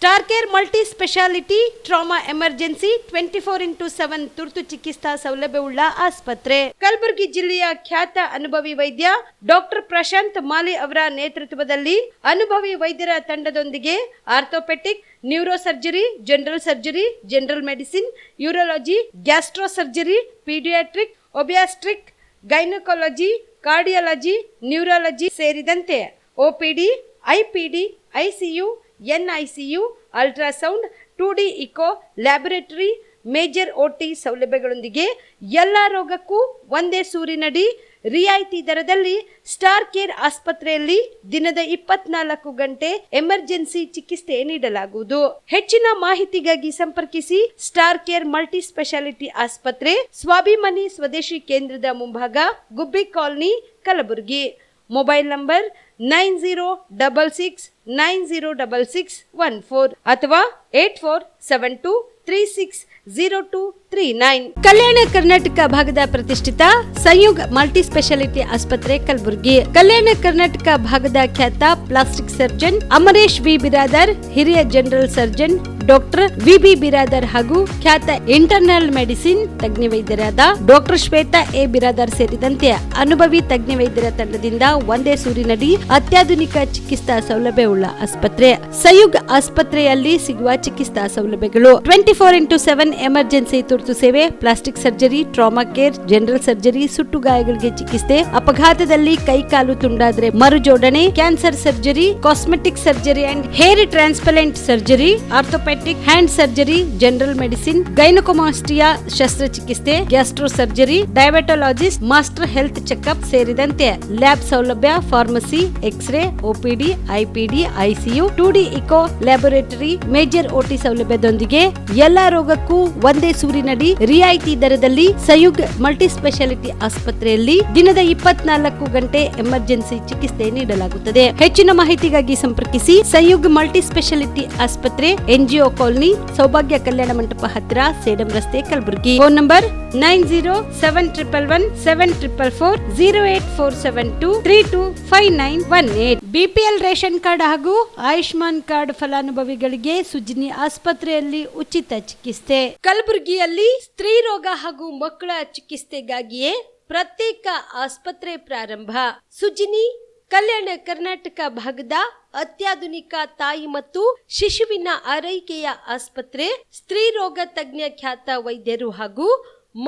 Star care multi speciality trauma emergency 24x7 ತುರ್ತು ಚಿಕಿತ್ಸಾ ಸೌಲಭ್ಯವುಳ್ಳ ಆಸ್ಪತ್ರೆ. ಕಲಬುರಗಿ ಜಿಲ್ಲೆಯ ಖ್ಯಾತ ಅನುಭವಿ ವೈದ್ಯ ಡಾಕ್ಟರ್ ಪ್ರಶಾಂತ್ ಮಾಲಿ ಅವರ ನೇತೃತ್ವದಲ್ಲಿ ಅನುಭವಿ ವೈದ್ಯರ ತಂಡದೊಂದಿಗೆ orthopaedic, neuro surgery, general surgery, general medicine, urology, gastro surgery, paediatric, obstetric, gynaecology, cardiology, neurology ಸೇರಿದಂತೆ OPD, IPD, ICU, NICU, ultrasound, 2D echo, laboratory, major OT ಸೌಲಭ್ಯಗಳೊಂದಿಗೆ ಎಲ್ಲ ರೋಗಕ್ಕೂ ಒಂದೇ ಸೂರಿನಡಿ ರಿಯಾಯಿತಿ ದರದಲ್ಲಿ ಸ್ಟಾರ್ ಕೇರ್ ಆಸ್ಪತ್ರೆಯಲ್ಲಿ ದಿನದ 24 ಗಂಟೆ ಎಮರ್ಜೆನ್ಸಿ ಚಿಕಿತ್ಸೆ ನೀಡಲಾಗುವುದು. ಹೆಚ್ಚಿನ ಮಾಹಿತಿಗಾಗಿ ಸಂಪರ್ಕಿಸಿ ಸ್ಟಾರ್ ಕೇರ್ ಮಲ್ಟಿ ಸ್ಪೆಷಾಲಿಟಿ ಆಸ್ಪತ್ರೆ, ಸ್ವಾಭಿಮಾನಿ ಸ್ವದೇಶಿ ಕೇಂದ್ರದ ಮುಂಭಾಗ, ಗುಬ್ಬಿ ಕಾಲನಿ, ಕಲಬುರಗಿ. ಮೊಬೈಲ್ ನಂಬರ್ 9066906614 ಅಥವಾ 8472360239. ಕಲ್ಯಾಣ ಕರ್ನಾಟಕ ಭಾಗದ ಪ್ರತಿಷ್ಠಿತ ಸಂಯುಗ್ ಮಲ್ಟಿ ಸ್ಪೆಷಾಲಿಟಿ ಆಸ್ಪತ್ರೆ ಕಲಬುರಗಿ. ಕಲ್ಯಾಣ ಕರ್ನಾಟಕ ಭಾಗದ ಖ್ಯಾತ plastic surgeon Amaresh V Biradar, ಹಿರಿಯ general surgeon doctor VB Biradar ಹಾಗೂ ಖ್ಯಾತ ಇಂಟರ್ನಲ್ ಮೆಡಿಸಿನ್ ತಜ್ಞ ವೈದ್ಯರಾದ ಡಾಕ್ಟರ್ ಶ್ವೇತಾ A ಬಿರಾದರ್ ಸೇರಿದಂತೆ ಅನುಭವಿ ತಜ್ಞ ವೈದ್ಯರ ತಂಡದಿಂದ ಒಂದೇ ಸೂರಿನಡಿ ಅತ್ಯಾಧುನಿಕ ಚಿಕಿತ್ಸಾ ಸೌಲಭ್ಯವುಳ್ಳ ಆಸ್ಪತ್ರೆ. ಸಂಯುಗ್ ಆಸ್ಪತ್ರೆಯಲ್ಲಿ ಸಿಗುವ ಚಿಕಿತ್ಸಾ ಸೌಲಭ್ಯಗಳು: 24x7 ಎಮರ್ಜೆನ್ಸಿ ತುರ್ತು ಸೇವೆ, plastic surgery, trauma care, general surgery, ಸುಟ್ಟು ಗಾಯಗಳಿಗೆ ಚಿಕಿತ್ಸೆ, ಅಪಘಾತದಲ್ಲಿ ಕೈಕಾಲು ತುಂಡಾದ್ರೆ ಮರುಜೋಡಣೆ, cancer surgery, cosmetic surgery and hair transplant surgery, orthopaedic hand surgery, general medicine, gynaecomastia ಶಸ್ತ್ರಚಿಕಿತ್ಸೆ, gastro surgery, diabetologist, master health checkup ಸೇರಿದಂತೆ ಲ್ಯಾಬ್ ಸೌಲಭ್ಯ, pharmacy, x-ray, OPD, IPD, ICU, 2D echo, laboratory, major OT ಸೌಲಭ್ಯದೊಂದಿಗೆ ಎಲ್ಲಾ ರೋಗಕ್ಕೂ ಒಂದೇ ಸೂರಿನಡಿ ರಿಯಾಯಿತಿ ದರದಲ್ಲಿ ಸಂಯುಗ್ multi speciality ಆಸ್ಪತ್ರೆಯಲ್ಲಿ ದಿನದ 24 ಗಂಟೆ ಎಮರ್ಜೆನ್ಸಿ ಚಿಕಿತ್ಸೆ ನೀಡಲಾಗುತ್ತದೆ. ಹೆಚ್ಚಿನ ಮಾಹಿತಿಗಾಗಿ ಸಂಪರ್ಕಿಸಿ ಸಂಯುಗ್ ಮಲ್ಟಿ ಸ್ಪೆಷಾಲಿಟಿ ಆಸ್ಪತ್ರೆ, NGO ಕಾಲನಿ, ಸೌಭಾಗ್ಯ ಕಲ್ಯಾಣ ಮಂಟಪ ಹತ್ತಿರ, ಸೇಡಂ ರಸ್ತೆ, Kalaburagi. Phone number 9071117444, 08472325918. BPL ration card ಹಾಗೂ ಆಯುಷ್ಮಾನ್ ಕಾರ್ಡ್ ಫಲಾನುಭವಿಗಳಿಗೆ ಸುಜಿನಿ ಆಸ್ಪತ್ರೆಯಲ್ಲಿ ಉಚಿತ ಚಿಕಿತ್ಸೆ. ಕಲಬುರಗಿಯಲ್ಲಿ ಸ್ತ್ರೀ ರೋಗ ಹಾಗೂ ಮಕ್ಕಳ ಚಿಕಿತ್ಸೆಗಾಗಿಯೇ ಪ್ರತ್ಯೇಕ ಆಸ್ಪತ್ರೆ ಪ್ರಾರಂಭ. ಸುಜಿನಿ ಕಲ್ಯಾಣ ಕರ್ನಾಟಕ ಭಾಗದ ಅತ್ಯಾಧುನಿಕ ತಾಯಿ ಮತ್ತು ಶಿಶುವಿನ ಆರೈಕೆಯ ಆಸ್ಪತ್ರೆ. ಸ್ತ್ರೀ ರೋಗ ತಜ್ಞ ಖ್ಯಾತ ವೈದ್ಯರು ಹಾಗೂ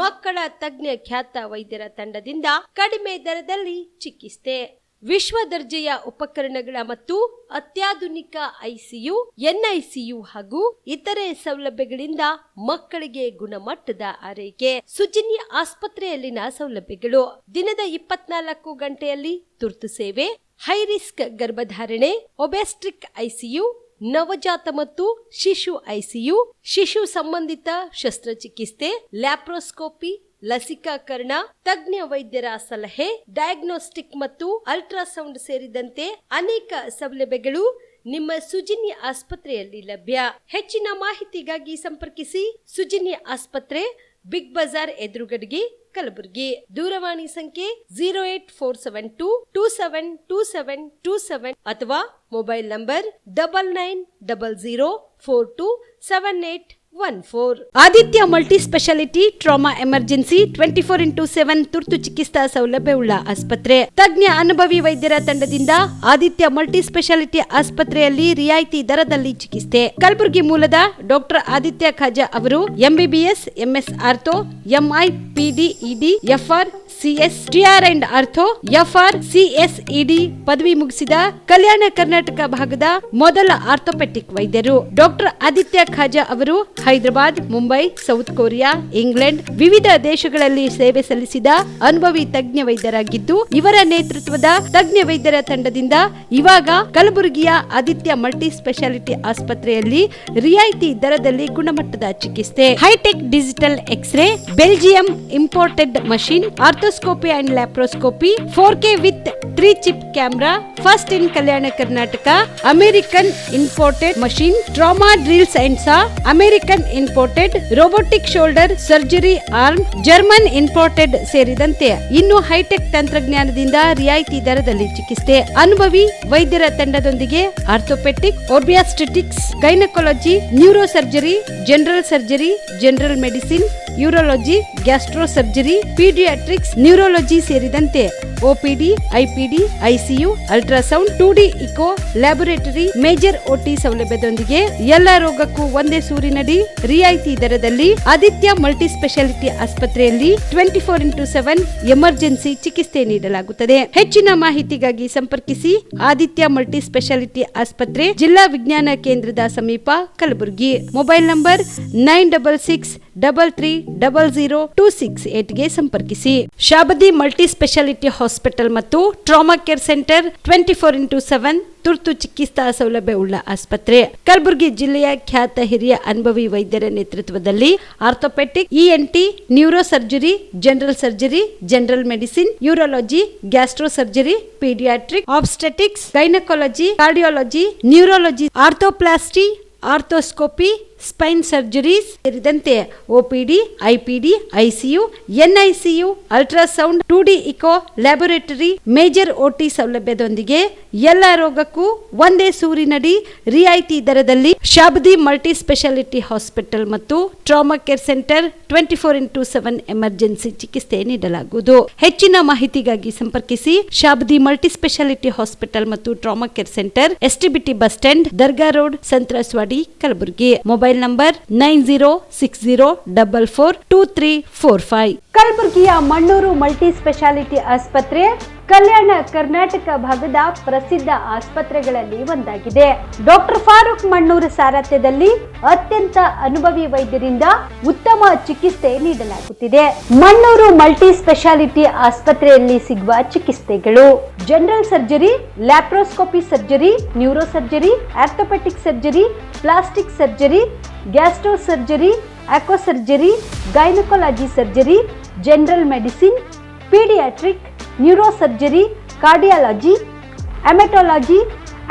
ಮಕ್ಕಳ ತಜ್ಞ ಖ್ಯಾತ ವೈದ್ಯರ ತಂಡದಿಂದ ಕಡಿಮೆ ದರದಲ್ಲಿ ಚಿಕಿತ್ಸೆ, ವಿಶ್ವ ದರ್ಜೆಯ ಉಪಕರಣಗಳ ಮತ್ತು ಅತ್ಯಾಧುನಿಕ ICU, NICU ಹಾಗೂ ಇತರೆ ಸೌಲಭ್ಯಗಳಿಂದ ಮಕ್ಕಳಿಗೆ ಗುಣಮಟ್ಟದ ಆರೈಕೆ. ಸುಜಿನಿ ಆಸ್ಪತ್ರೆಯಲ್ಲಿನ ಸೌಲಭ್ಯಗಳು: ದಿನದ 24 ಗಂಟೆಯಲ್ಲಿ ತುರ್ತು ಸೇವೆ, ಹೈ ರಿಸ್ಕ್ ಗರ್ಭಧಾರಣೆ, ಒಬ್ಯಾಸ್ಟ್ರಿಕ್ ICU, ನವಜಾತ ಮತ್ತು ಶಿಶು ICU, ಶಿಶು ಸಂಬಂಧಿತ ಶಸ್ತ್ರಚಿಕಿತ್ಸೆ, ಲ್ಯಾಪ್ರೋಸ್ಕೋಪಿ, ಲಸಿಕಾಕರಣ, ತಜ್ಞ ವೈದ್ಯರ ಸಲಹೆ, ಡಯಾಗ್ನೋಸ್ಟಿಕ್ ಮತ್ತು ಅಲ್ಟ್ರಾಸೌಂಡ್ ಸೇರಿದಂತೆ ಅನೇಕ ಸೌಲಭ್ಯಗಳು ನಿಮ್ಮ ಸುಜಿನಿ ಆಸ್ಪತ್ರೆಯಲ್ಲಿ ಲಭ್ಯ. ಹೆಚ್ಚಿನ ಮಾಹಿತಿಗಾಗಿ ಸಂಪರ್ಕಿಸಿ ಸುಜಿನಿ ಆಸ್ಪತ್ರೆ, ಬಿಗ್ ಬಜಾರ್ ಎದುರುಗಡೆಗೆ, ಕಲಬುರಗಿ. ದೂರವಾಣಿ ಸಂಖ್ಯೆ 08472272727 ಅಥವಾ mobile number 9900427814. Aditya multi speciality trauma emergency 24x7 ತುರ್ತು ಚಿಕಿತ್ಸಾ ಸೌಲಭ್ಯವುಳ್ಳ ಆಸ್ಪತ್ರೆ. ತಜ್ಞ ಅನುಭವಿ ವೈದ್ಯರ ತಂಡದಿಂದ ಆದಿತ್ಯ ಮಲ್ಟಿ ಸ್ಪೆಷಾಲಿಟಿ ಆಸ್ಪತ್ರೆಯಲ್ಲಿ ರಿಯಾಯಿತಿ ದರದಲ್ಲಿ ಚಿಕಿತ್ಸೆ. ಕಲಬುರಗಿ ಮೂಲದ ಡಾಕ್ಟರ್ ಆದಿತ್ಯ ಖಾಜಾ ಅವರು MBBS, MS ortho, MI, PD, ED, FR, CS, TR and ortho, FR, CSED ಪದವಿ ಮುಗಿಸಿದ ಕಲ್ಯಾಣ ಕರ್ನಾಟಕ ಭಾಗದ ಮೊದಲ ಆರ್ಥೋಪೆಟಿಕ್ ವೈದ್ಯರು. ಡಾಕ್ಟರ್ ಆದಿತ್ಯ ಖಾಜಾ ಅವರು Hyderabad, Mumbai, south Korea, England ವಿವಿಧ ದೇಶಗಳಲ್ಲಿ ಸೇವೆ ಸಲ್ಲಿಸಿದ ಅನುಭವಿ ತಜ್ಞ ವೈದ್ಯರಾಗಿದ್ದು, ಇವರ ನೇತೃತ್ವದ ತಜ್ಞ ವೈದ್ಯರ ತಂಡದಿಂದ ಇವಾಗ ಕಲಬುರಗಿಯ ಆದಿತ್ಯ ಮಲ್ಟಿ ಸ್ಪೆಷಾಲಿಟಿ ಆಸ್ಪತ್ರೆಯಲ್ಲಿ ರಿಯಾಯಿತಿ ದರದಲ್ಲಿ ಗುಣಮಟ್ಟದ ಚಿಕಿತ್ಸೆ, hi tech digital x ray, Belgium imported machine, ortho endoscopy and laparoscopy 4K with 3 chip camera, first in Kalyana Karnataka. American imported machine, trauma drills and saw, American imported robotic shoulder surgery arm, German imported ಸೇರಿದಂತೆ ಇನ್ನು high tech ತಂತ್ರಜ್ಞಾನದಿಂದ ರಿಯಾಯಿತಿ ದರದಲ್ಲಿ ಚಿಕಿತ್ಸೆ. ಅನುಭವಿ ವೈದ್ಯರ ತಂಡದೊಂದಿಗೆ orthopaedic, obstetrics, gynaecology, neuro surgery, general surgery, general medicine, urology, gastro surgery, paediatrics, neurology ಸೇರಿದಂತೆ OPD, IPD, ICU, ultrasound, 2D echo, laboratory, major OT ಸೌಲಭ್ಯದೊಂದಿಗೆ ಎಲ್ಲಾ ರೋಗಕ್ಕೂ ಒಂದೇ ಸೂರಿನಡಿ ರಿಯಾಯಿತಿ ದರದಲ್ಲಿ ಆದಿತ್ಯ ಮಲ್ಟಿ ಸ್ಪೆಷಾಲಿಟಿ ಆಸ್ಪತ್ರೆಯಲ್ಲಿ 24x7 ಎಮರ್ಜೆನ್ಸಿ ಚಿಕಿತ್ಸೆ ನೀಡಲಾಗುತ್ತದೆ. ಹೆಚ್ಚಿನ ಮಾಹಿತಿಗಾಗಿ ಸಂಪರ್ಕಿಸಿ ಆದಿತ್ಯ ಮಲ್ಟಿ ಸ್ಪೆಷಾಲಿಟಿ ಆಸ್ಪತ್ರೆ, ಜಿಲ್ಲಾ ವಿಜ್ಞಾನ ಕೇಂದ್ರದ ಸಮೀಪ, ಕಲಬುರಗಿ. ಮೊಬೈಲ್ ನಂಬರ್ 9663300268 ಗೆ ಸಂಪರ್ಕಿಸಿ. ಶಾಬದಿ ಮಲ್ಟಿ ಸ್ಪೆಷಾಲಿಟಿ ಹಾಸ್ಪಿಟಲ್ ಮತ್ತು ಟ್ರಾಮಾ ಕೇರ್ ಸೆಂಟರ್ 24x7 ತುರ್ತು ಚಿಕಿತ್ಸಾ ಸೌಲಭ್ಯ ಉಳ್ಳ ಆಸ್ಪತ್ರೆ. ಕಲಬುರಗಿ ಜಿಲ್ಲೆಯ ಖ್ಯಾತ ಹಿರಿಯ ಅನುಭವಿ ವೈದ್ಯರ ನೇತೃತ್ವದಲ್ಲಿ orthopaedic, ENT, neuro surgery, general surgery, general medicine, urology, gastro surgery, paediatric, obstetrics, gynaecology, cardiology, neurology, arthroplasty, arthroscopy, spine surgeries ಸೇರಿದಂತೆ OPD, IPD, ICU, NICU, ultrasound, 2D echo, laboratory, major OT ಸೌಲಭ್ಯದೊಂದಿಗೆ ಎಲ್ಲ ರೋಗಕ್ಕೂ ಒಂದೇ ಸೂರಿನಡಿ ರಿಯಾಯಿತಿ ದರದಲ್ಲಿ ಶಾಬದಿ ಮಲ್ಟಿ ಸ್ಪೆಷಾಲಿಟಿ ಹಾಸ್ಪಿಟಲ್ ಮತ್ತು trauma care centre 24x7 emergency ಚಿಕಿತ್ಸೆ ನೀಡಲಾಗುವುದು. ಹೆಚ್ಚಿನ ಮಾಹಿತಿಗಾಗಿ ಸಂಪರ್ಕಿಸಿ ಶಾಬದಿ ಮಲ್ಟಿ ಸ್ಪೆಷಾಲಿಟಿ ಹಾಸ್ಪಿಟಲ್ ಮತ್ತು trauma care centre, STBT bus stand, Dargah road, ಸಂತ್ರಸ್ವಾಡಿ, Kalaburagi. Mobile number 9060442345. ಕಲಬುರಗಿಯ ಮಣ್ಣೂರು ಮಲ್ಟಿ ಸ್ಪೆಷಾಲಿಟಿ ಆಸ್ಪತ್ರೆ ಕಲ್ಯಾಣ ಕರ್ನಾಟಕ ಭಾಗದ ಪ್ರಸಿದ್ಧ ಆಸ್ಪತ್ರೆಗಳಲ್ಲಿ ಒಂದಾಗಿದೆ. ಡಾಕ್ಟರ್ ಫಾರೂಕ್ ಮಣ್ಣೂರು ಸಾರಥ್ಯದಲ್ಲಿ ಅತ್ಯಂತ ಅನುಭವಿ ವೈದ್ಯರಿಂದ ಉತ್ತಮ ಚಿಕಿತ್ಸೆ ನೀಡಲಾಗುತ್ತಿದೆ. ಮಣ್ಣೂರು ಮಲ್ಟಿ ಸ್ಪೆಷಾಲಿಟಿ ಆಸ್ಪತ್ರೆಯಲ್ಲಿ ಸಿಗುವ ಚಿಕಿತ್ಸೆಗಳು: general surgery, laparoscopy surgery, neuro surgery, orthopaedic surgery, plastic surgery, gastro surgery, aqua surgery, gynaecology surgery, general medicine, paediatric, neuro surgery, cardiology, haematology,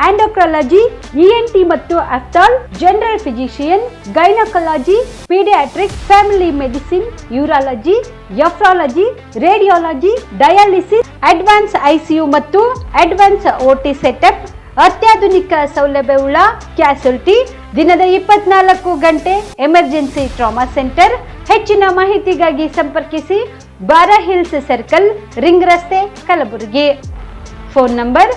endocrinology, ENT ಮತ್ತು ophthal, general physician, gynaecology, paediatric, family medicine, urology, nephrology, radiology, dialysis, advance ICU ಮತ್ತು advance OT setup, ಅತ್ಯಾಧುನಿಕ ಸೌಲಭ್ಯವುಳ್ಳ ಕ್ಯಾಸುಲಿಟಿ, ದಿನದ 24 ಗಂಟೆ emergency trauma centre. ಹೆಚ್ಚಿನ ಮಾಹಿತಿಗಾಗಿ ಸಂಪರ್ಕಿಸಿ ಬಾರಾ hills circle, ring ರಸ್ತೆ, Kalaburagi. Phone number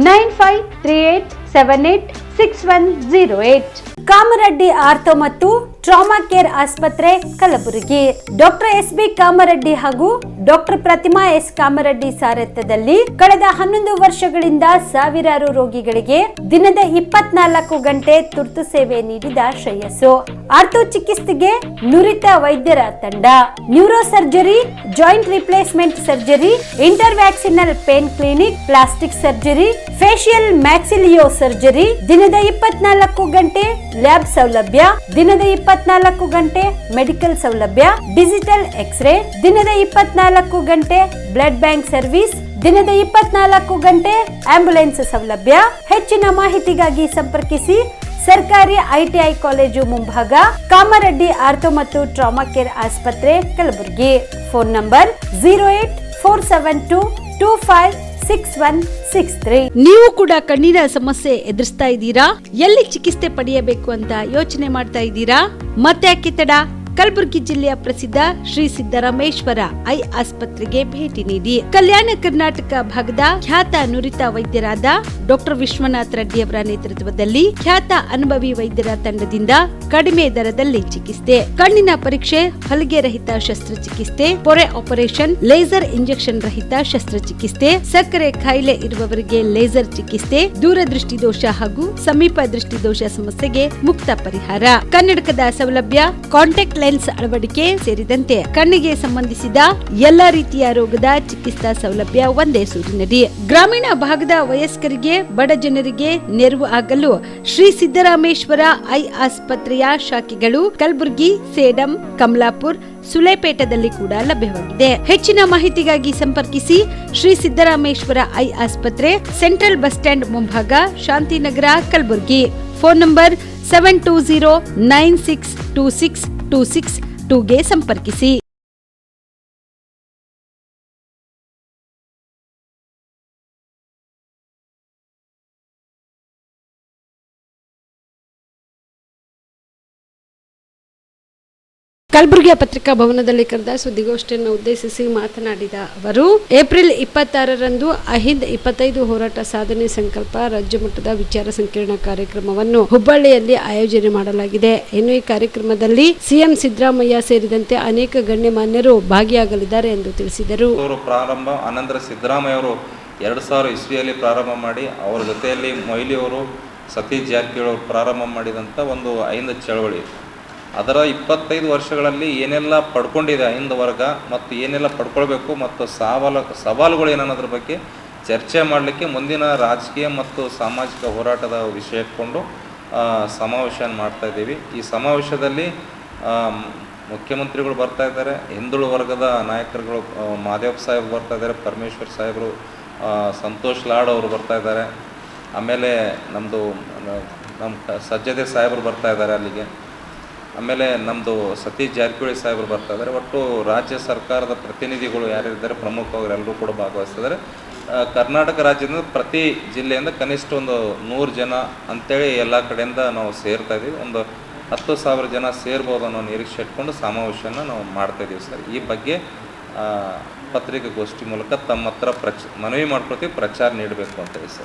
9538786108. Kamareddy ortho ಮತ್ತು ಟ್ರಾಮಾ ಕೇರ್ ಆಸ್ಪತ್ರೆ, ಕಲಬುರಗಿ. ಡಾಕ್ಟರ್ SB ಕಾಮರೆಡ್ಡಿ ಹಾಗೂ ಡಾಕ್ಟರ್ ಪ್ರತಿಮಾ S ಕಾಮರೆಡ್ಡಿ ಸಾರಥ್ಯದಲ್ಲಿ ಕಳೆದ 11 ವರ್ಷಗಳಿಂದ ಸಾವಿರಾರು ರೋಗಿಗಳಿಗೆ ದಿನದ 24 ಗಂಟೆ ತುರ್ತು ಸೇವೆ ನೀಡಿದ ಶ್ರೇಯಸ್ಸು. ಆರ್ಥೋ ಚಿಕಿತ್ಸೆಗೆ ನುರಿತ ವೈದ್ಯರ ತಂಡ, neuro surgery, joint replacement surgery, interventional pain clinic, plastic surgery, facial maxillo surgery, ದಿನದ 24 ಗಂಟೆ ಲ್ಯಾಬ್ ಸೌಲಭ್ಯ, ದಿನದ 24 ಗಂಟೆ ಮೆಡಿಕಲ್ ಸೌಲಭ್ಯ, ಡಿಜಿಟಲ್ ಎಕ್ಸ್ರೇ, ದಿನದ 24 ಗಂಟೆ ಬ್ಲಡ್ ಬ್ಯಾಂಕ್ ಸರ್ವಿಸ್, ದಿನದ 24 ಗಂಟೆ ಆಂಬ್ಯುಲೆನ್ಸ್ ಸೌಲಭ್ಯ. ಹೆಚ್ಚಿನ ಮಾಹಿತಿಗಾಗಿ ಸಂಪರ್ಕಿಸಿ ಸರ್ಕಾರಿ ITI ಕಾಲೇಜು ಮುಂಭಾಗ, ಕಾಮರೆಡ್ಡಿ ಆರ್ಥೋ ಮತ್ತು ಟ್ರಾಮಾ ಕೇರ್ ಆಸ್ಪತ್ರೆ, ಕಲಬುರಗಿ. Phone number 08472256163. ನೀವು ಕೂಡ ಕಣ್ಣಿನ ಸಮಸ್ಯೆ ಎದುರಿಸ್ತಾ ಇದ್ದೀರಾ? ಎಲ್ಲಿ ಚಿಕಿತ್ಸೆ ಪಡೆಯಬೇಕು ಅಂತ ಯೋಚನೆ ಮಾಡ್ತಾ ಇದ್ದೀರಾ? ಮತ್ತೆ ಯಾಕೆ ತಡ? ಕಲಬುರಗಿ ಜಿಲ್ಲೆಯ ಪ್ರಸಿದ್ಧ ಶ್ರೀ ಸಿದ್ದರಾಮೇಶ್ವರ ಐ ಆಸ್ಪತ್ರೆಗೆ ಭೇಟಿ ನೀಡಿ ಕಲ್ಯಾಣ ಕರ್ನಾಟಕ ಭಾಗದ ಖ್ಯಾತ ನುರಿತ ವೈದ್ಯರಾದ ಡಾಕ್ಟರ್ ವಿಶ್ವನಾಥ್ ರೆಡ್ಡಿ ಅವರ ನೇತೃತ್ವದಲ್ಲಿ ಖ್ಯಾತ ಅನುಭವಿ ವೈದ್ಯರ ತಂಡದಿಂದ ಕಡಿಮೆ ದರದಲ್ಲಿ ಚಿಕಿತ್ಸೆ, ಕಣ್ಣಿನ ಪರೀಕ್ಷೆ, ಹೊಲಿಗೆ ರಹಿತ ಶಸ್ತ್ರಚಿಕಿತ್ಸೆ, ಪೊರೆ ಆಪರೇಷನ್, ಲೇಸರ್ ಇಂಜೆಕ್ಷನ್ ರಹಿತ ಶಸ್ತ್ರಚಿಕಿತ್ಸೆ, ಸಕ್ಕರೆ ಕಾಯಿಲೆ ಇರುವವರಿಗೆ ಲೇಸರ್ ಚಿಕಿತ್ಸೆ, ದೂರದೃಷ್ಟಿ ದೋಷ ಹಾಗೂ ಸಮೀಪ ದೃಷ್ಟಿ ದೋಷ ಸಮಸ್ಯೆಗೆ ಮುಕ್ತ ಪರಿಹಾರ, ಕನ್ನಡಕದ ಸೌಲಭ್ಯ, ಕಾಂಟ್ಯಾಕ್ಟ್ ಲೆನ್ಸ್ ಅಳವಡಿಕೆ ಸೇರಿದಂತೆ ಕಣ್ಣಿಗೆ ಸಂಬಂಧಿಸಿದ ಎಲ್ಲಾ ರೀತಿಯ ರೋಗದ ಚಿಕಿತ್ಸಾ ಸೌಲಭ್ಯ ಒಂದೇ ಸೂರಿನಡಿ. ಗ್ರಾಮೀಣ ಭಾಗದ ವಯಸ್ಕರಿಗೆ, ಬಡ ಜನರಿಗೆ ನೆರವು ಆಗಲು ಶ್ರೀ ಸಿದ್ದರಾಮೇಶ್ವರ ಐ ಆಸ್ಪತ್ರೆಯ ಶಾಖೆಗಳು ಕಲಬುರಗಿ, ಸೇಡಂ, ಕಮಲಾಪುರ್, ಸುಲೇಪೇಟದಲ್ಲಿ ಕೂಡ ಲಭ್ಯವಾಗಿದೆ. ಹೆಚ್ಚಿನ ಮಾಹಿತಿಗಾಗಿ ಸಂಪರ್ಕಿಸಿ ಶ್ರೀ ಸಿದ್ದರಾಮೇಶ್ವರ ಐ ಆಸ್ಪತ್ರೆ, ಸೆಂಟ್ರಲ್ ಬಸ್ ಸ್ಟ್ಯಾಂಡ್ ಮುಂಭಾಗ, ಶಾಂತಿನಗರ, ಕಲಬುರಗಿ. ಫೋನ್ ನಂಬರ್ 7209626262ಗೆ ಸಂಪರ್ಕಿಸಿ. ಕಲಬುರಗಿಯ ಪತ್ರಿಕಾ ಭವನದಲ್ಲಿ ಕರೆದ ಸುದ್ದಿಗೋಷ್ಠಿಯನ್ನು ಉದ್ದೇಶಿಸಿ ಮಾತನಾಡಿದ ಅವರು, ಏಪ್ರಿಲ್ 26ರಂದು ಅಹಿಂದ್ 25 ಹೋರಾಟ ಸಾಧನೆ ಸಂಕಲ್ಪ ರಾಜ್ಯ ಮಟ್ಟದ ವಿಚಾರ ಸಂಕಿರಣ ಕಾರ್ಯಕ್ರಮವನ್ನು ಹುಬ್ಬಳ್ಳಿಯಲ್ಲಿ ಆಯೋಜನೆ ಮಾಡಲಾಗಿದೆ. ಇನ್ನು ಈ ಕಾರ್ಯಕ್ರಮದಲ್ಲಿ ಸಿಎಂ ಸಿದ್ದರಾಮಯ್ಯ ಸೇರಿದಂತೆ ಅನೇಕ ಗಣ್ಯಮಾನ್ಯರು ಭಾಗಿಯಾಗಲಿದ್ದಾರೆ ಎಂದು ತಿಳಿಸಿದರು. ಪ್ರಾರಂಭ ಅನಂತರ ಸಿದ್ದರಾಮಯ್ಯ ಅವರು 2000 ಇಸ್ವಿಯಲ್ಲಿ ಪ್ರಾರಂಭ ಮಾಡಿ ಅವರ ಜೊತೆಯಲ್ಲಿ ಮೊಯ್ಲಿ ಅವರು, ಸತೀಶ್ ಜಾರಕಿಹೊಳಿ ಅವರು ಪ್ರಾರಂಭ ಮಾಡಿದಂಥ ಒಂದು ಅಹಿಂದ ಚಳವಳಿ, ಅದರ 25 ವರ್ಷಗಳಲ್ಲಿ ಏನೆಲ್ಲ ಪಡ್ಕೊಂಡಿದೆ ಅಹಿಂದ ವರ್ಗ ಮತ್ತು ಏನೆಲ್ಲ ಪಡ್ಕೊಳ್ಬೇಕು ಮತ್ತು ಸವಾಲುಗಳು ಏನನ್ನೋದ್ರ ಬಗ್ಗೆ ಚರ್ಚೆ ಮಾಡಲಿಕ್ಕೆ ಮುಂದಿನ ರಾಜಕೀಯ ಮತ್ತು ಸಾಮಾಜಿಕ ಹೋರಾಟದ ವಿಷಯ ಇಟ್ಕೊಂಡು ಸಮಾವೇಶ ಮಾಡ್ತಾಯಿದ್ದೀವಿ. ಈ ಸಮಾವೇಶದಲ್ಲಿ ಮುಖ್ಯಮಂತ್ರಿಗಳು ಬರ್ತಾ ಇದ್ದಾರೆ, ಹಿಂದುಳಿದ ವರ್ಗದ ನಾಯಕರುಗಳು ಮಾದೇವ್ ಸಾಹೇಬ್ ಬರ್ತಾ ಇದ್ದಾರೆ, ಪರಮೇಶ್ವರ್ ಸಾಹೇಬರು, ಸಂತೋಷ್ ಲಾಡ್ ಅವರು ಬರ್ತಾ ಇದ್ದಾರೆ, ಆಮೇಲೆ ನಮ್ಮ ಸಜ್ಜದೆ ಸಾಹೇಬರು ಬರ್ತಾ ಇದ್ದಾರೆ ಅಲ್ಲಿಗೆ, ಆಮೇಲೆ ನಮ್ಮದು ಸತೀಶ್ ಜಾರಕಿಹೊಳಿ ಸಾಹೇಬರು ಬರ್ತಾ ಇದ್ದಾರೆ. ಒಟ್ಟು ರಾಜ್ಯ ಸರ್ಕಾರದ ಪ್ರತಿನಿಧಿಗಳು ಯಾರ್ಯಾರಿದ್ದಾರೆ ಪ್ರಮುಖವಾಗಿ ಎಲ್ಲರೂ ಕೂಡ ಭಾಗವಹಿಸ್ತಿದ್ದಾರೆ. ಕರ್ನಾಟಕ ರಾಜ್ಯದಿಂದ ಪ್ರತಿ ಜಿಲ್ಲೆಯಿಂದ ಕನಿಷ್ಠ ಒಂದು 100 ಜನ ಅಂಥೇಳಿ ಎಲ್ಲ ಕಡೆಯಿಂದ ನಾವು ಸೇರ್ತಾ ಇದ್ದೀವಿ. ಒಂದು 10,000 ಜನ ಸೇರ್ಬೋದು ಅನ್ನೋ ನಿರೀಕ್ಷೆ ಇಟ್ಕೊಂಡು ಸಮಾವೇಶನ ನಾವು ಮಾಡ್ತಾಯಿದ್ದೀವಿ ಸರ್. ಈ ಬಗ್ಗೆ ಪತ್ರಿಕಾಗೋಷ್ಠಿ ಮೂಲಕ ತಮ್ಮ ಹತ್ರ ಮನವಿ ಮಾಡ್ಕೊಳ್ತೀವಿ, ಪ್ರಚಾರ ನೀಡಬೇಕು ಅಂತೇಳಿ ಸರ್.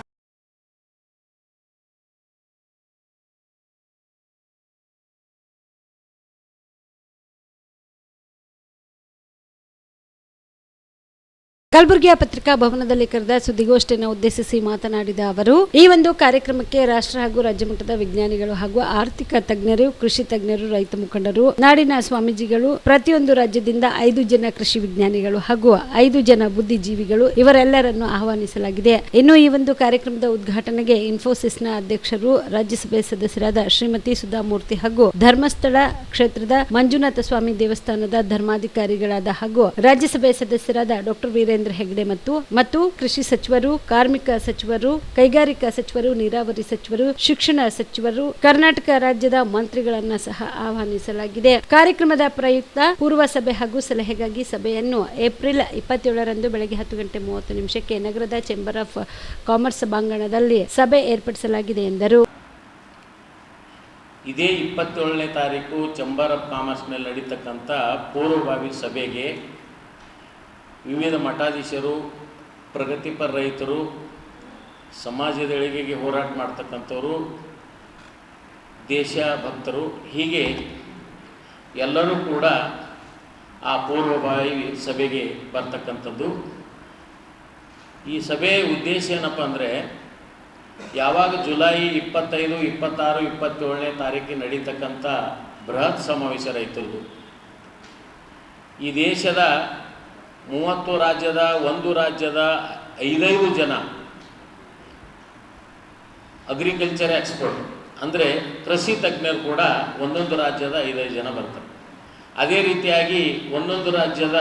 ಕಲಬುರಗಿಯ ಪತ್ರಿಕಾ ಭವನದಲ್ಲಿ ಕರೆದ ಸುದ್ದಿಗೋಷ್ಠಿಯನ್ನು ಉದ್ದೇಶಿಸಿ ಮಾತನಾಡಿದ ಅವರು, ಈ ಒಂದು ಕಾರ್ಯಕ್ರಮಕ್ಕೆ ರಾಷ್ಟ್ರ ಹಾಗೂ ರಾಜ್ಯ ಮಟ್ಟದ ವಿಜ್ಞಾನಿಗಳು ಹಾಗೂ ಆರ್ಥಿಕ ತಜ್ಞರು, ಕೃಷಿ ತಜ್ಞರು, ರೈತ ಮುಖಂಡರು, ನಾಡಿನ ಸ್ವಾಮೀಜಿಗಳು, ಪ್ರತಿಯೊಂದು ರಾಜ್ಯದಿಂದ 5 ಜನ ಕೃಷಿ ವಿಜ್ಞಾನಿಗಳು ಹಾಗೂ 5 ಜನ ಬುದ್ಧಿಜೀವಿಗಳು ಇವರೆಲ್ಲರನ್ನು ಆಹ್ವಾನಿಸಲಾಗಿದೆ. ಇನ್ನು ಈ ಒಂದು ಕಾರ್ಯಕ್ರಮದ ಉದ್ಘಾಟನೆಗೆ ಇನ್ಫೋಸಿಸ್ನ ಅಧ್ಯಕ್ಷರು, ರಾಜ್ಯಸಭೆ ಸದಸ್ಯರಾದ ಶ್ರೀಮತಿ ಸುಧಾಮೂರ್ತಿ ಹಾಗೂ ಧರ್ಮಸ್ಥಳ ಕ್ಷೇತ್ರದ ಮಂಜುನಾಥ ಸ್ವಾಮಿ ದೇವಸ್ಥಾನದ ಧರ್ಮಾಧಿಕಾರಿಗಳಾದ ಹಾಗೂ ರಾಜ್ಯಸಭೆ ಸದಸ್ಯರಾದ ಡಾಕ್ಟರ್ ವೀರೇಂದ್ರ ಹೆಗ್ಡೆ ಮತ್ತು ಕೃಷಿ ಸಚಿವರು, ಕಾರ್ಮಿಕ ಸಚಿವರು, ಕೈಗಾರಿಕಾ ಸಚಿವರು, ನೀರಾವರಿ ಸಚಿವರು, ಶಿಕ್ಷಣ ಸಚಿವರು, ಕರ್ನಾಟಕ ರಾಜ್ಯದ ಮಂತ್ರಿಗಳನ್ನ ಸಹ ಆಹ್ವಾನಿಸಲಾಗಿದೆ. ಕಾರ್ಯಕ್ರಮದ ಪ್ರಯುಕ್ತ ಪೂರ್ವ ಸಭೆ ಹಾಗೂ ಸಲಹೆಗಾಗಿ ಸಭೆಯನ್ನು ಏಪ್ರಿಲ್ 27ರಂದು ಬೆಳಗ್ಗೆ 10:30 ನಗರದ ಚೇಂಬರ್ ಆಫ್ ಕಾಮರ್ಸ್ ಸಭಾಂಗಣದಲ್ಲಿ ಸಭೆ ಏರ್ಪಡಿಸಲಾಗಿದೆ ಎಂದರು. ಇದೇ 27ನೇ ತಾರೀಕು ಚೇಂಬರ್ ಆಫ್ ಕಾಮರ್ಸ್ನಲ್ಲಿ ನಡೀತಕ್ಕಂಥ ಪೂರ್ವಭಾವಿ ಸಭೆಗೆ ವಿವಿಧ ಮಠಾಧೀಶರು, ಪ್ರಗತಿಪರ ರೈತರು, ಸಮಾಜದ ಏಳಿಗೆಗೆ ಹೋರಾಟ ಮಾಡ್ತಕ್ಕಂಥವರು, ದೇಶ ಭಕ್ತರು, ಹೀಗೆ ಎಲ್ಲರೂ ಕೂಡ ಆ ಪೂರ್ವಭಾವಿ ಸಭೆಗೆ ಬರ್ತಕ್ಕಂಥದ್ದು. ಈ ಸಭೆಯ ಉದ್ದೇಶ ಏನಪ್ಪ ಅಂದರೆ, ಯಾವಾಗ ಜುಲೈ 25, 26, 27ನೇ ತಾರೀಕಿಗೆ ನಡೀತಕ್ಕಂಥ ಬೃಹತ್ ಸಮಾವೇಶ ರೈತರದು, ಈ ದೇಶದ 30 ರಾಜ್ಯದ, 1 ರಾಜ್ಯದ 5 ಜನ ಅಗ್ರಿಕಲ್ಚರ್ ಎಕ್ಸ್ಪರ್ಟ್ ಅಂದರೆ ಕೃಷಿ ತಜ್ಞರು ಕೂಡ ಒಂದೊಂದು ರಾಜ್ಯದ 5 ಜನ ಬರ್ತಾರೆ. ಅದೇ ರೀತಿಯಾಗಿ ಒಂದೊಂದು ರಾಜ್ಯದ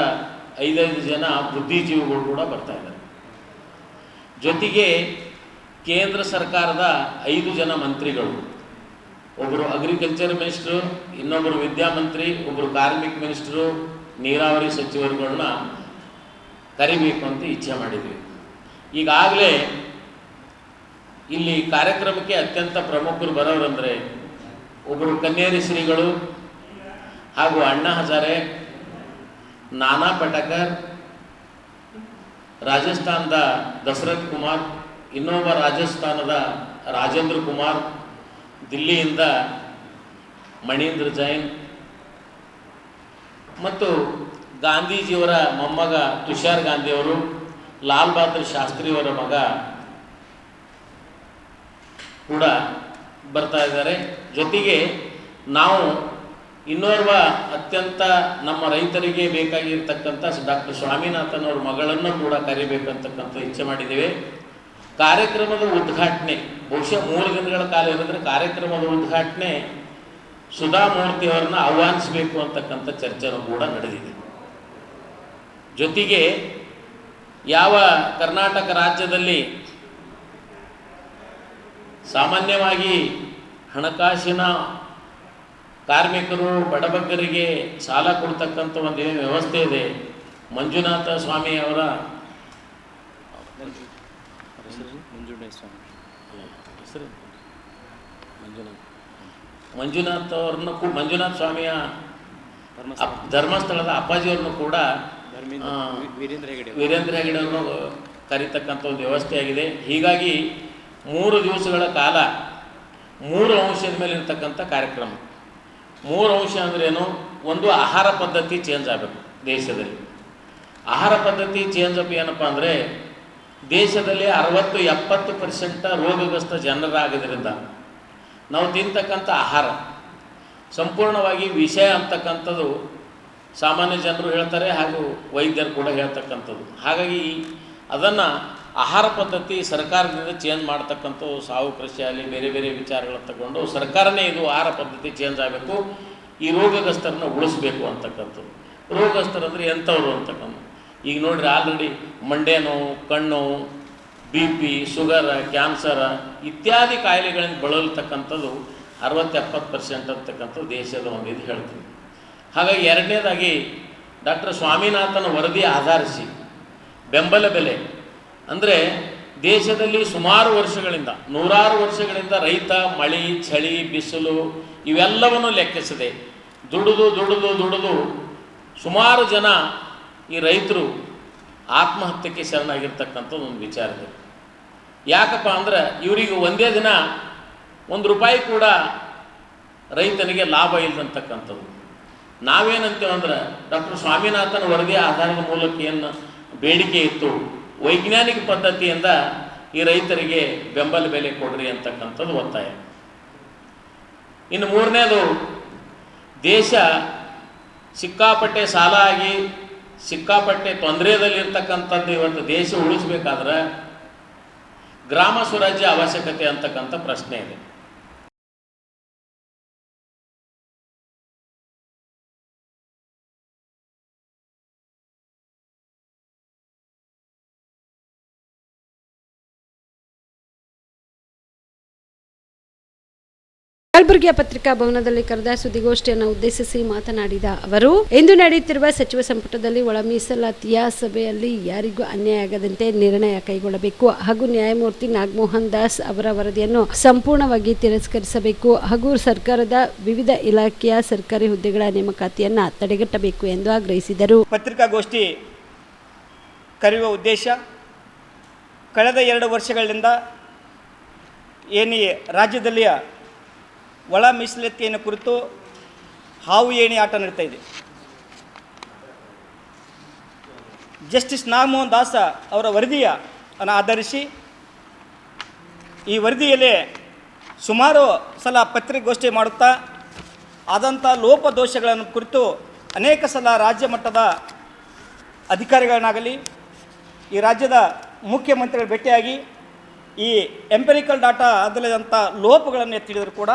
5 ಜನ ಬುದ್ಧಿಜೀವಿಗಳು ಕೂಡ ಬರ್ತಾ ಇದ್ದಾರೆ. ಜೊತೆಗೆ ಕೇಂದ್ರ ಸರ್ಕಾರದ 5 ಜನ ಮಂತ್ರಿಗಳು, ಒಬ್ಬರು ಅಗ್ರಿಕಲ್ಚರ್ ಮಿನಿಸ್ಟ್ರು, ಇನ್ನೊಬ್ಬರು ವಿದ್ಯಾಮಂತ್ರಿ, ಒಬ್ಬರು ಕಾರ್ಮಿಕ ಮಿನಿಸ್ಟ್ರು, ನೀರಾವರಿ ಸಚಿವರುಗಳನ್ನ ಕರಿಬೇಕು ಅಂತ ಇಚ್ಛೆ ಮಾಡಿದ್ವಿ. ಈಗಾಗಲೇ ಇಲ್ಲಿ ಕಾರ್ಯಕ್ರಮಕ್ಕೆ ಅತ್ಯಂತ ಪ್ರಮುಖರು ಬರೋರಂದರೆ ಒಬ್ಬರು ಕನ್ನೇರಿ ಶ್ರೀಗಳು ಹಾಗೂ ಅಣ್ಣಾ ಹಜಾರೆ, ನಾನಾ ಪಟೇಕರ್, ರಾಜಸ್ಥಾನದ ದಶರಥ್ ಕುಮಾರ್, ಇನ್ನೊಬ್ಬ ರಾಜಸ್ಥಾನದ ರಾಜೇಂದ್ರ ಕುಮಾರ್, ದಿಲ್ಲಿಯಿಂದ ಮಣೀಂದ್ರ ಜೈನ್ ಮತ್ತು ಗಾಂಧೀಜಿಯವರ ಮೊಮ್ಮಗ ತುಷಾರ್ ಗಾಂಧಿಯವರು, ಲಾಲ್ ಬಹದ್ದೂರ್ ಶಾಸ್ತ್ರಿಯವರ ಮಗ ಕೂಡ ಬರ್ತಾ ಇದ್ದಾರೆ. ಜೊತೆಗೆ ನಾವು ಇನ್ನೋರ್ವ ಅತ್ಯಂತ ನಮ್ಮ ರೈತರಿಗೆ ಬೇಕಾಗಿರ್ತಕ್ಕಂಥ ಡಾಕ್ಟರ್ ಸ್ವಾಮಿನಾಥನ್ ಅವ್ರ ಮಗಳನ್ನು ಕೂಡ ಕರಿಬೇಕಂತಕ್ಕಂಥ ಇಚ್ಛೆ ಮಾಡಿದ್ದೇವೆ. ಕಾರ್ಯಕ್ರಮದ ಉದ್ಘಾಟನೆ ಬಹುಶಃ 3 ದಿನಗಳ ಕಾಲ ಇರೋದ್ರೆ ಕಾರ್ಯಕ್ರಮದ ಉದ್ಘಾಟನೆ ಸುಧಾಮೂರ್ತಿ ಅವರನ್ನ ಆಹ್ವಾನಿಸಬೇಕು ಅಂತಕ್ಕಂಥ ಚರ್ಚೆನೂ ಕೂಡ ನಡೆದಿದೆ. ಜೊತೆಗೆ ಯಾವ ಕರ್ನಾಟಕ ರಾಜ್ಯದಲ್ಲಿ ಸಾಮಾನ್ಯವಾಗಿ ಹಣಕಾಸಿನ ಕಾರ್ಮಿಕರು ಬಡಬಗ್ಗರಿಗೆ ಸಾಲ ಕೊಡ್ತಕ್ಕಂಥ ಒಂದು ಏನು ವ್ಯವಸ್ಥೆ ಇದೆ, ಮಂಜುನಾಥ ಸ್ವಾಮಿ ಅವರ ಮಂಜುನಾಥ ಸ್ವಾಮಿಯ ಧರ್ಮಸ್ಥಳದ ಅಪ್ಪಾಜಿಯವ್ರನ್ನು ಕೂಡ ವೀರೇಂದ್ರ ಹೆಗಡೆ ಅವ್ರನ್ನು ಕರೀತಕ್ಕಂಥ ಒಂದು ವ್ಯವಸ್ಥೆಯಾಗಿದೆ. ಹೀಗಾಗಿ 3 ದಿವಸಗಳ ಕಾಲ 3 ಅಂಶದ ಮೇಲೆ ಇರ್ತಕ್ಕಂಥ ಕಾರ್ಯಕ್ರಮ. 3 ಅಂಶ ಅಂದ್ರೇನು? ಒಂದು, ಆಹಾರ ಪದ್ಧತಿ ಚೇಂಜ್ ಆಗಬೇಕು ದೇಶದಲ್ಲಿ. ಆಹಾರ ಪದ್ಧತಿ ಚೇಂಜ್ ಅಪ್ ಏನಪ್ಪ ಅಂದರೆ, ದೇಶದಲ್ಲಿ 60-70% ರೋಗಗ್ರಸ್ತ ಜನರಾಗೋದ್ರಿಂದ ನಾವು ತಿಂತಕ್ಕಂಥ ಆಹಾರ ಸಂಪೂರ್ಣವಾಗಿ ವಿಷ ಅಂತಕ್ಕಂಥದ್ದು ಸಾಮಾನ್ಯ ಜನರು ಹೇಳ್ತಾರೆ, ಹಾಗೂ ವೈದ್ಯರು ಕೂಡ ಹೇಳ್ತಕ್ಕಂಥದ್ದು. ಹಾಗಾಗಿ ಅದನ್ನು ಆಹಾರ ಪದ್ಧತಿ ಸರ್ಕಾರದಿಂದ ಚೇಂಜ್ ಮಾಡ್ತಕ್ಕಂಥ ಸಾವು ಕೃಷಿ ಆಗಲಿ ಬೇರೆ ಬೇರೆ ವಿಚಾರಗಳನ್ನು ತಗೊಂಡು ಸರ್ಕಾರನೇ ಇದು ಆಹಾರ ಪದ್ಧತಿ ಚೇಂಜ್ ಆಗಬೇಕು, ಈ ರೋಗಗ್ರಸ್ತರನ್ನ ಉಳಿಸ್ಬೇಕು ಅಂತಕ್ಕಂಥದ್ದು. ರೋಗಗ್ರಸ್ತರಂದರೆ ಎಂಥವ್ರು ಅಂತಕ್ಕಂಥ ಈಗ ನೋಡ್ರಿ, ಆಲ್ರೆಡಿ ಮಂಡೆ ನೋವು, ಕಣ್ಣು, BP, ಶುಗರ್, ಕ್ಯಾನ್ಸರ್ ಇತ್ಯಾದಿ ಕಾಯಿಲೆಗಳಿಂದ ಬಳಲ್ತಕ್ಕಂಥದ್ದು 60-70% ಅಂತಕ್ಕಂಥದ್ದು ದೇಶದ ಒಂದು ಇದು ಹೇಳ್ತೀವಿ. ಹಾಗಾಗಿ ಎರಡನೇದಾಗಿ ಡಾಕ್ಟರ್ ಸ್ವಾಮಿನಾಥನ್ ವರದಿ ಆಧರಿಸಿ ಬೆಂಬಲ ಬೆಲೆ ಅಂದರೆ ದೇಶದಲ್ಲಿ ಸುಮಾರು ವರ್ಷಗಳಿಂದ 100 ವರ್ಷಗಳಿಂದ ರೈತ ಮಳೆ, ಚಳಿ, ಬಿಸಿಲು ಇವೆಲ್ಲವನ್ನು ಲೆಕ್ಕಿಸದೆ ದುಡಿದು ಸುಮಾರು ಜನ ಈ ರೈತರು ಆತ್ಮಹತ್ಯೆಗೆ ಶರಣಾಗಿರ್ತಕ್ಕಂಥದ್ದು ಒಂದು ವಿಚಾರ ಇದೆ. ಯಾಕಪ್ಪ ಅಂದ್ರೆ ಇವರಿಗೆ ಒಂದೇ ದಿನ ₹1 ಕೂಡ ರೈತನಿಗೆ ಲಾಭ ಇಲ್ಲದಂತಕ್ಕಂಥದ್ದು. ನಾವೇನಂತೇವೆ ಅಂದ್ರೆ ಡಾಕ್ಟರ್ ಸ್ವಾಮಿನಾಥನ್ ವರದಿ ಆಧಾರದ ಮೂಲಕ ಏನು ಬೇಡಿಕೆ ಇತ್ತು, ವೈಜ್ಞಾನಿಕ ಪದ್ಧತಿಯಿಂದ ಈ ರೈತರಿಗೆ ಬೆಂಬಲ ಬೆಲೆ ಕೊಡ್ರಿ ಅಂತಕ್ಕಂಥದ್ದು ಒತ್ತಾಯ. ಇನ್ನು 3ನೇದು, ದೇಶ ಸಿಕ್ಕಾಪಟ್ಟೆ ಸಾಲ ಆಗಿ ಸಿಕ್ಕಾಪಟ್ಟೆ ತೊಂದರೆಯಲ್ಲಿರ್ತಕ್ಕಂಥದ್ದು ಇವತ್ತು ದೇಶ ಉಳಿಸ್ಬೇಕಾದ್ರೆ ಗ್ರಾಮ ಸ್ವರಾಜ್ಯ ಅವಶ್ಯಕತೆ ಅಂತಕ್ಕಂಥ ಪ್ರಶ್ನೆ ಇದೆ. ಕಲಬುರಗಿಯ ಪತ್ರಿಕಾ ಭವನದಲ್ಲಿ ಕರೆದ ಸುದ್ದಿಗೋಷ್ಠಿಯನ್ನು ಉದ್ದೇಶಿಸಿ ಮಾತನಾಡಿದ ಅವರು, ಇಂದು ನಡೆಯುತ್ತಿರುವ ಸಚಿವ ಸಂಪುಟದಲ್ಲಿ ಒಳ ಮೀಸಲಾತಿಯ ಸಭೆಯಲ್ಲಿ ಯಾರಿಗೂ ಅನ್ಯಾಯ ಆಗದಂತೆ ನಿರ್ಣಯ ಕೈಗೊಳ್ಳಬೇಕು ಹಾಗೂ ನ್ಯಾಯಮೂರ್ತಿ ನಾಗಮೋಹನ್ ದಾಸ್ ಅವರ ವರದಿಯನ್ನು ಸಂಪೂರ್ಣವಾಗಿ ತಿರಸ್ಕರಿಸಬೇಕು ಹಾಗೂ ಸರ್ಕಾರದ ವಿವಿಧ ಇಲಾಖೆಯ ಸರ್ಕಾರಿ ಹುದ್ದೆಗಳ ನೇಮಕಾತಿಯನ್ನು ತಡೆಗಟ್ಟಬೇಕು ಎಂದು ಆಗ್ರಹಿಸಿದರು. ಪತ್ರಿಕಾಗೋಷ್ಠಿ ಕರೆಯುವ ಉದ್ದೇಶ, ಕಳೆದ 2 ವರ್ಷಗಳಿಂದ ರಾಜ್ಯದಲ್ಲಿಯ ಒಳ ಮೀಸಲಾತಿಯನ್ನು ಕುರಿತು ಹಾವು ಏಣಿ ಆಟ ನಡೀತಾ ಇದೆ. ಜಸ್ಟಿಸ್ ನಾಗಮೋಹನ್ ದಾಸ್ ಅವರ ವರದಿಯನ್ನು ಆಧರಿಸಿ ಈ ವರದಿಯಲ್ಲಿ ಸುಮಾರು ಸಲ ಪತ್ರಿಕಾಗೋಷ್ಠಿ ಮಾಡುತ್ತಾ ಆದಂಥ ಲೋಪದೋಷಗಳನ್ನು ಕುರಿತು ಅನೇಕ ಸಲ ರಾಜ್ಯ ಮಟ್ಟದ ಅಧಿಕಾರಿಗಳನ್ನಾಗಲಿ ಈ ರಾಜ್ಯದ ಮುಖ್ಯಮಂತ್ರಿಗಳು ಭೇಟಿಯಾಗಿ ಈ ಎಂಪೆರಿಕಲ್ ಡಾಟಾ ಆಧಾರಿತ ಲೋಪಗಳನ್ನು ಎತ್ತಿಡಿದರೂ ಕೂಡ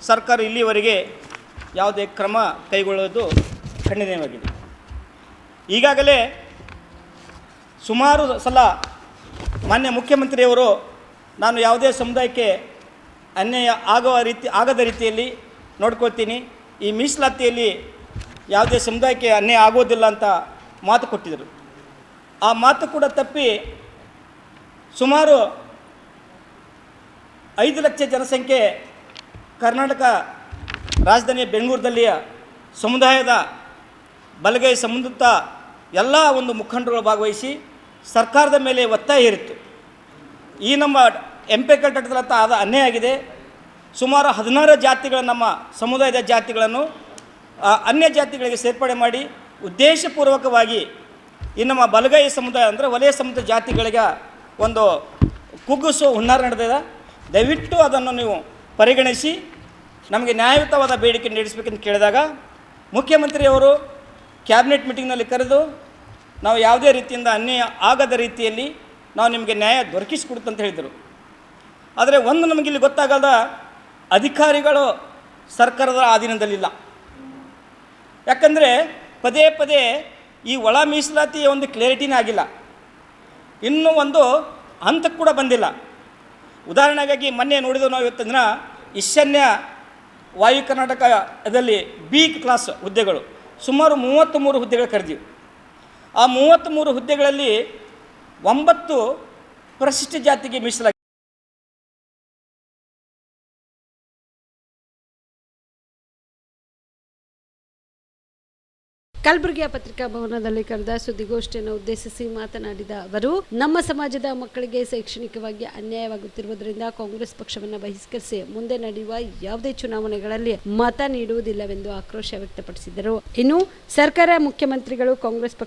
ಸರ್ಕಾರ ಇಲ್ಲಿವರೆಗೆ ಯಾವುದೇ ಕ್ರಮ ಕೈಗೊಳ್ಳುವುದು ಖಂಡನೀಯವಾಗಿದೆ. ಈಗಾಗಲೇ ಸುಮಾರು ಸಲ ಮಾನ್ಯ ಮುಖ್ಯಮಂತ್ರಿಯವರು ನಾನು ಯಾವುದೇ ಸಮುದಾಯಕ್ಕೆ ಅನ್ಯಾಯ ಆಗದ ರೀತಿಯಲ್ಲಿ ನೋಡ್ಕೊಳ್ತೀನಿ, ಈ ಮೀಸಲಾತಿಯಲ್ಲಿ ಯಾವುದೇ ಸಮುದಾಯಕ್ಕೆ ಅನ್ಯಾಯ ಆಗೋದಿಲ್ಲ ಅಂತ ಮಾತು ಕೊಟ್ಟಿದ್ದರು. ಆ ಮಾತು ಕೂಡ ತಪ್ಪಿ ಸುಮಾರು 5 ಲಕ್ಷ ಜನಸಂಖ್ಯೆ ಕರ್ನಾಟಕ ರಾಜಧಾನಿಯ ಬೆಂಗಳೂರಿನಲ್ಲಿಯ ಸಮುದಾಯದ ಬಲಗೈ ಸಂಬಂಧಿತ ಎಲ್ಲ ಒಂದು ಮುಖಂಡರುಗಳು ಭಾಗವಹಿಸಿ ಸರ್ಕಾರದ ಮೇಲೆ ಒತ್ತಾಯ ಹೇರಿತ್ತು. ಈ ನಮ್ಮ ಎಂಪೆರಿಕಲ್ ಡಾಟಾದಲ್ಲಿ ಆದ ಅನ್ಯಾಯ ಆಗಿದೆ. ಸುಮಾರು 16 ಜಾತಿಗಳ ನಮ್ಮ ಸಮುದಾಯದ ಜಾತಿಗಳನ್ನು ಅನ್ಯ ಜಾತಿಗಳಿಗೆ ಸೇರ್ಪಡೆ ಮಾಡಿ ಉದ್ದೇಶಪೂರ್ವಕವಾಗಿ ಈ ನಮ್ಮ ಬಲಗೈ ಸಮುದಾಯ ಅಂದರೆ ವಲಯ ಸಮುದಾಯ ಜಾತಿಗಳಿಗೆ ಒಂದು ಕುಗ್ಗಿಸೋ ಹುನ್ನಾರ ನಡೆದಿದೆ. ದಯವಿಟ್ಟು ಅದನ್ನು ನೀವು ಪರಿಗಣಿಸಿ ನಮಗೆ ನ್ಯಾಯಯುತವಾದ ಬೇಡಿಕೆ ನೀಡಿಸಬೇಕೆಂದು ಕೇಳಿದಾಗ ಮುಖ್ಯಮಂತ್ರಿಯವರು ಕ್ಯಾಬಿನೆಟ್ ಮೀಟಿಂಗ್ನಲ್ಲಿ ಕರೆದು ನಾವು ಯಾವುದೇ ರೀತಿಯಿಂದ ಅನ್ಯಾಯ ಆಗದ ರೀತಿಯಲ್ಲಿ ನಾವು ನಿಮಗೆ ನ್ಯಾಯ ದೊರಕಿಸಿಕೊಡುತ್ತಂತ ಹೇಳಿದರು. ಆದರೆ ಒಂದು ನಮಗಿಲ್ಲಿ ಗೊತ್ತಾಗದ, ಅಧಿಕಾರಿಗಳು ಸರ್ಕಾರದ ಅಧೀನದಲ್ಲಿಲ್ಲ. ಯಾಕಂದರೆ ಪದೇ ಪದೇ ಈ ಒಳ ಮೀಸಲಾತಿಯ ಒಂದು ಕ್ಲಾರಿಟಿನೇ ಆಗಿಲ್ಲ, ಇನ್ನೂ ಒಂದು ಹಂತಕ್ಕೆ ಕೂಡ ಬಂದಿಲ್ಲ. ಉದಾಹರಣೆಗಾಗಿ ಮೊನ್ನೆ ನೋಡಿದೆವು ನಾವು ಇವತ್ತು ದಿನ ಈಶಾನ್ಯ ವಾಯು ಕರ್ನಾಟಕದಲ್ಲಿ ಬಿ ಕ್ಲಾಸ್ ಹುದ್ದೆಗಳು ಸುಮಾರು 33 ಹುದ್ದೆಗಳು ಕರೆದಿವೆ. ಆ 33 ಹುದ್ದೆಗಳಲ್ಲಿ 9 ಪರಿಶಿಷ್ಟ ಜಾತಿಗೆ ಮೀಸಲಾಗಿದೆ. ಕಲಬುರಗಿಯ ಪತ್ರಿಕಾ ಭವನದಲ್ಲಿ ಕರೆದ ಸುದ್ದಿಗೋಷ್ಠಿಯನ್ನು ಉದ್ದೇಶಿಸಿ ಮಾತನಾಡಿದ ಅವರು, ನಮ್ಮ ಸಮಾಜದ ಮಕ್ಕಳಿಗೆ ಶೈಕ್ಷಣಿಕವಾಗಿ ಅನ್ಯಾಯವಾಗುತ್ತಿರುವುದರಿಂದ ಕಾಂಗ್ರೆಸ್ ಪಕ್ಷವನ್ನು ಬಹಿಷ್ಕರಿಸಿ ಮುಂದೆ ನಡೆಯುವ ಯಾವುದೇ ಚುನಾವಣೆಗಳಲ್ಲಿ ಮತ ನೀಡುವುದಿಲ್ಲವೆಂದು ಆಕ್ರೋಶ ವ್ಯಕ್ತಪಡಿಸಿದರು. ಇನ್ನು ಸರ್ಕಾರ, ಮುಖ್ಯಮಂತ್ರಿಗಳು, ಕಾಂಗ್ರೆಸ್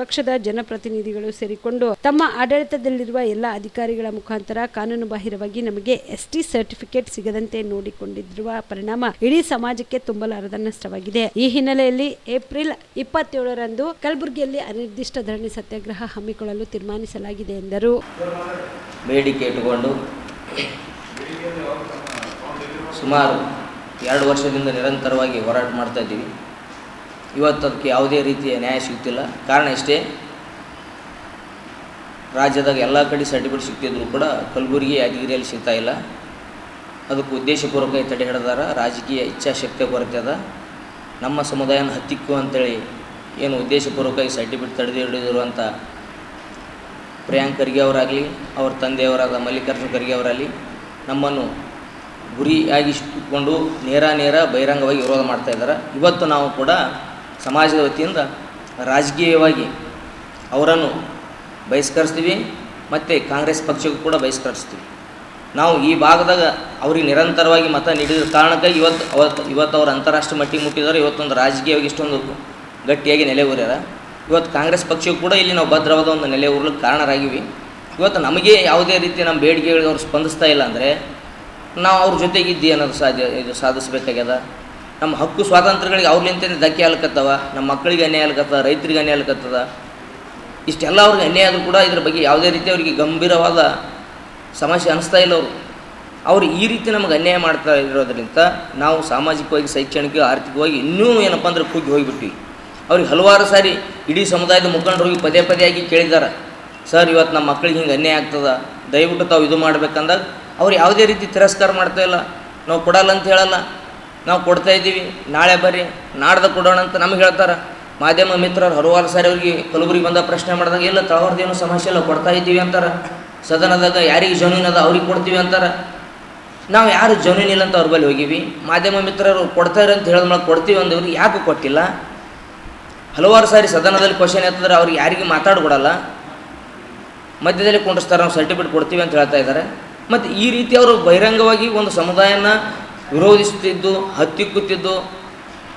ಪಕ್ಷದ ಜನಪ್ರತಿನಿಧಿಗಳು ಸೇರಿಕೊಂಡು ತಮ್ಮ ಆಡಳಿತದಲ್ಲಿರುವ ಎಲ್ಲ ಅಧಿಕಾರಿಗಳ ಮುಖಾಂತರ ಕಾನೂನುಬಾಹಿರವಾಗಿ ನಮಗೆ ಎಸ್ಟಿ ಸರ್ಟಿಫಿಕೇಟ್ ಸಿಗದಂತೆ ನೋಡಿಕೊಂಡಿರುವ ಪರಿಣಾಮ ಇಡೀ ಸಮಾಜಕ್ಕೆ ತುಂಬಲಾರದ ನಷ್ಟವಾಗಿದೆ. ಈ ಹಿನ್ನೆಲೆಯಲ್ಲಿ ಏಪ್ರಿಲ್ 27ರಂದು ಕಲಬುರಗಿಯಲ್ಲಿ ಅನಿರ್ದಿಷ್ಟ ಧರಣಿ ಸತ್ಯಾಗ್ರಹ ಹಮ್ಮಿಕೊಳ್ಳಲು ತೀರ್ಮಾನಿಸಲಾಗಿದೆ ಎಂದರು. ಬೇಡಿಕೆ ಇಟ್ಟುಕೊಂಡು ಸುಮಾರು 2 ವರ್ಷದಿಂದ ನಿರಂತರವಾಗಿ ಹೋರಾಟ ಮಾಡ್ತಾ ಇದ್ದೀವಿ. ಇವತ್ತು ಅದಕ್ಕೆ ಯಾವುದೇ ರೀತಿಯ ನ್ಯಾಯ ಸಿಗ್ತಿಲ್ಲ. ಕಾರಣ ಇಷ್ಟೇ, ರಾಜ್ಯದಾಗ ಎಲ್ಲ ಕಡೆ ಸರ್ಟಿಫಿಕೇಟ್ ಸಿಗ್ತಿದ್ರು ಕೂಡ ಕಲಬುರಗಿ, ಯಾದಗಿರಿಯಲ್ಲಿ ಸಿಗ್ತಾ ಇಲ್ಲ. ಅದಕ್ಕೆ ಉದ್ದೇಶಪೂರ್ವಕ ತಡೆ ಹಿಡಿದಾರ. ರಾಜಕೀಯ ಇಚ್ಛಾಶಕ್ತಿ ಕೊರತೆ ಅದ. ನಮ್ಮ ಸಮುದಾಯನ ಹತ್ತಿಕ್ಕು ಅಂತೇಳಿ ಏನು ಉದ್ದೇಶಪೂರ್ವಕವಾಗಿ ಸರ್ಟಿಫಿಕೇಟ್ ತಡೆದು ಹಿಡಿದಿರು ಅಂತ ಪ್ರಿಯಾಂಕ್ ಖರ್ಗೆ ಅವರಾಗಲಿ, ಅವ್ರ ತಂದೆಯವರಾದ ಮಲ್ಲಿಕಾರ್ಜುನ ಖರ್ಗೆ ಅವರಾಗಲಿ ನಮ್ಮನ್ನು ಗುರಿಯಾಗಿ ಇಟ್ಟುಕೊಂಡು ನೇರ ಬಹಿರಂಗವಾಗಿ ವಿರೋಧ ಮಾಡ್ತಾ ಇದ್ದಾರೆ. ಇವತ್ತು ನಾವು ಕೂಡ ಸಮಾಜದ ವತಿಯಿಂದ ರಾಜಕೀಯವಾಗಿ ಅವರನ್ನು ಬಹಿಷ್ಕರಿಸ್ತೀವಿ ಮತ್ತು ಕಾಂಗ್ರೆಸ್ ಪಕ್ಷಕ್ಕೂ ಕೂಡ ಬಹಿಷ್ಕರಿಸ್ತೀವಿ. ನಾವು ಈ ಭಾಗದಾಗ ಅವ್ರಿಗೆ ನಿರಂತರವಾಗಿ ಮತ ನೀಡಿದ ಕಾರಣಕ್ಕಾಗಿ ಇವತ್ತು ಅವ್ರು ಅಂತಾರಾಷ್ಟ್ರೀಯ ಮಟ್ಟಿಗೆ ಮುಟ್ಟಿದ್ದಾರೆ. ಇವತ್ತೊಂದು ರಾಜಕೀಯವಾಗಿ ಇಷ್ಟೊಂದು ಗಟ್ಟಿಯಾಗಿ ನೆಲೆ ಊರ್ಯಾರ. ಇವತ್ತು ಕಾಂಗ್ರೆಸ್ ಪಕ್ಷಕ್ಕೂ ಕೂಡ ಇಲ್ಲಿ ನಾವು ಭದ್ರವಾದ ಒಂದು ನೆಲೆ ಊರ್ಲಿಕ್ಕೆ ಕಾರಣರಾಗಿವಿ. ಇವತ್ತು ನಮಗೆ ಯಾವುದೇ ರೀತಿ ನಮ್ಮ ಬೇಡಿಕೆಗಳಿಗೆ ಅವ್ರು ಸ್ಪಂದಿಸ್ತಾ ಇಲ್ಲ ಅಂದರೆ ನಾವು ಅವ್ರ ಜೊತೆಗಿದ್ದು ಅನ್ನೋದು ಸಾಧಿಸಬೇಕಾಗ್ಯದ. ನಮ್ಮ ಹಕ್ಕು ಸ್ವಾತಂತ್ರ್ಯಗಳಿಗೆ ಅವ್ರಲಿಂತ ಧಕ್ಕೆ ಆಗ್ಲಿಕ್ಕತ್ತವ, ನಮ್ಮ ಮಕ್ಕಳಿಗೆ ಅನ್ಯಾಯ ಆಗ್ಲಿಕ್ಕತ್ತದ, ರೈತರಿಗೆ ಅನ್ಯಾಯ ಆಗ್ಲಿಕ್ಕತ್ತದ. ಇಷ್ಟೆಲ್ಲ ಅವ್ರಿಗೆ ಅನ್ಯಾಯ ಆದರೂ ಕೂಡ ಇದ್ರ ಬಗ್ಗೆ ಯಾವುದೇ ರೀತಿ ಅವರಿಗೆ ಗಂಭೀರವಾದ ಸಮಸ್ಯೆ ಅನಿಸ್ತಾ ಇಲ್ಲ. ಅವರು ಈ ರೀತಿ ನಮಗೆ ಅನ್ಯಾಯ ಮಾಡ್ತಾ ಇರೋದ್ರಿಂದ ನಾವು ಸಾಮಾಜಿಕವಾಗಿ, ಶೈಕ್ಷಣಿಕ, ಆರ್ಥಿಕವಾಗಿ ಇನ್ನೂ ಏನಪ್ಪ ಅಂದ್ರೆ ಕುಗ್ಗಿ ಹೋಗಿಬಿಟ್ವಿ. ಅವ್ರಿಗೆ ಹಲವಾರು ಸಾರಿ ಇಡೀ ಸಮುದಾಯದ ಮುಖಂಡರಿಗೆ ಪದೇ ಆಗಿ ಕೇಳಿದ್ದಾರೆ, ಸರ್ ಇವತ್ತು ನಮ್ಮ ಮಕ್ಕಳಿಗೆ ಹಿಂಗೆ ಅನ್ಯಾಯ ಆಗ್ತದೆ, ದಯವಿಟ್ಟು ತಾವು ಇದು ಮಾಡ್ಬೇಕಂದಾಗ ಅವ್ರು ಯಾವುದೇ ರೀತಿ ತಿರಸ್ಕಾರ ಮಾಡ್ತಾ ಇಲ್ಲ. ನಾವು ಕೊಡಲ್ಲ ಅಂತ ಹೇಳಲ್ಲ, ನಾವು ಕೊಡ್ತಾ ಇದ್ದೀವಿ, ನಾಳೆ ಬರ್ರಿ, ನಾಡ್ದು ಕೊಡೋಣ ಅಂತ ನಮಗೆ ಹೇಳ್ತಾರೆ. ಮಾಧ್ಯಮ ಮಿತ್ರರು ಹಲವಾರು ಸಾರಿ ಅವ್ರಿಗೆ ಕಲಬುರಗಿ ಬಂದ ಪ್ರಶ್ನೆ ಮಾಡಿದಾಗ ಇಲ್ಲ ತಳವರ್ದೇನು ಸಮಸ್ಯೆ ಇಲ್ಲ, ಕೊಡ್ತಾ ಇದ್ದೀವಿ ಅಂತಾರೆ. ಸದನದಾಗ ಯಾರಿಗೆ ಜಮೀನು ಅದ ಅವ್ರಿಗೆ ಕೊಡ್ತೀವಿ ಅಂತಾರೆ. ನಾವು ಯಾರು ಜಮೀನು ಇಲ್ಲ ಅಂತ ಅವ್ರ ಬಳಿ ಹೋಗಿವಿ. ಮಾಧ್ಯಮ ಮಿತ್ರರು ಕೊಡ್ತಾರೆ ಅಂತ ಹೇಳಿದ ಮೇಲೆ ಕೊಡ್ತೀವಿ ಅಂದವ್ರಿಗೆ ಯಾಕೆ ಕೊಟ್ಟಿಲ್ಲ? ಹಲವಾರು ಸಾರಿ ಸದನದಲ್ಲಿ ಕ್ವಶನ್ ಎತ್ತಿದ್ರೆ ಅವ್ರಿಗೆ ಯಾರಿಗೆ ಮಾತಾಡ್ಕೊಡಲ್ಲ, ಮಧ್ಯದಲ್ಲಿ ಕುಂಡಿಸ್ತಾರೆ, ನಾವು ಸರ್ಟಿಫಿಕೇಟ್ ಕೊಡ್ತೀವಿ ಅಂತ ಹೇಳ್ತಾ ಇದ್ದಾರೆ. ಮತ್ತು ಈ ರೀತಿ ಅವರು ಬಹಿರಂಗವಾಗಿ ಒಂದು ಸಮುದಾಯನ ವಿರೋಧಿಸುತ್ತಿದ್ದು, ಹತ್ತಿಕ್ಕುತ್ತಿದ್ದು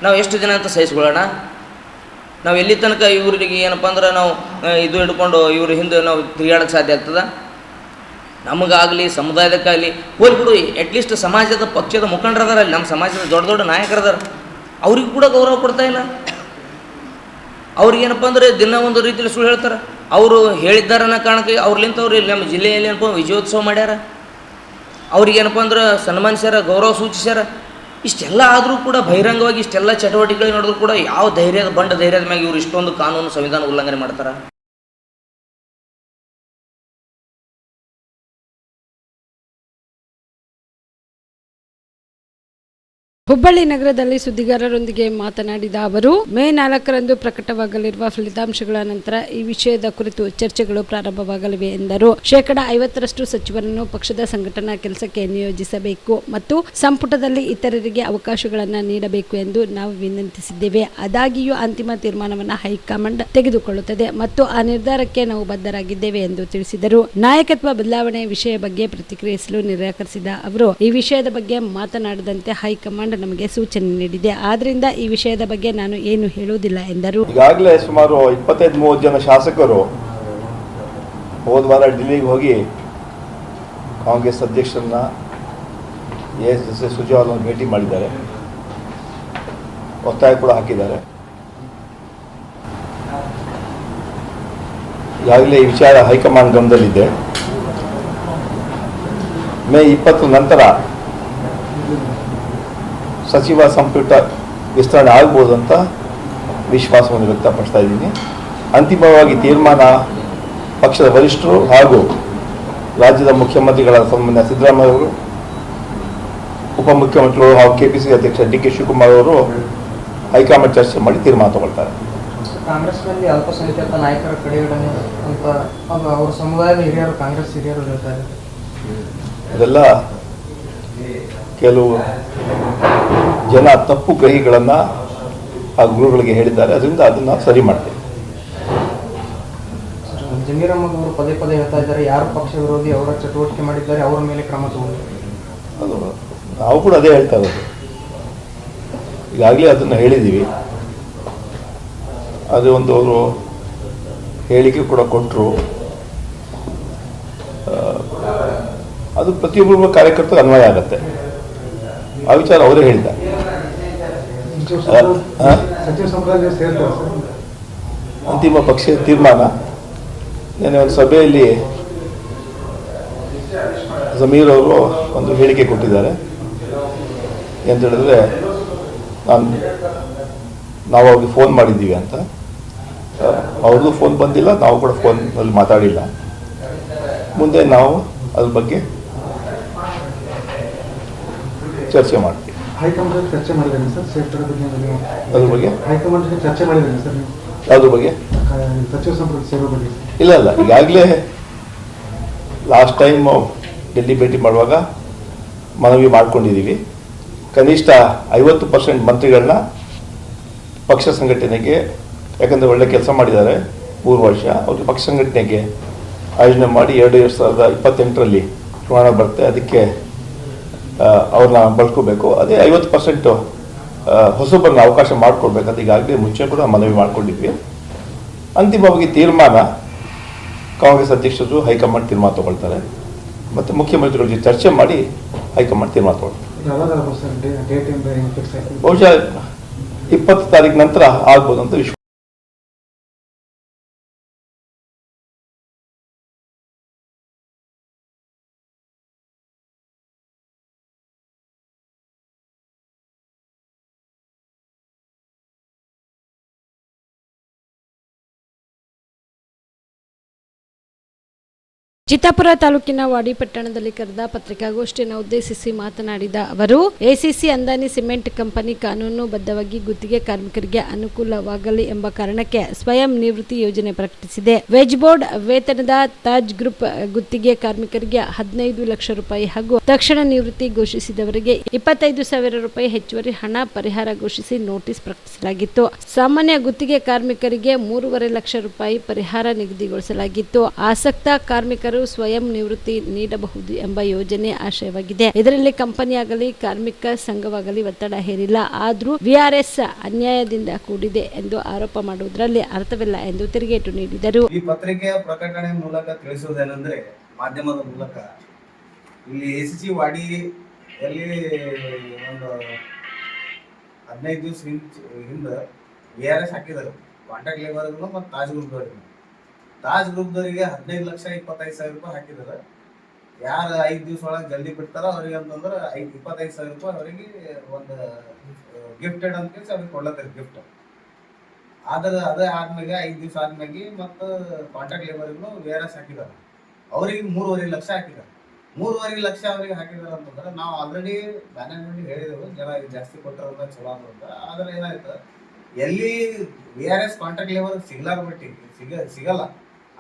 ನಾವು ಎಷ್ಟು ದಿನ ಅಂತ ಸಹಿಸ್ಕೊಳ್ಳೋಣ? ನಾವು ಎಲ್ಲಿ ತನಕ ಇವರಿಗೆ ಏನಪ್ಪ ಅಂದ್ರೆ ನಾವು ಇದು ಹಿಡ್ಕೊಂಡು ಇವ್ರ ಹಿಂದೆ ನಾವು ತಿರುಗಾಡೋಕ್ಕೆ ಸಾಧ್ಯ ಆಗ್ತದೆ? ನಮಗಾಗಲಿ, ಸಮುದಾಯದಕ್ಕಾಗಲಿ ಹೋಗ್ಬಿಡು, ಅಟ್ಲೀಸ್ಟ್ ಸಮಾಜದ ಪಕ್ಷದ ಮುಖಂಡರದಾರ, ಅಲ್ಲಿ ನಮ್ಮ ಸಮಾಜದ ದೊಡ್ಡ ನಾಯಕರದಾರ, ಅವ್ರಿಗೆ ಕೂಡ ಗೌರವ ಕೊಡ್ತಾ ಇಲ್ಲ. ಅವ್ರಿಗೇನಪ್ಪ ಅಂದರೆ ದಿನ ಒಂದು ರೀತಿಯಲ್ಲಿ ಸುಳ್ಳು ಹೇಳ್ತಾರೆ. ಅವರು ಹೇಳಿದ್ದಾರೆ ಅನ್ನೋ ಕಾರಣಕ್ಕೆ ಅವ್ರಲಿಂತ ಅವ್ರು ಇಲ್ಲಿ ನಮ್ಮ ಜಿಲ್ಲೆಯಲ್ಲಿ ಏನಪ್ಪ ವಿಜಯೋತ್ಸವ ಮಾಡ್ಯಾರ, ಅವ್ರಿಗೇನಪ್ಪ ಅಂದ್ರೆ ಸನ್ಮಾನಿಸ್ಯಾರ, ಗೌರವ ಸೂಚಿಸ್ಯಾರ. ಇಷ್ಟೆಲ್ಲ ಆದರೂ ಕೂಡ ಬಹಿರಂಗವಾಗಿ ಇಷ್ಟೆಲ್ಲ ಚಟುವಟಿಕೆಗಳು ನೋಡಿದ್ರು ಕೂಡ ಯಾವ ಧೈರ್ಯದ ಮ್ಯಾಗೆ ಇವರು ಇಷ್ಟೊಂದು ಕಾನೂನು ಸಂವಿಧಾನ ಉಲ್ಲಂಘನೆ ಮಾಡ್ತಾರೆ? ಹುಬ್ಬಳ್ಳಿ ನಗರದಲ್ಲಿ ಸುದ್ದಿಗಾರರೊಂದಿಗೆ ಮಾತನಾಡಿದ ಅವರು, ಮೇ 4ರಂದು ಪ್ರಕಟವಾಗಲಿರುವ ಫಲಿತಾಂಶಗಳ ನಂತರ ಈ ವಿಷಯದ ಕುರಿತು ಚರ್ಚೆಗಳು ಪ್ರಾರಂಭವಾಗಲಿವೆ ಎಂದರು. 50% ಸಚಿವರನ್ನು ಪಕ್ಷದ ಸಂಘಟನಾ ಕೆಲಸಕ್ಕೆ ನಿಯೋಜಿಸಬೇಕು ಮತ್ತು ಸಂಪುಟದಲ್ಲಿ ಇತರರಿಗೆ ಅವಕಾಶಗಳನ್ನು ನೀಡಬೇಕು ಎಂದು ನಾವು ವಿನಂತಿಸಿದ್ದೇವೆ. ಆದಾಗ್ಯೂ ಅಂತಿಮ ತೀರ್ಮಾನವನ್ನು ಹೈಕಮಾಂಡ್ ತೆಗೆದುಕೊಳ್ಳುತ್ತದೆ ಮತ್ತು ಆ ನಿರ್ಧಾರಕ್ಕೆ ನಾವು ಬದ್ಧರಾಗಿದ್ದೇವೆ ಎಂದು ತಿಳಿಸಿದರು. ನಾಯಕತ್ವ ಬದಲಾವಣೆ ವಿಷಯ ಬಗ್ಗೆ ಪ್ರತಿಕ್ರಿಯಿಸಲು ನಿರಾಕರಿಸಿದ ಅವರು, ಈ ವಿಷಯದ ಬಗ್ಗೆ ಮಾತನಾಡದಂತೆ ಹೈಕಮಾಂಡ್ ನಮಗೆ ಸೂಚನೆ ನೀಡಿದೆ. ಆದ್ರಿಂದ ಈ ವಿಷಯದ ಬಗ್ಗೆ ನಾನು ಏನು ಹೇಳುವುದಿಲ್ಲ ಎಂದರು. ಈಗಾಗಲೇ ಸುಮಾರು 25-30 ಜನ ಶಾಸಕರು ಹೋದ ವಾರ ఢిల్లీಗೆ ಹೋಗಿ ಕಾಂಗ್ರೆಸ್ ಅಧ್ಯಕ್ಷರನ್ನ ಎಎಸ್ಎಸ್ ಸುರ್ಜೇವಾಲಾ ಭೇಟಿ ಮಾಡಿದ್ದಾರೆ. ಒತ್ತಾಯ ಕೂಡ ಹಾಕಿದ್ದಾರೆ. ಈಗಾಗಲೇ ಈ ವಿಚಾರ ಹೈಕಮಾಂಡ್ ಗಮನದಲ್ಲಿದೆ. ಮೇ 20 ನಂತರ ಸಚಿವ ಸಂಪುಟ ವಿಸ್ತರಣೆ ಆಗ್ಬೋದು ಅಂತ ವಿಶ್ವಾಸವನ್ನು ವ್ಯಕ್ತಪಡಿಸ್ತಾ ಇದ್ದೀನಿ. ಅಂತಿಮವಾಗಿ ತೀರ್ಮಾನ ಪಕ್ಷದ ವರಿಷ್ಠರು ಹಾಗೂ ರಾಜ್ಯದ ಮುಖ್ಯಮಂತ್ರಿಗಳಾದ ಸನ್ಮಾನ್ಯ ಸಿದ್ದರಾಮಯ್ಯ ಅವರು, ಉಪಮುಖ್ಯಮಂತ್ರಿಗಳು ಹಾಗೂ ಕೆಪಿಸಿಸಿ ಅಧ್ಯಕ್ಷ ಡಿ ಕೆ ಶಿವಕುಮಾರ್ ಅವರು ಹೈಕಮಾಂಡ್ ಚರ್ಚೆ ಮಾಡಿ ತೀರ್ಮಾನ ತಗೊಳ್ತಾರೆ. ಕಾಂಗ್ರೆಸ್ನಲ್ಲಿ ಅಲ್ಪಸಂಖ್ಯಾತ ನಾಯಕರ ಕಡೆಗಣನೆ ಅಂತ ಅವರ ಸಮುದಾಯದ ಹಿರಿಯರು, ಕಾಂಗ್ರೆಸ್ ಹಿರಿಯರು ಹೇಳ್ತಾರೆ. ಅದೆಲ್ಲ ಕೆಲವು ಜನ ತಪ್ಪು ಗ್ರಹಿಗಳನ್ನು ಆ ಗುರುಗಳಿಗೆ ಹೇಳಿದ್ದಾರೆ. ಅದರಿಂದ ಅದನ್ನು ಸರಿ ಮಾಡ್ತೇವೆ. ಜಮೀರ್ ಅಹಮದ್ ಅವರು ಪದೇ ಪದೇ ಹೇಳ್ತಾ ಇದ್ದಾರೆ, ಯಾರು ಪಕ್ಷ ವಿರೋಧಿ ಅವರ ಚಟುವಟಿಕೆ ಮಾಡಿದ್ದಾರೆ ಅವರ ಮೇಲೆ ಕ್ರಮ ತಗೊಂಡಿದ್ದಾರೆ. ಅದು ನಾವು ಕೂಡ ಅದೇ ಹೇಳ್ತಾ ಇರೋದು. ಈಗಾಗಲೇ ಅದನ್ನು ಹೇಳಿದ್ದೀವಿ. ಅದು ಒಂದು ಅವರು ಹೇಳಿಕೆ ಕೂಡ ಕೊಟ್ಟರು. ಅದು ಪ್ರತಿಯೊಬ್ಬರ ಕಾರ್ಯಕರ್ತರು ಅನ್ವಯ ಆಗುತ್ತೆ. ಆ ವಿಚಾರ ಅವರೇ ಹೇಳಿದ್ದಾರೆ. ಅಂತಿಮ ಪಕ್ಷದ ತೀರ್ಮಾನ. ನೆನ್ನೆ ಒಂದು ಸಭೆಯಲ್ಲಿ ಜಮೀರ್ ಅವರು ಒಂದು ಹೇಳಿಕೆ ಕೊಟ್ಟಿದ್ದಾರೆ. ಅಂತ ಹೇಳಿದ್ರೆ, ನಾವು ಅವ್ರಿಗೆ ಫೋನ್ ಮಾಡಿದ್ದೀವಿ ಅಂತ. ಅವ್ರದ್ದು ಫೋನ್ ಬಂದಿಲ್ಲ, ನಾವು ಕೂಡ ಫೋನಲ್ಲಿ ಮಾತಾಡಿಲ್ಲ. ಮುಂದೆ ನಾವು ಅದ್ರ ಬಗ್ಗೆ ಚರ್ಚೆ ಮಾಡ್ತೀವಿ. ಹೈಕಮಾಂಡ್ ಚರ್ಚೆ ಮಾಡಿದ್ದೇನೆ ಸರ್, ಕ್ಷೇತ್ರದ ಬಗ್ಗೆ ಅದ್ರ ಬಗ್ಗೆ ಹೈಕಮಾಂಡ್ ಚರ್ಚೆ ಮಾಡಿದ್ದೇನೆ ಸರ್. ಯಾವುದ್ರ ಬಗ್ಗೆ? ಸಚಿವ ಸಂಪುಟ ಸೇರೋ ಬಗ್ಗೆ. ಇಲ್ಲ, ಈಗಾಗಲೇ ಲಾಸ್ಟ್ ಟೈಮ್ ಡೆಲ್ಲಿ ಭೇಟಿ ಮಾಡುವಾಗ ಮನವಿ ಮಾಡ್ಕೊಂಡಿದ್ದೀವಿ. ಕನಿಷ್ಠ 50% ಮಂತ್ರಿಗಳನ್ನ ಪಕ್ಷ ಸಂಘಟನೆಗೆ, ಯಾಕಂದರೆ ಒಳ್ಳೆ ಕೆಲಸ ಮಾಡಿದ್ದಾರೆ 3 ವರ್ಷ, ಅವ್ರಿಗೆ ಪಕ್ಷ ಸಂಘಟನೆಗೆ ಆಯೋಜನೆ ಮಾಡಿ 2028ರಲ್ಲಿ ಚುನಾವಣೆ ಬರುತ್ತೆ, ಅದಕ್ಕೆ ಅವ್ರನ್ನ ಬಳಸ್ಕೋಬೇಕು. ಅದೇ 50% ಹೊಸಬರನ್ನ ಅವಕಾಶ ಮಾಡಿಕೊಡ್ಬೇಕಂತ ಈಗಾಗಲೇ ಮುಂಚೆ ಕೂಡ ಮನವಿ ಮಾಡ್ಕೊಂಡಿದ್ವಿ. ಅಂತಿಮವಾಗಿ ತೀರ್ಮಾನ ಕಾಂಗ್ರೆಸ್ ಅಧ್ಯಕ್ಷರು ಹೈಕಮಾಂಡ್ ತೀರ್ಮಾನ ತಗೊಳ್ತಾರೆ. ಮತ್ತು ಮುಖ್ಯಮಂತ್ರಿಗಳ ಜೊತೆ ಚರ್ಚೆ ಮಾಡಿ ಹೈಕಮಾಂಡ್ ತೀರ್ಮಾನ ತಗೊಳ್ತಾರೆ. ಬಹುಶಃ 20 ತಾರೀಕು ನಂತರ ಆಗ್ಬೋದು ಅಂತ ವಿಶ್ವಾಸ. ಚಿತ್ತಾಪುರ ತಾಲೂಕಿನ ವಾಡಿ ಪಟ್ಟಣದಲ್ಲಿ ಕರೆದ ಪತ್ರಿಕಾಗೋಷ್ಠಿಯನ್ನು ಉದ್ದೇಶಿಸಿ ಮಾತನಾಡಿದ ಅವರು, ಎಸಿಸಿ ಅಂದಾನಿ ಸಿಮೆಂಟ್ ಕಂಪನಿ ಕಾನೂನುಬದ್ಧವಾಗಿ ಗುತ್ತಿಗೆ ಕಾರ್ಮಿಕರಿಗೆ ಅನುಕೂಲವಾಗಲಿ ಎಂಬ ಕಾರಣಕ್ಕೆ ಸ್ವಯಂ ನಿವೃತ್ತಿ ಯೋಜನೆ ಪ್ರಕಟಿಸಿದೆ. ವೆಜ್ ಬೋರ್ಡ್ ವೇತನದ ತಾಜ್ ಗ್ರೂಪ್ ಗುತ್ತಿಗೆ ಕಾರ್ಮಿಕರಿಗೆ 15 ಲಕ್ಷ ರೂಪಾಯಿ ಹಾಗೂ ತಕ್ಷಣ ನಿವೃತ್ತಿ ಘೋಷಿಸಿದವರಿಗೆ 25,000 ರೂಪಾಯಿ ಹೆಚ್ಚುವರಿ ಹಣ ಪರಿಹಾರ ಘೋಷಿಸಿ ನೋಟಿಸ್ ಪ್ರಕಟಿಸಲಾಗಿತ್ತು. ಸಾಮಾನ್ಯ ಗುತ್ತಿಗೆ ಕಾರ್ಮಿಕರಿಗೆ 3.5 ಲಕ್ಷ ರೂಪಾಯಿ ಪರಿಹಾರ ನಿಗದಿಗೊಳಿಸಲಾಗಿತ್ತು. ಆಸಕ್ತ ಕಾರ್ಮಿಕರು ಸ್ವಯಂ ನಿವೃತ್ತಿ ನೀಡಬಹುದು ಎಂಬ ಯೋಜನೆ ಆಶಯವಾಗಿದೆ. ಇದರಲ್ಲಿ ಕಂಪನಿಯಾಗಲಿ ಕಾರ್ಮಿಕ ಸಂಘವಾಗಲಿ ಒತ್ತಡ ಹೇರಿಲ್ಲ. ಆದರೂ ವಿಆರ್ಎಸ್ ಅನ್ಯಾಯದಿಂದ ಕೂಡಿದೆ ಎಂದು ಆರೋಪ ಮಾಡುವುದರಲ್ಲಿ ಅರ್ಥವಿಲ್ಲ ಎಂದು ತಿರುಗೇಟು ನೀಡಿದರು. ಈ ಪತ್ರಿಕೆಯ ಪ್ರಕಟಣೆ ಮೂಲಕ ತಿಳಿಸುವುದೇನೆಂದ್ರೆ, ಮಾಧ್ಯಮದ ಮೂಲಕ ಇಲ್ಲಿ ಎಸಿಸಿ ವಾಡಿಯಲ್ಲಿ ಒಂದು 15 ದಿವಸ ಹಿಂದೆ ವಿಆರ್ಎಸ್ ಹಾಕಿದರು ಕಾಂಟ್ರಾಕ್ಟ್ ಲೇಬರ್ಗಳು ಮತ್ತು ತಾಜ್ ಗ್ರೂಪ್ದವರಿಗೆ. ತಾಜ್ ಗ್ರೂಪ್ದವರಿಗೆ 15 ಲಕ್ಷ 25,000 ರೂಪಾಯಿ ಹಾಕಿದ್ದಾರೆ. ಯಾರು 5 ದಿವಸ ಒಳಗೆ ಜಲ್ದಿ ಬಿಡ್ತಾರ ಅವ್ರಿಗೆ ಅಂತಂದ್ರೆ 25,000 ರೂಪಾಯಿ ಅವರಿಗೆ ಒಂದು ಗಿಫ್ಟೆಡ್ ಅಂತ ಕೇಳಿ ಅವ್ರಿಗೆ ಕೊಡ್ಲತ್ತಾರೆ ಗಿಫ್ಟ್. ಆದ್ರೆ ಅದೇ ಆದ್ಮೇಲೆ 5 ದಿವಸ ಆದ್ಮೇಲೆ ಮತ್ತು ಕಾಂಟ್ರಾಕ್ಟ್ ಲೇಬರ್ಗಳು ವಿಆರ್ಎಸ್ ಹಾಕಿದ್ದಾರೆ. ಅವ್ರಿಗೆ 3.5 ಲಕ್ಷ ಹಾಕಿದ್ದಾರೆ. 3.5 ಲಕ್ಷ ಅವರಿಗೆ ಹಾಕಿದ್ದಾರೆ ಅಂತಂದ್ರೆ ನಾವು ಆಲ್ರೆಡಿ ಮ್ಯಾನೇಜ್ಮೆಂಟ್ ಹೇಳಿದೆವು, ಜನ ಜಾಸ್ತಿ ಕೊಟ್ಟರಂತ ಚಲೋ ಅಂತ. ಆದ್ರೆ ಏನಾಯ್ತು, ಎಲ್ಲಿ ವಿಆರ್ಎಸ್ ಕಾಂಟ್ರಾಕ್ಟ್ ಲೇಬರ್ ಸಿಗಲ್ಲ.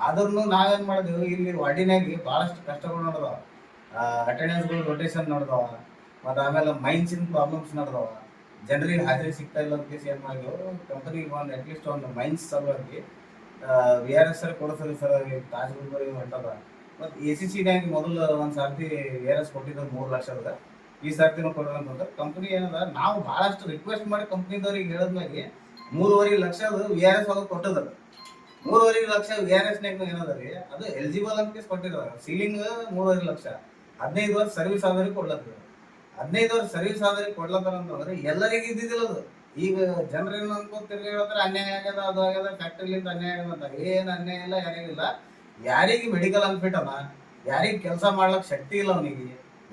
ಆದ್ರೂ ನಾವೇನ್ ಮಾಡಿದೆವು, ಇಲ್ಲಿ ವಾರ್ಡಿನಾಗಿ ಬಹಳಷ್ಟು ಕಷ್ಟಗಳು ನಡೆದವ. ಅಟೆಂಡೆನ್ಸ್ಗಳು ರೊಟೇಷನ್ ನಡೆದವ, ಮತ್ತು ಆಮೇಲೆ ಮೈನ್ಸಿನ ಪ್ರಾಬ್ಲಮ್ಸ್ ನಡೆದವ. ಜನರಿಗೆ ಹಾಜರಿ ಸಿಗ್ತಾ ಇಲ್ಲ ಅಂತ ಕೇಸ್ ಏನು ಮಾಡಿದೆವು, ಕಂಪನಿಗೆ ಒಂದು ಅಟ್ಲೀಸ್ಟ್ ಒಂದು ಮೈನ್ಸ್ ಸಲುವಾಗಿ ವಿಆರ್ಎಸ್ ಕೊಡಿಸಲಿ ಸರ್ ತಾಜ್ ಗ್ರೂಪ್ ಹೊಂಟದ. ಮತ್ತು ಎಸಿಸಿನಾಗಿ ಮೊದಲು ಒಂದು ಸರ್ತಿ ವಿಆರ್ಎಸ್ ಕೊಟ್ಟಿದ್ದು 3 ಲಕ್ಷದ, ಈ ಸರ್ತಿನೂ ಕೊಡೋದಂತ ಕಂಪನಿ ಏನದ. ನಾವು ಬಹಳಷ್ಟು ರಿಕ್ವೆಸ್ಟ್ ಮಾಡಿ ಕಂಪ್ನಿದವ್ರಿಗೆ ಹೇಳಿದ್ಮೇಲೆ 3.5 ಲಕ್ಷದ ವಿಆರ್ಎಸ್ ಅದು ಕೊಟ್ಟದ. 3.5 ಲಕ್ಷ ವಿಆರ್ಎಸ್ನಾಗ ಏನದ ರೀ, ಅದು ಎಲಿಜಿಬಲ್ ಅಂತ ಕೇಸ್ ಕೊಟ್ಟಿದ್ದಾರೆ. ಸೀಲಿಂಗ್ 3.5 ಲಕ್ಷ, 15 ವರ್ಷ ಸರ್ವಿಸ್ ಆದವ್ರಿಗೆ ಕೊಡ್ಲತ್ತದ. 15 ವರ್ಷ ಸರ್ವಿಸ್ ಆದವ್ರಿಗೆ ಕೊಡ್ಲತ್ತಾರ ಅಂತಂದ್ರೆ ಎಲ್ಲರಿಗೆ ಇದ್ದಿದ್ದಿಲ್ಲ ಅದು. ಈಗ ಜನರೇನು ಅನ್ಕೊಂಡ್ ತಿರ್ಗಿ ಹೇಳಿದ್ರೆ ಅನ್ಯಾಯ ಆಗ್ಯದ, ಅದು ಆಗ್ಯದ, ಫ್ಯಾಕ್ಟ್ರಿಲಿಂದ ಅನ್ಯಾಯ ಆಗ್ಯದ ಅಂತ. ಏನು ಅನ್ಯಾಯ ಇಲ್ಲ, ಯಾರಿಗಿಲ್ಲ. ಯಾರಿಗೆ ಮೆಡಿಕಲ್ ಅನ್ಫಿಟ್ ಅದ, ಯಾರಿಗೆ ಕೆಲಸ ಮಾಡ್ಲಕ್ ಶಕ್ತಿ ಇಲ್ಲ ಅವನಿಗೆ,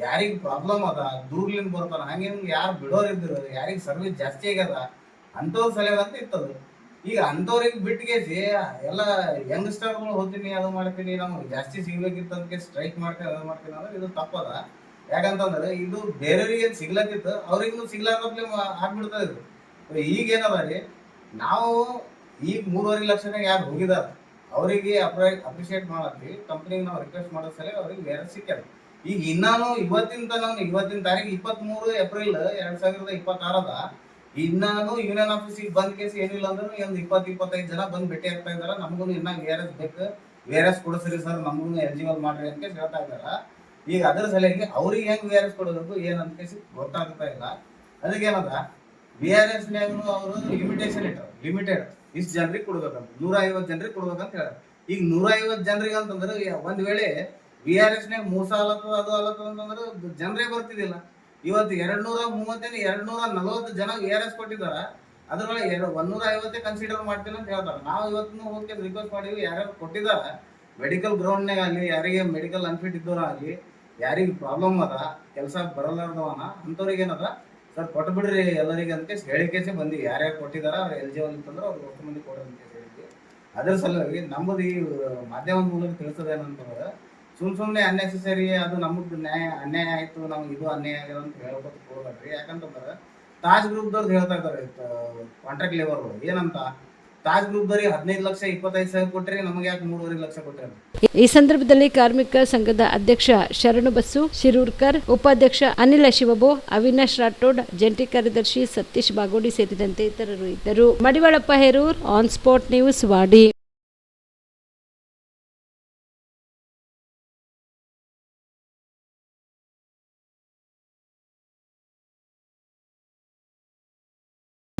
ಯಾರಿಗೆ ಪ್ರಾಬ್ಲಮ್ ಅದ, ದೂರ್ಲಿಂದ ಬರ್ತಾನ, ಹಂಗೆ ಯಾರು ಬಿಡೋರು ಇದ್ರು, ಯಾರಿಗೆ ಸರ್ವಿಸ್ ಜಾಸ್ತಿ ಆಗ್ಯದ ಅಂಥವ್ರ ಸಲಹೆ ಅಂತ ಇರ್ತದೆ. ಈಗ ಅಂಥವ್ರಿಗೆ ಬಿಟ್ಟಿಗೆಸಿ ಎಲ್ಲ ಯಂಗ್ಸ್ಟರ್ಗಳು ಹೋಗ್ತೀನಿ, ಅದು ಮಾಡ್ತೀನಿ, ನಮ್ಗೆ ಜಾಸ್ತಿ ಸಿಗ್ಬೇಕಿತ್ತು ಅದಕ್ಕೆ ಸ್ಟ್ರೈಕ್ ಮಾಡ್ತೀನಿ, ಅದು ಮಾಡ್ತೀನಿ ಅಂದ್ರೆ ಇದು ತಪ್ಪದ. ಯಾಕಂತಂದ್ರೆ ಇದು ಬೇರೆಯವ್ರಿಗೆ ಸಿಗ್ಲತ್ತಿತ್ತು, ಅವ್ರಿಗೂ ಸಿಗ್ಲಾರ್ದಪ್ಲೆ ಆಗ್ಬಿಡ್ತದೆ ಇದು. ಈಗೇನದ ರೀ, ನಾವು ಈಗ 3.5 ಲಕ್ಷನಾಗ ಯಾರು ಹೋಗಿದಾರ ಅವರಿಗೆ ಅಪ್ರಿಷಿಯೇಟ್ ಮಾಡತ್ತೀವಿ. ಕಂಪ್ನಿಗೆ ನಾವು ರಿಕ್ವೆಸ್ಟ್ ಮಾಡೋ ಸಲ ಅವ್ರಿಗೆ ಬೇರೆ ಸಿಕ್ಕ್ಯಾರ. ಈಗ ಇನ್ನಾನು ಇವತ್ತಿನ ತಾರೀಕು 23 ಏಪ್ರಿಲ್ 2026 ಇನ್ನಾನು ಯೂನಿಯನ್ ಆಫೀಸಿಗೆ ಬಂದ್ ಕೇಸ್ ಏನಿಲ್ಲ ಅಂದ್ರೆ ಒಂದು 20-25 ಜನ ಬಂದು ಭೇಟಿ ಆಗ್ತಾ ಇದಾರ. ನಮಗೂ ಇನ್ನ VRS ಬೇಕು, VRS ಕೊಡಿಸ್ರಿ ಸರ್, ನಮಗೂ ಎಲಿಜಿಬಲ್ ಮಾಡ್ರಿ ಅಂತ ಹೇಳ್ತಾ ಇದಾರ. ಈಗ ಅದ್ರ ಸಲಹೆಗೆ ಅವ್ರಿಗೆ ಹೆಂಗ್ VRS ಕೊಡೋದು ಏನಂತ ಗೊತ್ತಾಗ್ತಾ ಇಲ್ಲ. ಅದಕ್ಕೇನದ VRS ಅವರು ಲಿಮಿಟೇಷನ್ ಇಟ್ಟಾರ, ಲಿಮಿಟೆಡ್ ಇಷ್ಟು ಜನರಿಗೆ ಕೊಡ್ಬೇಕಂತ, 150 ಜನರಿಗೆ ಕೊಡ್ಬೇಕಂತ ಹೇಳ. ಈಗ 150 ಜನರಿಗೆ ಅಂತಂದ್ರೆ ಒಂದ್ ವೇಳೆ VRS 3 ಆಲತ್ತದ ಅದು ಆಲತ್ತದ ಅಂತಂದ್ರೆ ಜನರೇ ಬರ್ತಿದ್ದಿಲ್ಲ. ಇವತ್ತು 240 ಜನ VRS ಕೊಟ್ಟಿದಾರ. ಅದ್ರೊಳಗೆ 150 ಕನ್ಸಿಡರ್ ಮಾಡ್ತೀನಿ ಅಂತ ಹೇಳ್ತಾರೆ. ನಾವು ಇವತ್ತು ಹೋಗಿ ರಿಕ್ವೆಸ್ಟ್ ಮಾಡಿವಿ, ಯಾರ್ಯಾರು ಕೊಟ್ಟಿದಾರ ಮೆಡಿಕಲ್ ಗ್ರೌಂಡ್ನಾಗ ಆಗಲಿ, ಯಾರಿಗೆ ಮೆಡಿಕಲ್ ಅನ್ಫಿಟ್ ಇದ್ದವ್ರ ಆಗಲಿ, ಯಾರಿಗೆ ಪ್ರಾಬ್ಲಮ್ ಅದ, ಕೆಲಸ ಬರಲಾರ್ದವನ ಅಂಥವ್ರಿಗೆ ಏನದ ಸರ್ ಕೊಟ್ಟು ಬಿಡ್ರಿ ಎಲ್ಲರಿಗೆ ಅಂತ ಹೇಳಿಕೆಸೆ ಬಂದಿವಿ. ಯಾರ್ಯಾರು ಕೊಟ್ಟಿದಾರ ಅವ್ರು ಎಲಿಜಿಬಲ್ ಅಂತಂದ್ರೆ ಅವ್ರಿಗೆ 10 ಮಂದಿ ಕೊಡ್ರಿ ಅಂತ ಹೇಳಿದ್ವಿ. ಅದ್ರ ಸಲುವಾಗಿ ನಮ್ಮದು ಈ ಮಾಧ್ಯಮದ ಮೂಲಕ ತಿಳಿಸೋದೇನಂತಂದ್ರೆ ಸುಮ್ಮನೆ ಅನ್ನೆಸೆಸರಿ ಅದು ನಮಗ್ ಅನ್ಯಾಯ ಆಯ್ತು, ನಮ್ಗೆ ಇದು ಅನ್ಯಾಯ ಆಗ್ಯದ ಅಂತ ಹೇಳ್ಕೊತ ಹೋಗ್ಬೇಡ್ರಿ. ಯಾಕಂತಂದ್ರೆ ತಾಜ್ ಗ್ರೂಪ್ದವ್ರದ್ದು ಹೇಳ್ತಾ ಇದಾರೆ ಕಾಂಟ್ರಾಕ್ಟ್ ಲೇಬರ್ಗಳು ಏನಂತ, ತಾಜ್ ಗ್ರೂಪ್ದವ್ರಿಗೆ 15,25,000 ಕೊಟ್ರಿ, ನಮಗೆ ಯಾಕೆ 3.5 ಲಕ್ಷ ಕೊಟ್ರಿ. ಈ ಸಂದರ್ಭದಲ್ಲಿ ಕಾರ್ಮಿಕ ಸಂಘದ ಅಧ್ಯಕ್ಷ ಶರಣು ಬಸ್ಸು ಶಿರೂರ್ಕರ್, ಉಪಾಧ್ಯಕ್ಷ ಅನಿಲ ಶಿವಬೋ, ಅವಿನಾಶ್ ರಾಠೋಡ್, ಜಂಟಿ ಕಾರ್ಯದರ್ಶಿ ಸತೀಶ್ ಬಾಗೋಡಿ ಸೇರಿದಂತೆ ಇತರರು ಇದ್ದರು. Madivalappa Herur, on spot news, Wadi.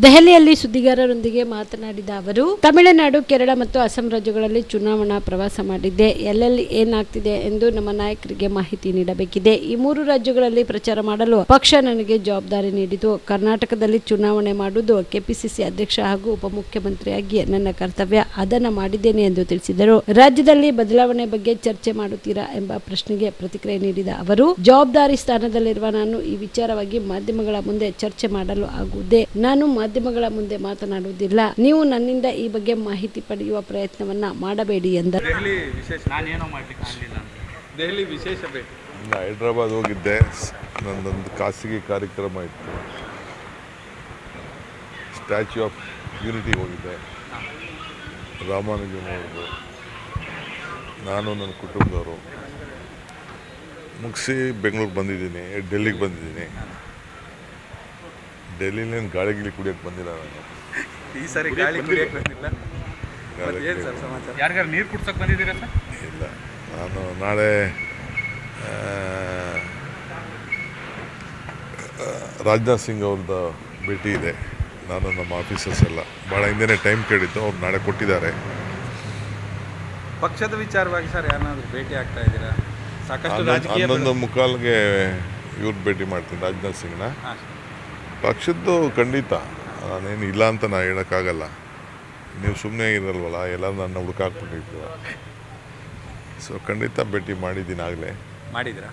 ದೆಹಲಿಯಲ್ಲಿ ಸುದ್ದಿಗಾರರೊಂದಿಗೆ ಮಾತನಾಡಿದ ಅವರು, ತಮಿಳುನಾಡು, ಕೇರಳ ಮತ್ತು ಅಸ್ಸಾಂ ರಾಜ್ಯಗಳಲ್ಲಿ ಚುನಾವಣಾ ಪ್ರವಾಸ ಮಾಡಿದ್ದೆ. ಎಲ್ಲೆಲ್ಲಿ ಏನಾಗ್ತಿದೆ ಎಂದು ನಮ್ಮ ನಾಯಕರಿಗೆ ಮಾಹಿತಿ ನೀಡಬೇಕಿದೆ. ಈ 3 ರಾಜ್ಯಗಳಲ್ಲಿ ಪ್ರಚಾರ ಮಾಡಲು ಪಕ್ಷ ನನಗೆ ಜವಾಬ್ದಾರಿ ನೀಡಿತು. ಕರ್ನಾಟಕದಲ್ಲಿ ಚುನಾವಣೆ ಮಾಡುವುದು ಕೆಪಿಸಿಸಿ ಅಧ್ಯಕ್ಷ ಹಾಗೂ ಉಪಮುಖ್ಯಮಂತ್ರಿಯಾಗಿ ನನ್ನ ಕರ್ತವ್ಯ. ಅದನ್ನು ಮಾಡಿದ್ದೇನೆ ಎಂದು ತಿಳಿಸಿದರು. ರಾಜ್ಯದಲ್ಲಿ ಬದಲಾವಣೆ ಬಗ್ಗೆ ಚರ್ಚೆ ಮಾಡುತ್ತೀರಾ ಎಂಬ ಪ್ರಶ್ನೆಗೆ ಪ್ರತಿಕ್ರಿಯೆ ನೀಡಿದ ಅವರು, ಜವಾಬ್ದಾರಿ ಸ್ಥಾನದಲ್ಲಿರುವ ನಾನು ಈ ವಿಚಾರವಾಗಿ ಮಾಧ್ಯಮಗಳ ಮುಂದೆ ಚರ್ಚೆ ಮಾಡಲು ಆಗುವುದೇ. ನಾನು ಮಾಧ್ಯಮಗಳ ಮುಂದೆ ಮಾತನಾಡುವುದಿಲ್ಲ. ನೀವು ನನ್ನಿಂದ ಈ ಬಗ್ಗೆ ಮಾಹಿತಿ ಪಡೆಯುವ ಪ್ರಯತ್ನವನ್ನ ಮಾಡಬೇಡಿ ಎಂದರು. ದೆಹಲಿ ವಿಶೇಷ ಭೇಟಿ. ಹೈದ್ರಾಬಾದ್ ಹೋಗಿದ್ದೆ, ನನ್ನೊಂದು ಖಾಸಗಿ ಕಾರ್ಯಕ್ರಮ ಇತ್ತು. ಸ್ಟ್ಯಾಚ್ಯೂ ಆಫ್ ಯೂನಿಟಿ ಹೋಗಿದ್ದೆ, ರಾಮಾನುಜನ್ ಅವ್ರದ್ದು, ನಾನು ನನ್ನ ಕುಟುಂಬದವರು ಮುಗಿಸಿ ಬೆಂಗಳೂರಿಗೆ ಬಂದಿದ್ದೀನಿ, ಡೆಲ್ಲಿಗೆ ಬಂದಿದ್ದೀನಿ. ಡೆಲ್ಲಿನೇನು ಗಾಳಿ ಕುಡಿಯೋಕ್ಕೆ ಬಂದಿಲ್ಲ ನಾನು. ಈ ಸಾರಿ ಗಾಳಿ ಕುಡಿಯೋಕ್ಕೆ ಬಂದಿಲ್ಲ. ಏನು ಸರ್ ಸಮಾಚಾರ? ಯಾರಿಗಾರು ನೀರು ಕುಡ್ಸೋಕೆ ಬಂದಿದ್ದೀರಾ ಸರ್? ಇಲ್ಲ, ನಾನು ನಾಳೆ ರಾಜನಾಥ್ ಸಿಂಗ್ ಅವ್ರದ್ದು ಭೇಟಿ ಇದೆ. ನಾನು ನಮ್ಮ ಆಫೀಸರ್ಸ್ ಎಲ್ಲ ಭಾಳ ಹಿಂದೆನೇ ಟೈಮ್ ಕೇಳಿದ್ದು, ಅವ್ರು ನಾಳೆ ಕೊಟ್ಟಿದ್ದಾರೆ. ಪಕ್ಷದ ವಿಚಾರವಾಗಿ ಸರ್ ಯಾರನ್ನಾದ್ರೂ ಭೇಟಿ ಆಗ್ತಾ ಇದ್ದೀರಾ? ಸಾಕಷ್ಟು ರಾಜಕೀಯ 11:45ಗೆ ಇವ್ರು ಭೇಟಿ ಮಾಡ್ತೀನಿ, ರಾಜನಾಥ್ ಸಿಂಗ್ನ. ಪಕ್ಷದ್ದು ಖಂಡಿತ, ನಾನೇನು ಇಲ್ಲ ಅಂತ ನಾನು ಹೇಳೋಕ್ಕಾಗಲ್ಲ. ನೀವು ಸುಮ್ಮನೆ ಇರಲ್ವಲ್ಲ, ಎಲ್ಲ ನನ್ನ ಹುಡುಕಾಕ್ಬಿಟ್ಟಿತ್ತು. ಸೊ ಖಂಡಿತ ಭೇಟಿ ಮಾಡಿದ್ದೀನಿ ಆಗಲೇ. ಮಾಡಿದ್ದೀರಾ?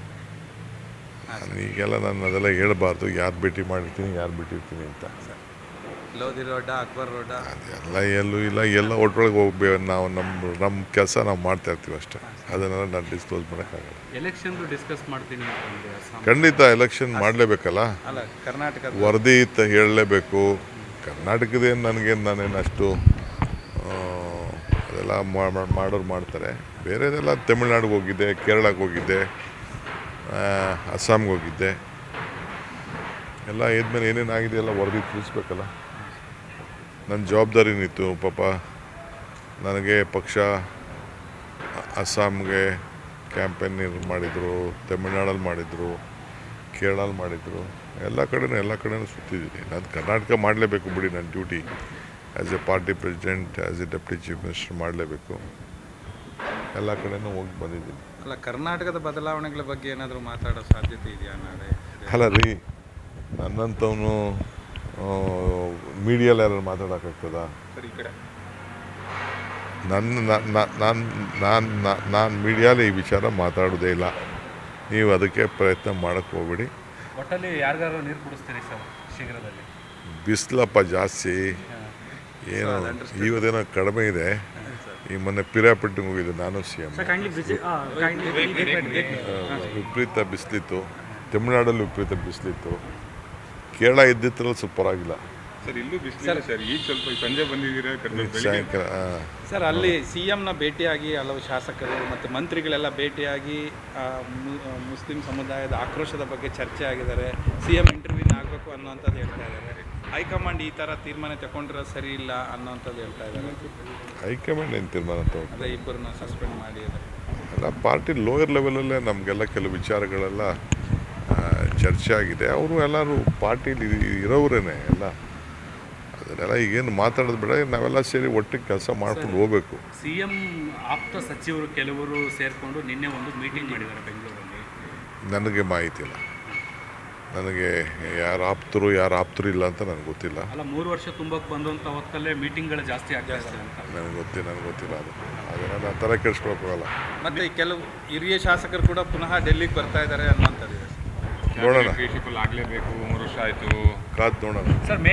ಈಗೆಲ್ಲ ನಾನು ಅದೆಲ್ಲ ಹೇಳ್ಬಾರ್ದು, ಯಾರು ಭೇಟಿ ಮಾಡಿರ್ತೀನಿ, ಯಾರು ಬಿಟ್ಟಿರ್ತೀನಿ ಅಂತ. ಲೋಧಿ ರೋಡ, ಅಕ್ಬರ್ ರೋಡ ಅದೆಲ್ಲ ಎಲ್ಲೂ ಇಲ್ಲ, ಎಲ್ಲ ಒಟ್ಟೊಳಗೆ ಹೋಗ್ಬೇಕು. ನಾವು ನಮ್ಮ ಕೆಲಸ ನಾವು ಮಾಡ್ತಾ ಇರ್ತೀವಿ ಅಷ್ಟೇ. ಅದನ್ನೆಲ್ಲ ನಾನು ಡಿಸ್ಕ್ಲೋಸ್ ಮಾಡೋಕ್ಕಾಗಲ್ಲ. ಎಲೆಕ್ಷನ್ ಡಿಸ್ಕಸ್ ಮಾಡ್ತೀನಿ. ಖಂಡಿತ ಎಲೆಕ್ಷನ್ ಮಾಡಲೇಬೇಕಲ್ಲ, ಕರ್ನಾಟಕ ವರದಿ ಹೇಳಲೇಬೇಕು. ಕರ್ನಾಟಕದೇನು ನಾನೇನು ಅಷ್ಟು ಅದೆಲ್ಲ ಮಾಡೋರು ಮಾಡ್ತಾರೆ. ಬೇರೆದೆಲ್ಲ ತಮಿಳ್ನಾಡಿಗೆ ಹೋಗಿದ್ದೆ, ಕೇರಳಕ್ಕೆ ಹೋಗಿದ್ದೆ, ಅಸ್ಸಾಂಗೆ ಹೋಗಿದ್ದೆ. ಎಲ್ಲ ಇದ್ಮೇಲೆ ಏನೇನಾಗಿದೆ ಎಲ್ಲ ವರದಿ ತಿಳಿಸ್ಬೇಕಲ್ಲ. ನನ್ನ ಜವಾಬ್ದಾರಿನಿತ್ತು. ಪಾಪ ನನಗೆ ಪಕ್ಷ ಅಸ್ಸಾಂಗೆ ಕ್ಯಾಂಪೇನ್ ಮಾಡಿದರು, ತಮಿಳ್ನಾಡಲ್ಲಿ ಮಾಡಿದರು, ಕೇರಳಲ್ಲಿ ಮಾಡಿದರು. ಎಲ್ಲ ಕಡೆನೂ ಸುತ್ತಿದ್ದೀನಿ. ನಾನು ಕರ್ನಾಟಕ ಮಾಡಲೇಬೇಕು ಬಿಡಿ, ನನ್ನ duty as A party president, as A deputy chief minister ಮಾಡಲೇಬೇಕು. ಎಲ್ಲ ಕಡೆನೂ ಹೋಗಿ ಬಂದಿದ್ದೀನಿ. ಅಲ್ಲ, ಕರ್ನಾಟಕದ ಬದಲಾವಣೆಗಳ ಬಗ್ಗೆ ಏನಾದರೂ ಮಾತಾಡೋ ಸಾಧ್ಯತೆ ಇದೆಯಾ ನಾಳೆ? ಅಲ್ಲ ರೀ, ನನ್ನಂಥವನು ಮೀಡಿಯಲ್ಲಿ ಯಾರು ಮಾತಾಡೋಕ್ಕಾಗ್ತದ? ಸರ್ ಈ ಕಡೆ ನಾನು ಮೀಡಿಯಾಲಿ ಈ ವಿಚಾರ ಮಾತಾಡೋದೇ ಇಲ್ಲ. ನೀವು ಅದಕ್ಕೆ ಪ್ರಯತ್ನ ಮಾಡೋಕ್ಕೆ ಹೋಗ್ಬೇಡಿ. ಒಟ್ಟಲ್ಲಿ ಯಾರಿಗಾರು ನೀರು ಕುಡಿಸ್ತೀರಿ ಸರ್ ಶೀಘ್ರದಲ್ಲಿ? ಬಿಸಿಲಪ್ಪ ಜಾಸ್ತಿ, ಏನು ಇವತ್ತೇನೋ ಕಡಿಮೆ ಇದೆ. ಈ ಮೊನ್ನೆ ಪಿರಾಪಟ್ಟಿಗೆ ಹೋಗಿದ್ದೆ ನಾನು, CM. ವಿಪರೀತ ಬಿಸಿಲಿತ್ತು. ತಮಿಳ್ನಾಡಲ್ಲಿ ವಿಪರೀತ ಬಿಸಿಲಿತ್ತು. ಕೇರಳ ಇದ್ದಿತ್ತರಲ್ಲಿ ಸೂಪರ್ ಆಗಿಲ್ಲ ಸರ್. ಇಲ್ಲೂ ಬಿಸಿಲಿಲ್ಲ ಸರ್. ಈಗ ಸ್ವಲ್ಪ ಸಂಜೆ ಬಂದಿದ್ದೀರಾ ಸಾಯಂಕಾಲ. ಸರ್ ಅಲ್ಲಿ CMನ ಭೇಟಿಯಾಗಿ ಹಲವು ಶಾಸಕರು ಮತ್ತು ಮಂತ್ರಿಗಳೆಲ್ಲ ಭೇಟಿಯಾಗಿ ಮುಸ್ಲಿಂ ಸಮುದಾಯದ ಆಕ್ರೋಶದ ಬಗ್ಗೆ ಚರ್ಚೆ ಆಗಿದ್ದಾರೆ. CM ಇಂಟರ್ವ್ಯೂನ ಆಗಬೇಕು ಅನ್ನೋಂಥದ್ದು ಹೇಳ್ತಾ ಇದ್ದಾರೆ. ಹೈಕಮಾಂಡ್ ಈ ಥರ ತೀರ್ಮಾನ ತಗೊಂಡ್ರೆ ಸರಿ ಇಲ್ಲ ಅನ್ನೋಂಥದ್ದು ಹೇಳ್ತಾ ಇದ್ದಾರೆ. ಹೈಕಮಾಂಡ್ ಏನು ತೀರ್ಮಾನ ತಗೊಂಡು? ಅದೇ ಇಬ್ಬರನ್ನ ಸಸ್ಪೆಂಡ್ ಮಾಡಿದ್ದಾರೆ. ಎಲ್ಲ ಪಾರ್ಟಿ ಲೋಯರ್ ಲೆವೆಲಲ್ಲೇ ನಮಗೆಲ್ಲ ಕೆಲವು ವಿಚಾರಗಳೆಲ್ಲ ಚರ್ಚೆ ಆಗಿದೆ. ಅವರು ಎಲ್ಲರೂ ಪಾರ್ಟಿಲಿ ಇರೋರೇನೆ ಎಲ್ಲ. ಅದನ್ನೆಲ್ಲ ಈಗೇನು ಮಾತಾಡೋದು ಬೇಡ. ನಾವೆಲ್ಲ ಸೇರಿ ಒಟ್ಟಿಗೆ ಕೆಲಸ ಮಾಡ್ಕೊಂಡು ಹೋಗಬೇಕು. CM ಆಪ್ತ ಸಚಿವರು ಕೆಲವರು ಸೇರಿಕೊಂಡು ನಿನ್ನೆ ಒಂದು ಮೀಟಿಂಗ್ ಮಾಡಿದ್ದಾರೆ ಬೆಂಗಳೂರಲ್ಲಿ. ನನಗೆ ಮಾಹಿತಿ ಇಲ್ಲ. ನನಗೆ ಯಾರು ಆಪ್ತರು ಇಲ್ಲ ಅಂತ ನನಗೆ ಗೊತ್ತಿಲ್ಲ. ಅಲ್ಲ, 3 ವರ್ಷ ತುಂಬಕ್ಕೆ ಬಂದಂಥ ಹೊತ್ತಲ್ಲೇ ಮೀಟಿಂಗ್ಗಳು ಜಾಸ್ತಿ ಆಗ್ತಾ ಇದೆ ಅಂತ ನನಗೆ ಗೊತ್ತಿಲ್ಲ. ಅದನ್ನೆಲ್ಲ ಥರ ಕೆಡಿಸ್ಕೊಳಕ್ಕಾಗಲ್ಲ. ಮತ್ತು ಕೆಲವು ಹಿರಿಯ ಶಾಸಕರು ಕೂಡ ಪುನಃ ಡೆಲ್ಲಿಗೆ ಬರ್ತಾ ಇದ್ದಾರೆ ಅನ್ನೋಂಥದ್ದು ಇದೆ. ನೋಡೋಣ, ಆಗಲೇಬೇಕು. 3 ವರ್ಷ ಆಯಿತು, ಕಾದು ನೋಡೋಣ ಸರ್.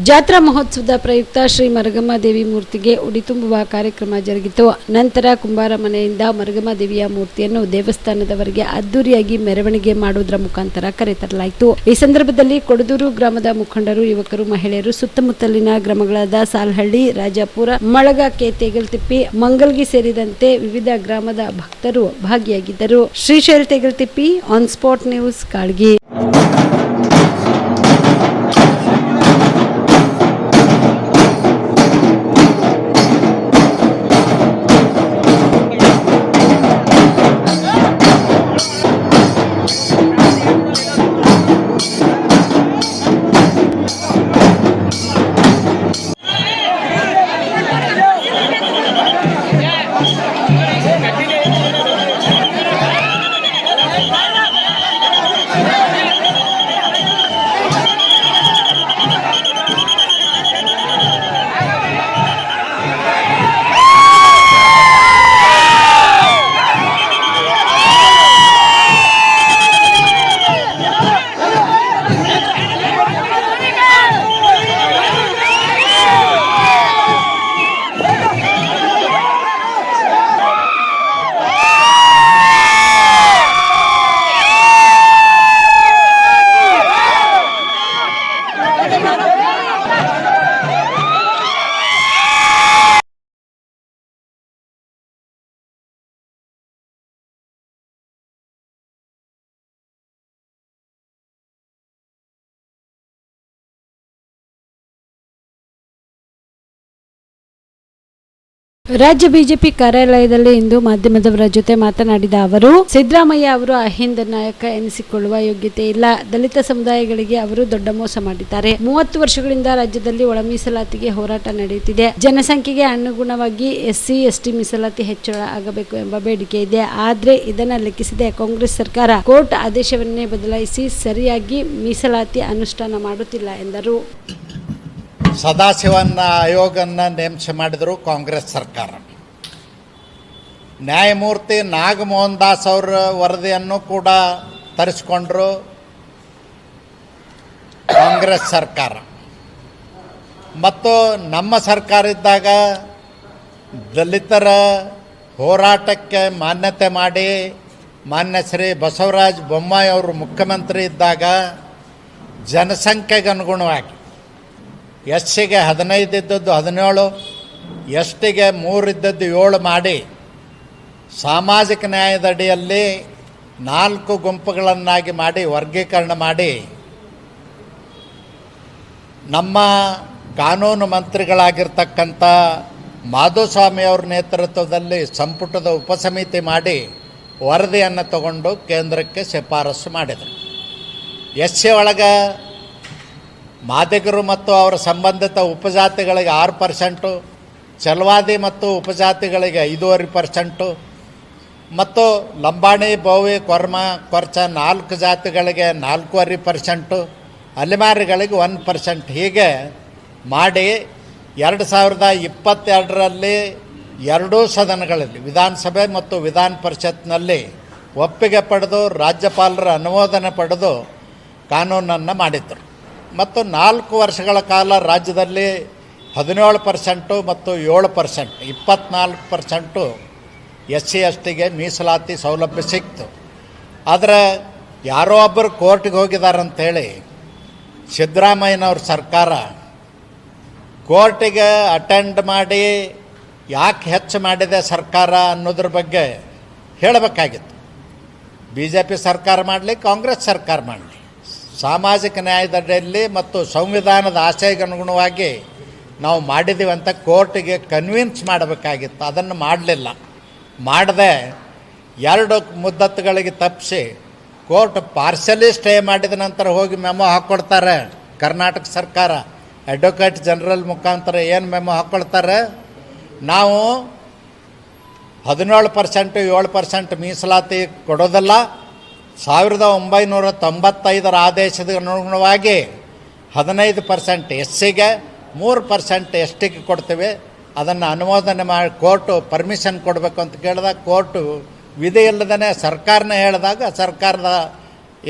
ಜಾತ್ರಾ ಮಹೋತ್ಸವದ ಪ್ರಯುಕ್ತ ಶ್ರೀ ಮರಗಮ್ಮ ದೇವಿ ಮೂರ್ತಿಗೆ ಉಡಿ ತುಂಬುವ ಕಾರ್ಯಕ್ರಮ ಜರುಗಿತು. ನಂತರ ಕುಂಬಾರ ಮನೆಯಿಂದ ಮರಗಮ್ಮ ದೇವಿಯ ಮೂರ್ತಿಯನ್ನು ದೇವಸ್ಥಾನದವರೆಗೆ ಅದ್ದೂರಿಯಾಗಿ ಮೆರವಣಿಗೆ ಮಾಡುವುದರ ಮುಖಾಂತರ ಕರೆತರಲಾಯಿತು. ಈ ಸಂದರ್ಭದಲ್ಲಿ ಕೊಡದೂರು ಗ್ರಾಮದ ಮುಖಂಡರು, ಯುವಕರು, ಮಹಿಳೆಯರು, ಸುತ್ತಮುತ್ತಲಿನ ಗ್ರಾಮಗಳಾದ ಸಾಲಹಳ್ಳಿ, ರಾಜಾಪುರ, ಮಳಗ, ತೇಗಲ್ತಿಪ್ಪಿ, ಮಂಗಲ್ಗಿ ಸೇರಿದಂತೆ ವಿವಿಧ ಗ್ರಾಮದ ಭಕ್ತರು ಭಾಗಿಯಾಗಿದ್ದರು. Shrishail Tegaltippi, on spot news, Kalgi. ರಾಜ್ಯ ಬಿಜೆಪಿ ಕಾರ್ಯಾಲಯದಲ್ಲಿ ಇಂದು ಮಾಧ್ಯಮದವರ ಜೊತೆ ಮಾತನಾಡಿದ ಅವರು, ಸಿದ್ದರಾಮಯ್ಯ ಅವರು ಅಹಿಂದ ನಾಯಕ ಎನಿಸಿಕೊಳ್ಳುವ ಯೋಗ್ಯತೆ ಇಲ್ಲ. ದಲಿತ ಸಮುದಾಯಗಳಿಗೆ ಅವರು ದೊಡ್ಡ ಮೋಸ ಮಾಡಿದ್ದಾರೆ. 30 ವರ್ಷಗಳಿಂದ ರಾಜ್ಯದಲ್ಲಿ ಒಳ ಮೀಸಲಾತಿಗೆ ಹೋರಾಟ ನಡೆಯುತ್ತಿದೆ. ಜನಸಂಖ್ಯೆಗೆ ಅನುಗುಣವಾಗಿ SC ST ಮೀಸಲಾತಿ ಹೆಚ್ಚಳ ಆಗಬೇಕು ಎಂಬ ಬೇಡಿಕೆ ಇದೆ. ಆದರೆ ಇದನ್ನು ಲೆಕ್ಕಿಸದೆ ಕಾಂಗ್ರೆಸ್ ಸರ್ಕಾರ ಕೋರ್ಟ್ ಆದೇಶವನ್ನೇ ಬದಲಾಯಿಸಿ ಸರಿಯಾಗಿ ಮೀಸಲಾತಿ ಅನುಷ್ಠಾನ ಮಾಡುತ್ತಿಲ್ಲ ಎಂದರು. ಸದಾಶಿವನ ಆಯೋಗವನ್ನು ನೇಮಕ ಮಾಡಿದರು ಕಾಂಗ್ರೆಸ್ ಸರ್ಕಾರ. ನ್ಯಾಯಮೂರ್ತಿ ನಾಗಮೋಹನ್ ದಾಸ್ ಅವರ ವರದಿಯನ್ನು ಕೂಡ ತರಿಸಿಕೊಂಡ್ರು ಕಾಂಗ್ರೆಸ್ ಸರ್ಕಾರ. ಮತ್ತು ನಮ್ಮ ಸರ್ಕಾರ ಇದ್ದಾಗ ದಲಿತರ ಹೋರಾಟಕ್ಕೆ ಮಾನ್ಯತೆ ಮಾಡಿ ಮಾನ್ಯ ಶ್ರೀ ಬಸವರಾಜ ಬೊಮ್ಮಾಯಿ ಅವರು ಮುಖ್ಯಮಂತ್ರಿ ಇದ್ದಾಗ ಜನಸಂಖ್ಯೆಗೆ ಅನುಗುಣವಾಗಿ SCಗೆ 15 ಇದ್ದದ್ದು 17, STಗೆ 3 ಇದ್ದದ್ದು 7 ಮಾಡಿ ಸಾಮಾಜಿಕ ನ್ಯಾಯದ ಅಡಿಯಲ್ಲಿ 4 ಗುಂಪುಗಳನ್ನಾಗಿ ಮಾಡಿ ವರ್ಗೀಕರಣ ಮಾಡಿ ನಮ್ಮ ಕಾನೂನು ಮಂತ್ರಿಗಳಾಗಿರ್ತಕ್ಕಂಥ ಮಾಧುಸ್ವಾಮಿ ಅವ್ರ ನೇತೃತ್ವದಲ್ಲಿ ಸಂಪುಟದ ಉಪಸಮಿತಿ ಮಾಡಿ ವರದಿಯನ್ನು ತಗೊಂಡು ಕೇಂದ್ರಕ್ಕೆ ಶಿಫಾರಸು ಮಾಡಿದರು. SC ಒಳಗೆ ಮಾದಿಗರು ಮತ್ತು ಅವರ ಸಂಬಂಧಿತ ಉಪಜಾತಿಗಳಿಗೆ 6%, ಚಲವಾದಿ ಮತ್ತು ಉಪಜಾತಿಗಳಿಗೆ 5.5%, ಮತ್ತು ಲಂಬಾಣಿ, ಬೋವಿ, ಕೊರ್ಚ 4 ಜಾತಿಗಳಿಗೆ 4.5%, ಅಲೆಮಾರಿಗಳಿಗೆ 1%, ಹೀಗೆ ಮಾಡಿ 2022ರಲ್ಲಿ ಎರಡೂ ಸದನಗಳಲ್ಲಿ ವಿಧಾನಸಭೆ ಮತ್ತು ವಿಧಾನ ಪರಿಷತ್ನಲ್ಲಿ ಒಪ್ಪಿಗೆ ಪಡೆದು ರಾಜ್ಯಪಾಲರ ಅನುಮೋದನೆ ಪಡೆದು ಕಾನೂನನ್ನು ಮಾಡಿದ್ದರು. ಮತ್ತು 4 ವರ್ಷಗಳ ಕಾಲ ರಾಜ್ಯದಲ್ಲಿ 17% ಮತ್ತು 7%, 24% SC/STಗೆ ಮೀಸಲಾತಿ ಸೌಲಭ್ಯ ಸಿಕ್ತು. ಆದರೆ ಯಾರೋ ಒಬ್ಬರು ಕೋರ್ಟಿಗೆ ಹೋಗಿದ್ದಾರಂಥೇಳಿ ಸಿದ್ದರಾಮಯ್ಯನವ್ರ ಸರ್ಕಾರ ಕೋರ್ಟಿಗೆ ಅಟೆಂಡ್ ಮಾಡಿ ಯಾಕೆ ಹೆಚ್ಚು ಮಾಡಿದೆ ಸರ್ಕಾರ ಅನ್ನೋದ್ರ ಬಗ್ಗೆ ಹೇಳಬೇಕಾಗಿತ್ತು. BJP ಸರ್ಕಾರ ಮಾಡಲಿ, ಕಾಂಗ್ರೆಸ್ ಸರ್ಕಾರ ಮಾಡಲಿ, ಸಾಮಾಜಿಕ ನ್ಯಾಯದಡಿಯಲ್ಲಿ ಮತ್ತು ಸಂವಿಧಾನದ ಆಶಯಕ್ಕೆ ಅನುಗುಣವಾಗಿ ನಾವು ಮಾಡಿದ್ದೀವಿ ಅಂತ ಕೋರ್ಟಿಗೆ ಕನ್ವಿನ್ಸ್ ಮಾಡಬೇಕಾಗಿತ್ತು. ಅದನ್ನು ಮಾಡಲಿಲ್ಲ. ಮಾಡದೆ 2 ಮುದ್ದತ್ತುಗಳಿಗೆ ತಪ್ಪಿಸಿ ಕೋರ್ಟ್ ಪಾರ್ಸಲಿ ಸ್ಟೇ ಮಾಡಿದ ನಂತರ ಹೋಗಿ ಮೆಮೊ ಹಾಕ್ಕೊಡ್ತಾರೆ. ಕರ್ನಾಟಕ ಸರ್ಕಾರ ಅಡ್ವೊಕೇಟ್ ಜನರಲ್ ಮುಖಾಂತರ ಏನು ಮೆಮೊ ಹಾಕ್ಕೊಳ್ತಾರೆ, ನಾವು 17%, 7% ಮೀಸಲಾತಿ ಕೊಡೋದಲ್ಲ, 1995ರ ಆದೇಶದ ಅನುಗುಣವಾಗಿ 15% SCಗೆ, 3% STಗೆ ಕೊಡ್ತೀವಿ. ಅದನ್ನು ಅನುಮೋದನೆ ಮಾಡಿ ಕೋರ್ಟು ಪರ್ಮಿಷನ್ ಕೊಡಬೇಕು ಅಂತ ಕೇಳಿದಾಗ ಕೋರ್ಟು ವಿಧಿ ಇಲ್ಲದೇ ಸರ್ಕಾರನೇ ಹೇಳಿದಾಗ ಸರ್ಕಾರದ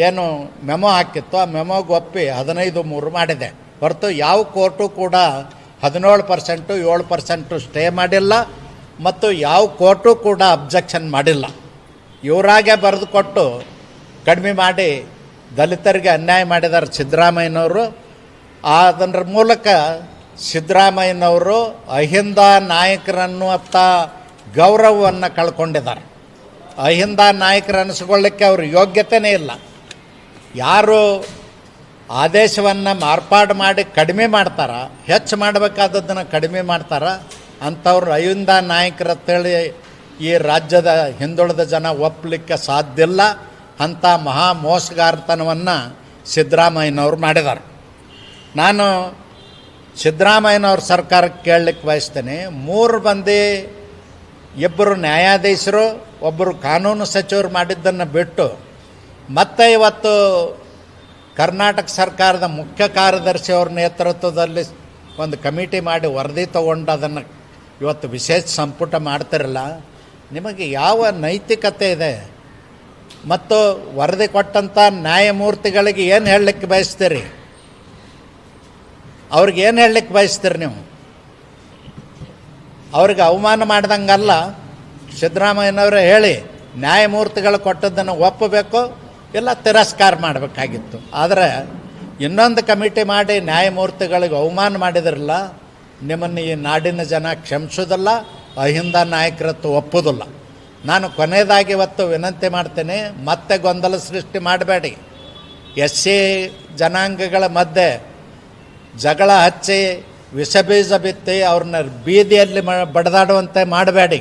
ಏನು ಮೆಮೊ ಹಾಕಿತ್ತು ಆ ಮೆಮೊಗೆ ಒಪ್ಪಿ 15-3 ಮಾಡಿದೆ. ಹೊರತು ಯಾವ ಕೋರ್ಟು ಕೂಡ 17%, 7% ಸ್ಟೇ ಮಾಡಿಲ್ಲ ಮತ್ತು ಯಾವ ಕೋರ್ಟು ಕೂಡ ಅಬ್ಜೆಕ್ಷನ್ ಮಾಡಿಲ್ಲ. ಇವರಾಗೆ ಬರೆದು ಕೊಟ್ಟು ಕಡಿಮೆ ಮಾಡಿ ದಲಿತರಿಗೆ ಅನ್ಯಾಯ ಮಾಡಿದ್ದಾರೆ ಸಿದ್ದರಾಮಯ್ಯನವರು. ಅದರ ಮೂಲಕ ಸಿದ್ದರಾಮಯ್ಯನವರು ಅಹಿಂದ ನಾಯಕರನ್ನುವಂಥ ಗೌರವವನ್ನು ಕಳ್ಕೊಂಡಿದ್ದಾರೆ. ಅಹಿಂದ ನಾಯಕರು ಅನಿಸ್ಕೊಳ್ಳಿಕ್ಕೆ ಅವ್ರ ಯೋಗ್ಯತೆಯೇ ಇಲ್ಲ. ಯಾರು ಆದೇಶವನ್ನು ಮಾರ್ಪಾಡು ಮಾಡಿ ಕಡಿಮೆ ಮಾಡ್ತಾರ, ಹೆಚ್ಚು ಮಾಡಬೇಕಾದದ್ದನ್ನು ಕಡಿಮೆ ಮಾಡ್ತಾರ, ಅಂಥವ್ರು ಅಹಿಂದ ನಾಯಕರು ಅಂತೇಳಿ ಈ ರಾಜ್ಯದ ಹಿಂದುಳಿದ ಜನ ಒಪ್ಪಲಿಕ್ಕೆ ಸಾಧ್ಯ ಇಲ್ಲ. ಅಂಥ ಮಹಾ ಮೋಸಗಾರತನವನ್ನು ಸಿದ್ದರಾಮಯ್ಯನವ್ರು ಮಾಡಿದ್ದಾರೆ. ನಾನು ಸಿದ್ದರಾಮಯ್ಯನವ್ರ ಸರ್ಕಾರಕ್ಕೆ ಕೇಳಲಿಕ್ಕೆ ಬಯಸ್ತೇನೆ, 3 ಮಂದಿ, 2 ನ್ಯಾಯಾಧೀಶರು, 1 ಕಾನೂನು ಸಚಿವರು ಮಾಡಿದ್ದನ್ನು ಬಿಟ್ಟು ಮತ್ತೆ ಇವತ್ತು ಕರ್ನಾಟಕ ಸರ್ಕಾರದ ಮುಖ್ಯ ಕಾರ್ಯದರ್ಶಿ ಅವ್ರ ನೇತೃತ್ವದಲ್ಲಿ ಒಂದು ಕಮಿಟಿ ಮಾಡಿ ವರದಿ ತೊಗೊಂಡು ಅದನ್ನು ಇವತ್ತು ವಿಶೇಷ ಸಂಪುಟ ಮಾಡ್ತಿರಲ್ಲ, ನಿಮಗೆ ಯಾವ ನೈತಿಕತೆ ಇದೆ? ಮತ್ತು ವರದಿ ಕೊಟ್ಟಂಥ ನ್ಯಾಯಮೂರ್ತಿಗಳಿಗೆ ಏನು ಹೇಳಲಿಕ್ಕೆ ಬಯಸ್ತೀರಿ? ಅವ್ರಿಗೆ ಏನು ಹೇಳಲಿಕ್ಕೆ ಬಯಸ್ತೀರಿ ನೀವು? ಅವ್ರಿಗೆ ಅವಮಾನ ಮಾಡ್ದಂಗಲ್ಲ. ಸಿದ್ದರಾಮಯ್ಯನವರೇ ಹೇಳಿ, ನ್ಯಾಯಮೂರ್ತಿಗಳು ಕೊಟ್ಟದ್ದನ್ನು ಒಪ್ಪಬೇಕು, ಇಲ್ಲ ತಿರಸ್ಕಾರ ಮಾಡಬೇಕಾಗಿತ್ತು. ಆದರೆ ಇನ್ನೊಂದು ಕಮಿಟಿ ಮಾಡಿ ನ್ಯಾಯಮೂರ್ತಿಗಳಿಗೆ ಅವಮಾನ ಮಾಡಿದ್ರಲ್ಲ, ನಿಮ್ಮನ್ನು ಈ ನಾಡಿನ ಜನ ಕ್ಷಮಿಸೋದಲ್ಲ, ಅಹಿಂದ ನಾಯಕರತ್ತು ಒಪ್ಪೋದಿಲ್ಲ. ನಾನು ಕೊನೆಯದಾಗಿ ಇವತ್ತು ವಿನಂತಿ ಮಾಡ್ತೇನೆ, ಮತ್ತೆ ಗೊಂದಲ ಸೃಷ್ಟಿ ಮಾಡಬೇಡಿ. SC ಜನಾಂಗಗಳ ಮಧ್ಯೆ ಜಗಳ ಹಚ್ಚಿ ವಿಷಬೀಜ ಬಿತ್ತಿ ಅವ್ರನ್ನ ಬೀದಿಯಲ್ಲಿ ಬಡದಾಡುವಂತೆ ಮಾಡಬೇಡಿ.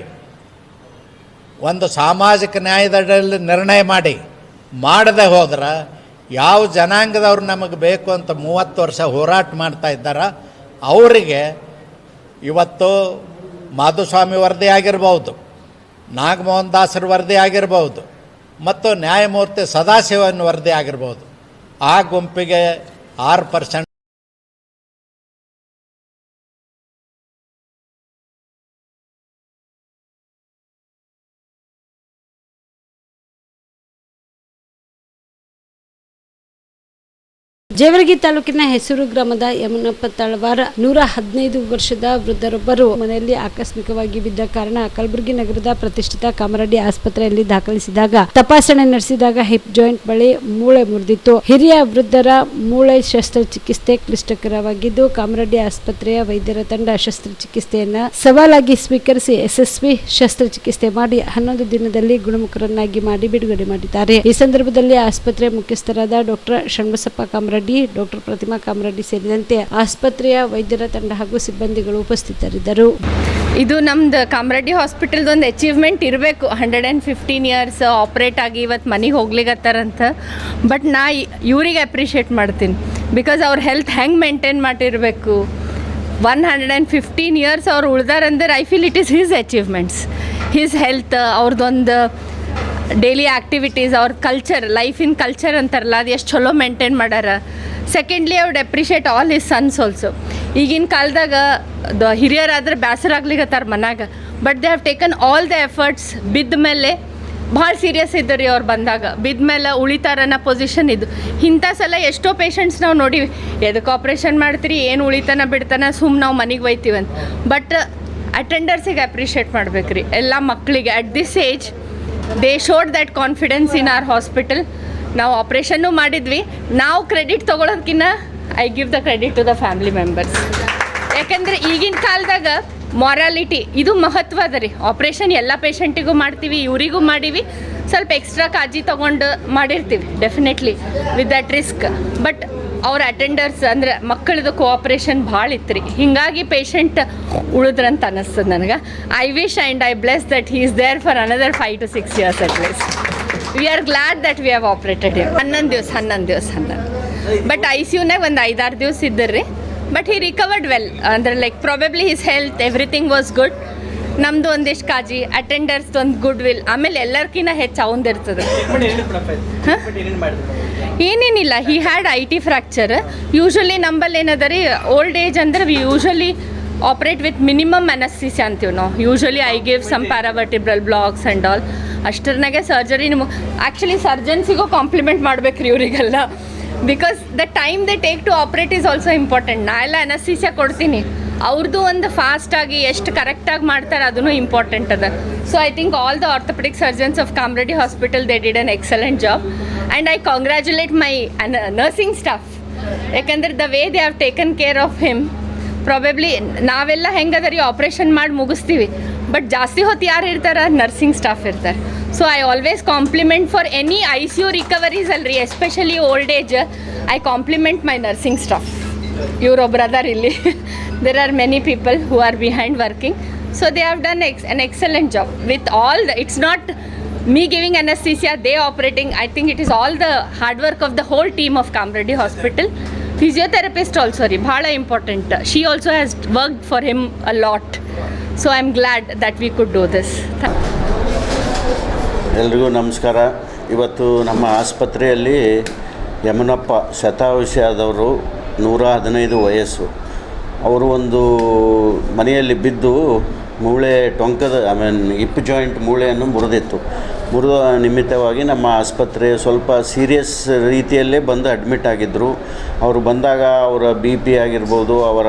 ಒಂದು ಸಾಮಾಜಿಕ ನ್ಯಾಯದಲ್ಲಿ ನಿರ್ಣಯ ಮಾಡಿ. ಮಾಡದೆ ಹೋದ್ರೆ ಯಾವ ಜನಾಂಗದವ್ರು ನಮಗೆ ಬೇಕು ಅಂತ 30 ವರ್ಷ ಹೋರಾಟ ಮಾಡ್ತಾ ಇದ್ದಾರ, ಅವರಿಗೆ ಇವತ್ತು ಮಾಧುಸ್ವಾಮಿ ವರದಿ ಆಗಿರ್ಬೋದು, ನಾಗಮೋಹನ್ ದಾಸರ ವರದಿ ಆಗಿರ್ಬೋದು, ಮತ್ತು ನ್ಯಾಯಮೂರ್ತಿ ಸದಾಶಿವನ್ ವರದಿ ಆಗಿರ್ಬೋದು, ಆ ಗುಂಪಿಗೆ 6% ಜೇವರ್ಗಿ ತಾಲೂಕಿನ ಹೆಸರು ಗ್ರಾಮದ ಯಮನಪ್ಪ ತಳವಾರ 115 ವರ್ಷದ ವೃದ್ಧರೊಬ್ಬರು ಮನೆಯಲ್ಲಿ ಆಕಸ್ಮಿಕವಾಗಿ ಬಿದ್ದ ಕಾರಣ ಕಲಬುರಗಿ ನಗರದ ಪ್ರತಿಷ್ಠಿತ ಕಾಮರೆಡ್ಡಿ ಆಸ್ಪತ್ರೆಯಲ್ಲಿ ದಾಖಲಿಸಿದಾಗ ತಪಾಸಣೆ ನಡೆಸಿದಾಗ ಹಿಪ್ ಜಾಯಿಂಟ್ ಬಳಿ ಮೂಳೆ ಮುರಿದಿತ್ತು. ಹಿರಿಯ ವೃದ್ಧರ ಮೂಳೆ ಶಸ್ತ್ರಚಿಕಿತ್ಸೆ ಕ್ಲಿಷ್ಟಕರವಾಗಿದ್ದು ಕಾಮರೆಡ್ಡಿ ಆಸ್ಪತ್ರೆಯ ವೈದ್ಯರ ತಂಡ ಶಸ್ತ್ರಚಿಕಿತ್ಸೆಯನ್ನ ಸವಾಲಾಗಿ ಸ್ವೀಕರಿಸಿ ಯಶಸ್ವಿ ಶಸ್ತ್ರಚಿಕಿತ್ಸೆ ಮಾಡಿ 11 ದಿನದಲ್ಲಿ ಗುಣಮುಖರನ್ನಾಗಿ ಮಾಡಿ ಬಿಡುಗಡೆ ಮಾಡಿದ್ದಾರೆ. ಈ ಸಂದರ್ಭದಲ್ಲಿ ಆಸ್ಪತ್ರೆ ಮುಖ್ಯಸ್ಥರಾದ ಡಾಕ್ಟರ್ ಷಣ್ಬಸಪ್ಪ ಕಾಮರೆಡ್ಡಿ, ಡಾಕ್ಟರ್ ಪ್ರತಿಮಾ ಕಾಮರೆಡ್ಡಿ ಸೇರಿದಂತೆ ಆಸ್ಪತ್ರೆಯ ವೈದ್ಯರ ತಂಡ ಹಾಗೂ ಸಿಬ್ಬಂದಿಗಳು ಉಪಸ್ಥಿತರಿದ್ದರು. ಇದು ನಮ್ದು ಕಾಮರೆಡ್ಡಿ ಹಾಸ್ಪಿಟಲ್ದು ಒಂದು ಅಚೀವ್ಮೆಂಟ್ ಇರಬೇಕು. 115 ಇಯರ್ಸ್ ಆಪ್ರೇಟ್ ಆಗಿ ಇವತ್ತು ಮನೆಗೆ ಹೋಗ್ಲಿಕ್ಕತ್ತಾರಂತ. ಬಟ್ ನಾ ಇವ್ರಿಗೆ ಅಪ್ರಿಷಿಯೇಟ್ ಮಾಡ್ತೀನಿ, ಬಿಕಾಸ್ ಅವ್ರ ಹೆಲ್ತ್ ಹೆಂಗೆ ಮೇಂಟೈನ್ ಮಾಡಿರಬೇಕು. 115 ಇಯರ್ಸ್ ಅವ್ರು ಉಳ್ದಾರಂದ್ರೆ I feel it is his achievements. His health, ಅವ್ರದ್ದೊಂದು ಡೈಲಿ ಆ್ಯಕ್ಟಿವಿಟೀಸ್ ಅವ್ರ ಕಲ್ಚರ್ ಲೈಫ್ ಇನ್ ಕಲ್ಚರ್ ಅಂತಾರಲ್ಲ ಅದು ಎಷ್ಟು ಚಲೋ ಮೇಂಟೈನ್ ಮಾಡ್ಯಾರ. Secondly I would appreciate all his sons also. ಈಗಿನ ಕಾಲದಾಗ ಹಿರಿಯರಾದ್ರೆ ಬೇಸರಾಗ್ಲಿಕತ್ತಾರ ಮನ್ಯಾಗ, but they have taken all the efforts. ಬಿದ್ದ ಮೇಲೆ ಭಾಳ ಸೀರಿಯಸ್ ಇದ್ದು ರೀ ಅವ್ರು ಬಂದಾಗ, ಬಿದ್ದ ಮೇಲೆ ಉಳಿತಾರನ್ನ ಪೊಸಿಷನ್ ಇದು. ಇಂಥ ಸಲ ಎಷ್ಟೋ ಪೇಷಂಟ್ಸ್ ನಾವು ನೋಡಿವಿ, ಎದಕ್ಕೆ ಆಪ್ರೇಷನ್ ಮಾಡ್ತೀರಿ, ಏನು ಉಳಿತಾನ ಬಿಡ್ತಾನ, ಸುಮ್ಮನೆ ನಾವು ಮನೆಗೆ ಒಯ್ತೀವಂತ. ಬಟ್ ಅಟೆಂಡರ್ಸಿಗೆ ಅಪ್ರಿಷಿಯೇಟ್ ಮಾಡ್ಬೇಕು ರೀ, ಎಲ್ಲ ಮಕ್ಕಳಿಗೆ at this age they showed that confidence in our hospital. ನಾವು ಆಪ್ರೇಷನ್ನು ಮಾಡಿದ್ವಿ, ನಾವು ಕ್ರೆಡಿಟ್ ತೊಗೊಳೋದಕ್ಕಿಂತ I give the credit to the family members. ಯಾಕಂದರೆ ಈಗಿನ ಕಾಲದಾಗ ಮಾರಾಲಿಟಿ ಇದು ಮಹತ್ವ ಅದ ರೀ. ಆಪ್ರೇಷನ್ ಎಲ್ಲ ಪೇಷಂಟಿಗೂ ಮಾಡ್ತೀವಿ, ಇವರಿಗೂ ಮಾಡೀವಿ, ಸ್ವಲ್ಪ ಎಕ್ಸ್ಟ್ರಾ ಕಾಳಜಿ ತೊಗೊಂಡು ಮಾಡಿರ್ತೀವಿ definitely with that risk. But ಅವ್ರ ಅಟೆಂಡರ್ಸ್ ಅಂದರೆ ಮಕ್ಕಳದು ಕೋಆಪ್ರೇಷನ್ ಭಾಳ ಇತ್ತು ರೀ, ಹೀಗಾಗಿ ಪೇಷಂಟ್ ಉಳಿದ್ರಂತ ಅನ್ನಿಸ್ತದೆ ನನಗೆ. I wish and I bless that he is there for another 5 to 6 years at least. We are glad that we have operated him. 11 ದಿವಸ ಬಟ್ ICUನಾಗ ಒಂದು 5-6 ದಿವಸ ಇದ್ದರ್ರಿ. ಬಟ್ ಹಿ ರಿಕವರ್ಡ್ ವೆಲ್, ಅಂದರೆ like probably his health everything was good. ನಮ್ಮದು ಒಂದಿಷ್ಟು ಕಾಳಜಿ, ಅಟೆಂಡರ್ಸ್ದು ಒಂದು ಗುಡ್ ವಿಲ್, ಆಮೇಲೆ ಎಲ್ಲರ್ಕಿನ್ನ ಹೆಚ್ಚು ಅವಂದಿರ್ತದೆ. ಏನೇನಿಲ್ಲ, he had IT fracture. Usually ನಂಬಲ್ಲಿ ಏನದ ರೀ, ಓಲ್ಡ್ ಏಜ್ ಅಂದ್ರೆ we usually operate with minimum anaesthesia ಅಂತೀವಿ ನಾವು. Usually I give some paravertebral blocks and all. ಅಷ್ಟರನಾಗೆ ಸರ್ಜರಿ ನಿಮಗೆ ಆ್ಯಕ್ಚುಲಿ ಸರ್ಜನ್ಸಿಗೂ ಕಾಂಪ್ಲಿಮೆಂಟ್ ಮಾಡ್ಬೇಕು ರೀ ಇವರಿಗೆಲ್ಲ, because the time they take to operate is also important. ನಾ ಎಲ್ಲ ಅನಸ್ತೀಸಿಯಾ ಕೊಡ್ತೀನಿ, ಅವ್ರದ್ದು ಒಂದು ಫಾಸ್ಟಾಗಿ ಎಷ್ಟು ಕರೆಕ್ಟಾಗಿ ಮಾಡ್ತಾರೆ ಅದೂ ಇಂಪಾರ್ಟೆಂಟ್ ಅದ. So I think all the orthopaedic surgeons of Kamareddy hospital they did an excellent job and I congratulate my nursing staff. ಯಾಕಂದ್ರೆ the way they have taken care of him. Probably ನಾವೆಲ್ಲ ಹೆಂಗದ ರೀ ಆಪ್ರೇಷನ್ ಮಾಡಿ ಮುಗಿಸ್ತೀವಿ, but ಜಾಸ್ತಿ ಹೊತ್ತು ಯಾರು ಇರ್ತಾರೆ, nursing staff ಇರ್ತಾರೆ. So I always compliment for any ICU recoveries ಅಲ್ರಿ, especially old age, I compliment my nursing staff. ಇವರೊಬ್ಬರು ಅದಾರ ಇಲ್ಲಿ. there are many people who are behind working, so they have done an excellent job with all the, it's not me giving anesthesia, they operating. I think it is all the hard work of the whole team of Kamreddy Hospital. Physiotherapist also ri bhala important, she also has worked for him a lot, so I am glad that we could do this. ಎಲ್ರಿಗೂ ನಮಸ್ಕಾರ. ಇವತ್ತು ನಮ್ಮ ಆಸ್ಪತ್ರೆಯಲ್ಲಿ ಯಮನಪ್ಪ ಶತಾಯುಷಿಯಾದವರು, 115 ವಯಸ್ಸು. ಅವರು ಒಂದು ಮನೆಯಲ್ಲಿ ಬಿದ್ದು ಮೂಳೆ ಟೊಂಕದ ಹಿಪ್ ಜಾಯಿಂಟ್ ಮೂಳೆಯನ್ನು ಮುರಿದಿತ್ತು. ಮುರಿದ ನಿಮಿತ್ತವಾಗಿ ನಮ್ಮ ಆಸ್ಪತ್ರೆ ಸ್ವಲ್ಪ ಸೀರಿಯಸ್ ರೀತಿಯಲ್ಲೇ ಬಂದು ಅಡ್ಮಿಟ್ ಆಗಿದ್ದರು. ಅವರು ಬಂದಾಗ ಅವರ BP ಆಗಿರ್ಬೋದು, ಅವರ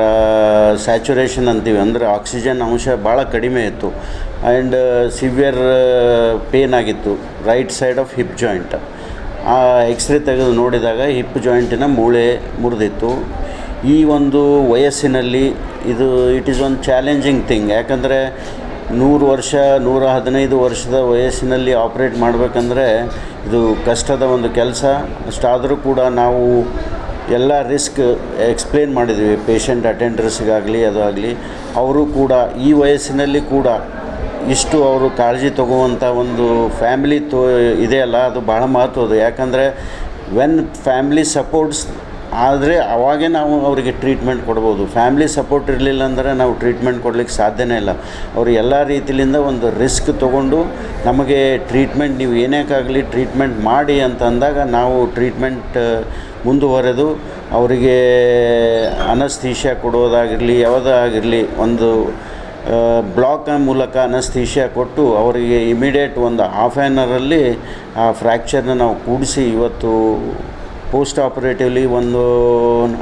ಸ್ಯಾಚುರೇಷನ್ ಅಂತೀವಿ, ಅಂದರೆ ಆಕ್ಸಿಜನ್ ಅಂಶ ಭಾಳ ಕಡಿಮೆ ಇತ್ತು ಆ್ಯಂಡ್ ಸಿವಿಯರ್ ಪೇನ್ ಆಗಿತ್ತು right side of hip joint. ಆ ಎಕ್ಸ್ರೇ ತೆಗೆದು ನೋಡಿದಾಗ ಹಿಪ್ ಜಾಯಿಂಟಿನ ಮೂಳೆ ಮುರಿದಿತ್ತು. ಈ ಒಂದು ವಯಸ್ಸಿನಲ್ಲಿ ಇದು it is one challenging thing. ಯಾಕಂದರೆ 100 ವರ್ಷ 115 ವರ್ಷದ ವಯಸ್ಸಿನಲ್ಲಿ ಆಪ್ರೇಟ್ ಮಾಡಬೇಕಂದ್ರೆ ಇದು ಕಷ್ಟದ ಒಂದು ಕೆಲಸ. ಅಷ್ಟಾದರೂ ಕೂಡ ನಾವು ಎಲ್ಲ ರಿಸ್ಕ್ ಎಕ್ಸ್ಪ್ಲೇನ್ ಮಾಡಿದ್ವಿ ಪೇಷಂಟ್ ಅಟೆಂಡರ್ಸ್ಗಾಗಲಿ ಅದು ಆಗಲಿ. ಅವರು ಕೂಡ ಈ ವಯಸ್ಸಿನಲ್ಲಿ ಕೂಡ ಇಷ್ಟು ಅವರು ಕಾಳಜಿ ತಗೋವಂಥ ಒಂದು ಫ್ಯಾಮಿಲಿ ಇದೆಯಲ್ಲ, ಅದು ಭಾಳ ಮಹತ್ವದ್ದು. ಯಾಕಂದರೆ ವೆನ್ ಫ್ಯಾಮಿಲಿ ಸಪೋರ್ಟ್ಸ್ ಆದರೆ ಅವಾಗೇ ನಾವು ಅವರಿಗೆ ಟ್ರೀಟ್ಮೆಂಟ್ ಕೊಡ್ಬೋದು. ಫ್ಯಾಮಿಲಿ ಸಪೋರ್ಟ್ ಇರಲಿಲ್ಲ ಅಂದರೆ ನಾವು ಟ್ರೀಟ್ಮೆಂಟ್ ಕೊಡಲಿಕ್ಕೆ ಸಾಧ್ಯನೇ ಇಲ್ಲ. ಅವರು ಎಲ್ಲ ರೀತಿಯಿಂದ ಒಂದು ರಿಸ್ಕ್ ತೊಗೊಂಡು ನಮಗೆ ಟ್ರೀಟ್ಮೆಂಟ್, ನೀವು ಏನಕ್ಕಾಗಲಿ ಟ್ರೀಟ್ಮೆಂಟ್ ಮಾಡಿ ಅಂತ ಅಂದಾಗ ನಾವು ಟ್ರೀಟ್ಮೆಂಟ್ ಮುಂದುವರೆದು ಅವರಿಗೆ ಅನಸ್ಥೀಷಿಯಾ ಕೊಡೋದಾಗಿರಲಿ, ಯಾವುದಾಗಿರಲಿ, ಒಂದು ಬ್ಲಾಕ್ ಮೂಲಕ ಅನಸ್ಥೀಷಿಯಾ ಕೊಟ್ಟು ಅವರಿಗೆ ಇಮಿಡಿಯೇಟ್ ಒಂದು ಹಾಫ್ ಆನ್ ಅವರಲ್ಲಿ ಆ ಫ್ರ್ಯಾಕ್ಚರ್ನ ನಾವು ಕೂಡಿಸಿ ಇವತ್ತು ಪೋಸ್ಟ್ ಆಪರೇಟಿವ್ಲಿ ಒಂದು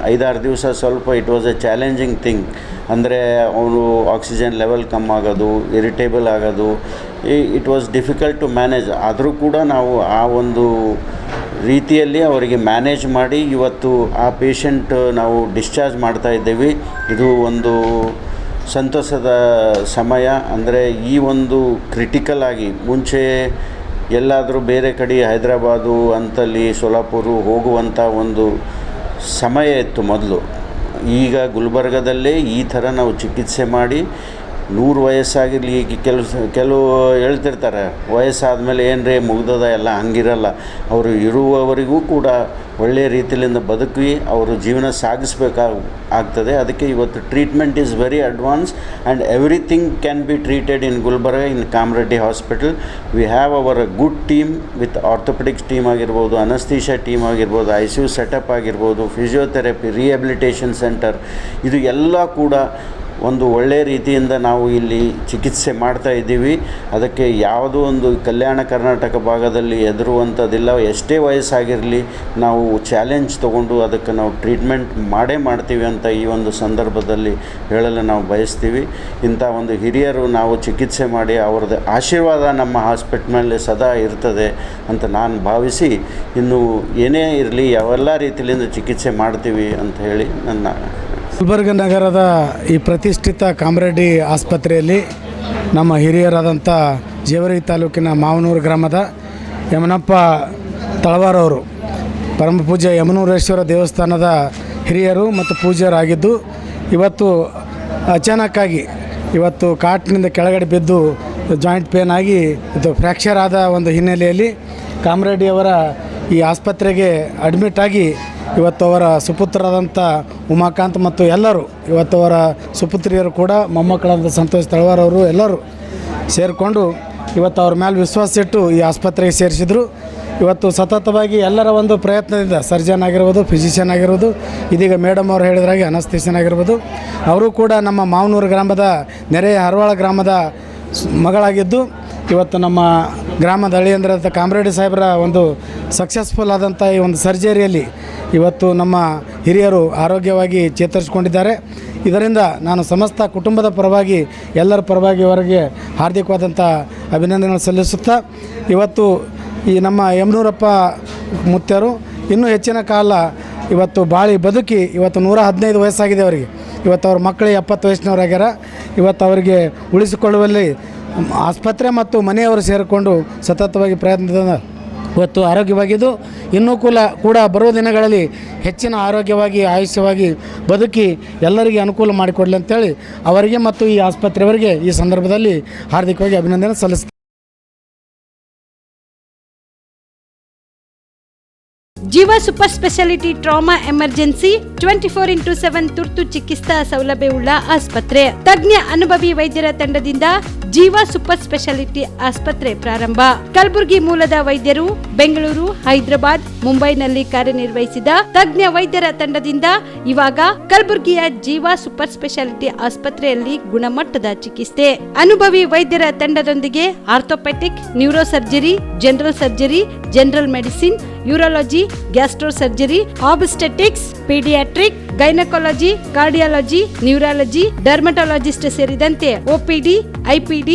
5-6 ದಿವಸ ಸ್ವಲ್ಪ it was a challenging thing. ಅಂದರೆ ಅವರು ಆಕ್ಸಿಜನ್ ಲೆವೆಲ್ ಕಮ್ಮಿ ಆಗೋದು, ಇರಿಟೇಬಲ್ ಆಗೋದು, it was difficult to manage. ಆದರೂ ಕೂಡ ನಾವು ಆ ಒಂದು ರೀತಿಯಲ್ಲಿ ಅವರಿಗೆ ಮ್ಯಾನೇಜ್ ಮಾಡಿ ಇವತ್ತು ಆ ಪೇಷಂಟ್ ನಾವು ಡಿಸ್ಚಾರ್ಜ್ ಮಾಡ್ತಾ ಇದ್ದೇವೆ. ಇದು ಒಂದು ಸಂತಸದ ಸಮಯ. ಅಂದರೆ ಈ ಒಂದು ಕ್ರಿಟಿಕಲ್ ಆಗಿ ಮುಂಚೆ ಎಲ್ಲಾದರೂ ಬೇರೆ ಕಡೆ ಹೈದರಾಬಾದು ಅಂತಲ್ಲಿ ಸೋಲಾಪುರ ಹೋಗುವಂಥ ಒಂದು ಸಮಯ ಇತ್ತು ಮೊದಲು. ಈಗ ಗುಲ್ಬರ್ಗದಲ್ಲೇ ಈ ಥರ ನಾವು ಚಿಕಿತ್ಸೆ ಮಾಡಿ 100 ವಯಸ್ಸಾಗಿರಲಿ, ಈಗ ಕೆಲವು ಹೇಳ್ತಿರ್ತಾರೆ ವಯಸ್ಸಾದಮೇಲೆ ಏನ್ರಿ ಮುಗ್ದದ ಎಲ್ಲ, ಹಂಗಿರಲ್ಲ. ಅವರು ಇರುವವರೆಗೂ ಕೂಡ ಒಳ್ಳೆಯ ರೀತಿಯಿಂದ ಬದುಕಿ ಅವರು ಜೀವನ ಆಗ್ತದೆ. ಅದಕ್ಕೆ ಇವತ್ತು treatment is very advance and everything can be treated in Gulbarga in Kamareddy hospital. We have our good team with orthopaedics team ಆಗಿರ್ಬೋದು, ಅನಸ್ಥೀಷಿಯಾ ಟೀಮ್ ಆಗಿರ್ಬೋದು, ICU ಸೆಟಪ್ ಆಗಿರ್ಬೋದು, ಫಿಸಿಯೋಥೆರಪಿ, ರಿಹ್ಯಾಬಿಲಿಟೇಷನ್ ಸೆಂಟರ್, ಇದು ಎಲ್ಲ ಕೂಡ ಒಂದು ಒಳ್ಳೆಯ ರೀತಿಯಿಂದ ನಾವು ಇಲ್ಲಿ ಚಿಕಿತ್ಸೆ ಮಾಡ್ತಾ ಇದ್ದೀವಿ. ಅದಕ್ಕೆ ಯಾವುದೋ ಒಂದು ಕಲ್ಯಾಣ ಕರ್ನಾಟಕ ಭಾಗದಲ್ಲಿ ಹೆದರುವಂಥದ್ದಿಲ್ಲ. ಎಷ್ಟೇ ವಯಸ್ಸಾಗಿರಲಿ ನಾವು ಚಾಲೆಂಜ್ ತೊಗೊಂಡು ಅದಕ್ಕೆ ನಾವು ಟ್ರೀಟ್ಮೆಂಟ್ ಮಾಡ್ತೀವಿ ಅಂತ ಈ ಒಂದು ಸಂದರ್ಭದಲ್ಲಿ ಹೇಳಲು ನಾವು ಬಯಸ್ತೀವಿ. ಇಂಥ ಒಂದು ಹಿರಿಯರು ನಾವು ಚಿಕಿತ್ಸೆ ಮಾಡಿ ಅವ್ರದ್ದು ಆಶೀರ್ವಾದ ನಮ್ಮ ಹಾಸ್ಪಿಟ್ಲ್ನಲ್ಲಿ ಸದಾ ಇರ್ತದೆ ಅಂತ ನಾನು ಭಾವಿಸಿ, ಇನ್ನು ಏನೇ ಇರಲಿ ಯಾವೆಲ್ಲ ರೀತಿಯಿಂದ ಚಿಕಿತ್ಸೆ ಮಾಡ್ತೀವಿ ಅಂತ ಹೇಳಿ ನನ್ನ ಗುಲ್ಬರ್ಗ ನಗರದ ಈ ಪ್ರತಿಷ್ಠಿತ ಕಾಮರೆಡ್ಡಿ ಆಸ್ಪತ್ರೆಯಲ್ಲಿ ನಮ್ಮ ಹಿರಿಯರಾದಂಥ ಜೇವರ್ಗಿ ತಾಲೂಕಿನ ಮಾವನೂರು ಗ್ರಾಮದ ಯಮನಪ್ಪ ತಳವಾರವರು ಪರಮ ಪೂಜ್ಯ ಯಮನೂರೇಶ್ವರ ದೇವಸ್ಥಾನದ ಹಿರಿಯರು ಮತ್ತು ಪೂಜ್ಯರಾಗಿದ್ದು ಇವತ್ತು ಅಚಾನಕ್ಕಾಗಿ ಇವತ್ತು ಕಾಟಿನಿಂದ ಕೆಳಗಡೆ ಬಿದ್ದು ಜಾಯಿಂಟ್ ಪೇನ್ ಆಗಿ ಇದು ಫ್ರ್ಯಾಕ್ಚರ್ ಆದ ಒಂದು ಹಿನ್ನೆಲೆಯಲ್ಲಿ ಕಾಮರೆಡ್ಡಿಯವರ ಈ ಆಸ್ಪತ್ರೆಗೆ ಅಡ್ಮಿಟ್ ಆಗಿ ಇವತ್ತು ಅವರ ಸುಪುತ್ರರಾದಂಥ ಉಮಾಕಾಂತ್ ಮತ್ತು ಎಲ್ಲರೂ ಇವತ್ತು ಅವರ ಸುಪುತ್ರಿಯರು ಕೂಡ ಮೊಮ್ಮಕ್ಕಳಾದ ಸಂತೋಷ್ ತಳವಾರವರು ಎಲ್ಲರೂ ಸೇರಿಕೊಂಡು ಇವತ್ತು ಅವ್ರ ಮೇಲೆ ವಿಶ್ವಾಸ ಇಟ್ಟು ಈ ಆಸ್ಪತ್ರೆಗೆ ಸೇರಿಸಿದರು. ಇವತ್ತು ಸತತವಾಗಿ ಎಲ್ಲರ ಒಂದು ಪ್ರಯತ್ನದಿಂದ ಸರ್ಜನ್ ಆಗಿರ್ಬೋದು, ಫಿಸಿಷಿಯನ್ ಆಗಿರ್ಬೋದು, ಇದೀಗ ಮೇಡಮ್ ಅವರು ಹೇಳಿದ್ರಾಗೆ ಅನಸ್ಥಿಷಿಯನ್ ಆಗಿರ್ಬೋದು, ಅವರು ಕೂಡ ನಮ್ಮ ಮಾವನೂರು ಗ್ರಾಮದ ನೆರೆಯ ಹರವಾಳ ಗ್ರಾಮದ ಮಗಳಾಗಿದ್ದು ಇವತ್ತು ನಮ್ಮ ಗ್ರಾಮದ ಹಳ್ಳಿಯಂದ್ರದ ಕಾಮರೆಡ್ಡಿ ಸಾಹೇಬರ ಒಂದು ಸಕ್ಸಸ್ಫುಲ್ ಆದಂಥ ಈ ಒಂದು ಸರ್ಜರಿಯಲ್ಲಿ ಇವತ್ತು ನಮ್ಮ ಹಿರಿಯರು ಆರೋಗ್ಯವಾಗಿ ಚೇತರಿಸಿಕೊಂಡಿದ್ದಾರೆ. ಇದರಿಂದ ನಾನು ಸಮಸ್ತ ಕುಟುಂಬದ ಪರವಾಗಿ ಎಲ್ಲರ ಪರವಾಗಿ ಅವರಿಗೆ ಹಾರ್ದಿಕವಾದಂಥ ಅಭಿನಂದನೆಗಳು ಸಲ್ಲಿಸುತ್ತಾ, ಇವತ್ತು ಈ ನಮ್ಮ ಯಮನೂರಪ್ಪ ಮುತ್ಯರು ಇನ್ನೂ ಹೆಚ್ಚಿನ ಕಾಲ ಇವತ್ತು ಬಾಳಿ ಬದುಕಿ ಇವತ್ತು 115 ವಯಸ್ಸಾಗಿದೆ ಅವರಿಗೆ. ಇವತ್ತು ಅವ್ರ ಮಕ್ಕಳಿಗೆ 70 ವಯಸ್ಸಿನವರಾಗ್ಯಾರ. ಇವತ್ತು ಅವರಿಗೆ ಉಳಿಸಿಕೊಳ್ಳುವಲ್ಲಿ ಆಸ್ಪತ್ರೆ ಮತ್ತು ಮನೆಯವರು ಸೇರಿಕೊಂಡು ಸತತವಾಗಿ ಪ್ರಯತ್ನದಿಂದ ಇವತ್ತು ಆರೋಗ್ಯವಾಗಿದ್ದು ಇನ್ನೂ ಕೂಡ ಬರುವ ದಿನಗಳಲ್ಲಿ ಹೆಚ್ಚಿನ ಆರೋಗ್ಯವಾಗಿ ಆಯುಷ್ಯವಾಗಿ ಬದುಕಿ ಎಲ್ಲರಿಗೆ ಅನುಕೂಲ ಮಾಡಿಕೊಡಲಿ ಅಂತೇಳಿ ಅವರಿಗೆ ಮತ್ತು ಈ ಆಸ್ಪತ್ರೆಯವರಿಗೆ ಈ ಸಂದರ್ಭದಲ್ಲಿ ಹಾರ್ದಿಕವಾಗಿ ಅಭಿನಂದನೆ ಸಲ್ಲಿಸ್ತಾರೆ. ಜೀವ super speciality trauma emergency 24x7 ತುರ್ತು ಚಿಕಿತ್ಸಾ ಸೌಲಭ್ಯವುಳ್ಳ ಆಸ್ಪತ್ರೆ. ತಜ್ಞ ಅನುಭವಿ ವೈದ್ಯರ ತಂಡದಿಂದ ಜೀವ ಸೂಪರ್ ಸ್ಪೆಷಾಲಿಟಿ ಆಸ್ಪತ್ರೆ ಪ್ರಾರಂಭ. ಕಲಬುರಗಿ ಮೂಲದ ವೈದ್ಯರು ಬೆಂಗಳೂರು, ಹೈದರಾಬಾದ್, ಮುಂಬೈನಲ್ಲಿ ಕಾರ್ಯನಿರ್ವಹಿಸಿದ ತಜ್ಞ ವೈದ್ಯರ ತಂಡದಿಂದ ಇವಾಗ ಕಲಬುರಗಿಯ ಜೀವ ಸೂಪರ್ ಸ್ಪೆಷಾಲಿಟಿ ಆಸ್ಪತ್ರೆಯಲ್ಲಿ ಗುಣಮಟ್ಟದ ಚಿಕಿತ್ಸೆ. ಅನುಭವಿ ವೈದ್ಯರ ತಂಡದೊಂದಿಗೆ orthopaedic, neuro surgery, general surgery, general medicine, urology, gastro surgery, obstetrics, paediatric, gynaecology, cardiology, neurology, dermatologist ಸೇರಿದಂತೆ OPD, IPD,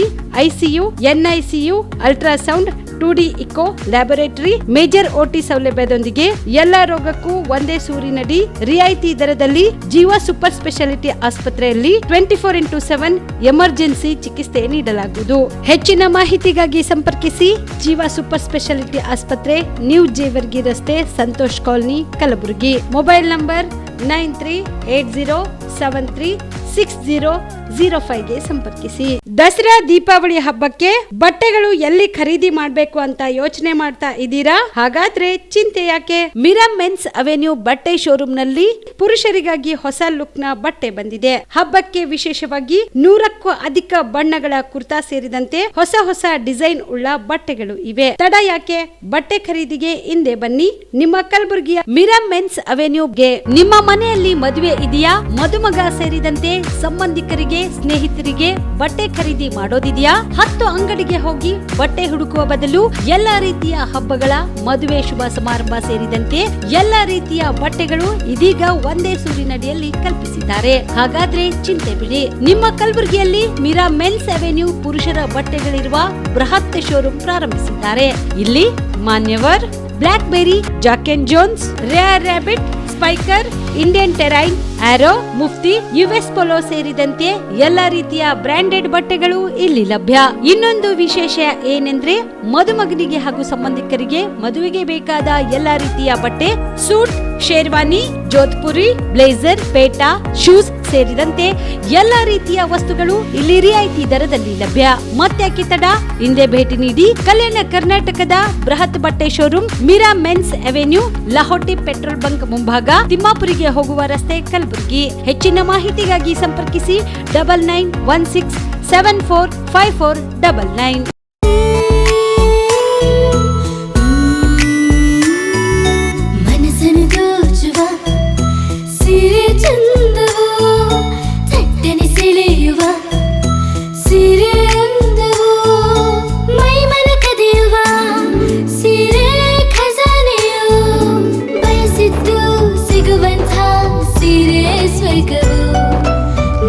ICU, NICU, ultrasound, 2D echo, laboratory, major OT ಸೌಲಭ್ಯದೊಂದಿಗೆ ಎಲ್ಲ ರೋಗಕ್ಕೂ ಒಂದೇ ಸೂರಿನಡಿ ರಿಯಾಯಿತಿ ದರದಲ್ಲಿ ಜೀವ ಸೂಪರ್ ಸ್ಪೆಷಾಲಿಟಿ ಆಸ್ಪತ್ರೆಯಲ್ಲಿ 24x7 ಎಮರ್ಜೆನ್ಸಿ ಚಿಕಿತ್ಸೆ ನೀಡಲಾಗುವುದು. ಹೆಚ್ಚಿನ ಮಾಹಿತಿಗಾಗಿ ಸಂಪರ್ಕಿಸಿ ಜೀವ ಸೂಪರ್ ಸ್ಪೆಷಾಲಿಟಿ ಆಸ್ಪತ್ರೆ, ನ್ಯೂ ಜೇವರ್ಗಿ ರಸ್ತೆ, Santosh colony, Kalaburagi. Mobile number 9380736005ಗೆ ಸಂಪರ್ಕಿಸಿ. ದಸರಾ ದೀಪಾವಳಿ ಹಬ್ಬಕ್ಕೆ ಬಟ್ಟೆಗಳು ಎಲ್ಲಿ ಖರೀದಿ ಮಾಡಬೇಕು ಅಂತ ಯೋಚನೆ ಮಾಡ್ತಾ ಇದ್ದೀರಾ? ಹಾಗಾದ್ರೆ ಚಿಂತೆ ಯಾಕೆ? ಮಿರಾ ಮೆನ್ಸ್ ಅವೆನ್ಯೂ ಬಟ್ಟೆ ಶೋರೂಮ್ ನಲ್ಲಿ ಪುರುಷರಿಗಾಗಿ ಹೊಸ ಲುಕ್ ನ ಬಟ್ಟೆ ಬಂದಿದೆ. ಹಬ್ಬಕ್ಕೆ ವಿಶೇಷವಾಗಿ 100ಕ್ಕೂ ಅಧಿಕ ಬಣ್ಣಗಳ ಕುರ್ತಾ ಸೇರಿದಂತೆ ಹೊಸ ಡಿಸೈನ್ ಉಳ್ಳ ಬಟ್ಟೆಗಳು ಇವೆ. ತಡ ಯಾಕೆ? ಬಟ್ಟೆ ಖರೀದಿಗೆ ಹಿಂದೆ ಬನ್ನಿ. ನಿಮ್ಮ ಕಲಬುರಗಿಯ ಮಿರಾ ಮೆನ್ಸ್ ಅವೆನ್ಯೂಗೆ. ನಿಮ್ಮ ಮನೆಯಲ್ಲಿ ಮದುವೆ ಇದೆಯಾ? ಮದುಮಗ ಸೇರಿದಂತೆ ಸಂಬಂಧಿಕರಿಗೆ, ಸ್ನೇಹಿತರಿಗೆ ಬಟ್ಟೆ ಖರೀದಿ ಮಾಡೋದಿದೆಯಾ? 10 ಅಂಗಡಿಗೆ ಹೋಗಿ ಬಟ್ಟೆ ಹುಡುಕುವ ಬದಲು ಎಲ್ಲಾ ರೀತಿಯ ಹಬ್ಬಗಳ, ಮದುವೆ, ಶುಭ ಸಮಾರಂಭ ಸೇರಿದಂತೆ ಎಲ್ಲಾ ರೀತಿಯ ಬಟ್ಟೆಗಳು ಇದೀಗ ಒಂದೇ ಸೂರಿನಡಿಯಲ್ಲಿ ಕಲ್ಪಿಸಿದ್ದಾರೆ. ಹಾಗಾದ್ರೆ ಚಿಂತೆ ಬಿಡಿ. ನಿಮ್ಮ ಕಲಬುರಗಿಯಲ್ಲಿ ಮಿರಾ ಮೆನ್ಸ್ ಅವೆನ್ಯೂ ಪುರುಷರ ಬಟ್ಟೆಗಳಿರುವ ಬೃಹತ್ ಶೋರೂಮ್ ಪ್ರಾರಂಭಿಸಿದ್ದಾರೆ. ಇಲ್ಲಿ Manyavar, Blackberry, Jack and Jones, Rare Rabbit, Spykar, Indian Terrain, Arrow, Mufti, US Polo ಸೇರಿದಂತೆ ಎಲ್ಲಾ ರೀತಿಯ ಬ್ರಾಂಡೆಡ್ ಬಟ್ಟೆಗಳು ಇಲ್ಲಿ ಲಭ್ಯ. ಇನ್ನೊಂದು ವಿಶೇಷ ಏನೆಂದ್ರೆ ಮದುಮಗನಿಗೆ ಹಾಗೂ ಸಂಬಂಧಿಕರಿಗೆ ಮದುವೆಗೆ ಬೇಕಾದ ಎಲ್ಲಾ ರೀತಿಯ ಬಟ್ಟೆ, ಸೂಟ್, ಶೇರ್ವಾನಿ, ಜೋಧ್ಪುರಿ, ಬ್ಲೇಸರ್, ಪೇಟಾ, ಶೂಸ್ ಸೇರಿದಂತೆ ಎಲ್ಲಾ ರೀತಿಯ ವಸ್ತುಗಳು ಇಲ್ಲಿ ರಿಯಾಯಿತಿ ದರದಲ್ಲಿ ಲಭ್ಯ. ಮತ್ತ್ಯಾಕೆ ತಡ? ಹಿಂದೆ ಭೇಟಿ ನೀಡಿ. ಕಲ್ಯಾಣ ಕರ್ನಾಟಕದ ಬೃಹತ್ ಬಟ್ಟೆ showroom Meera men's avenue, Lahoti petrol bunk ಮುಂಭಾಗ, ತಿಮ್ಮಾಪುರಿಗೆ ಹೋಗುವ ರಸ್ತೆ, ಕಲಬುರಗಿ. ಹೆಚ್ಚಿನ ಮಾಹಿತಿಗಾಗಿ ಸಂಪರ್ಕಿಸಿ 9916745499.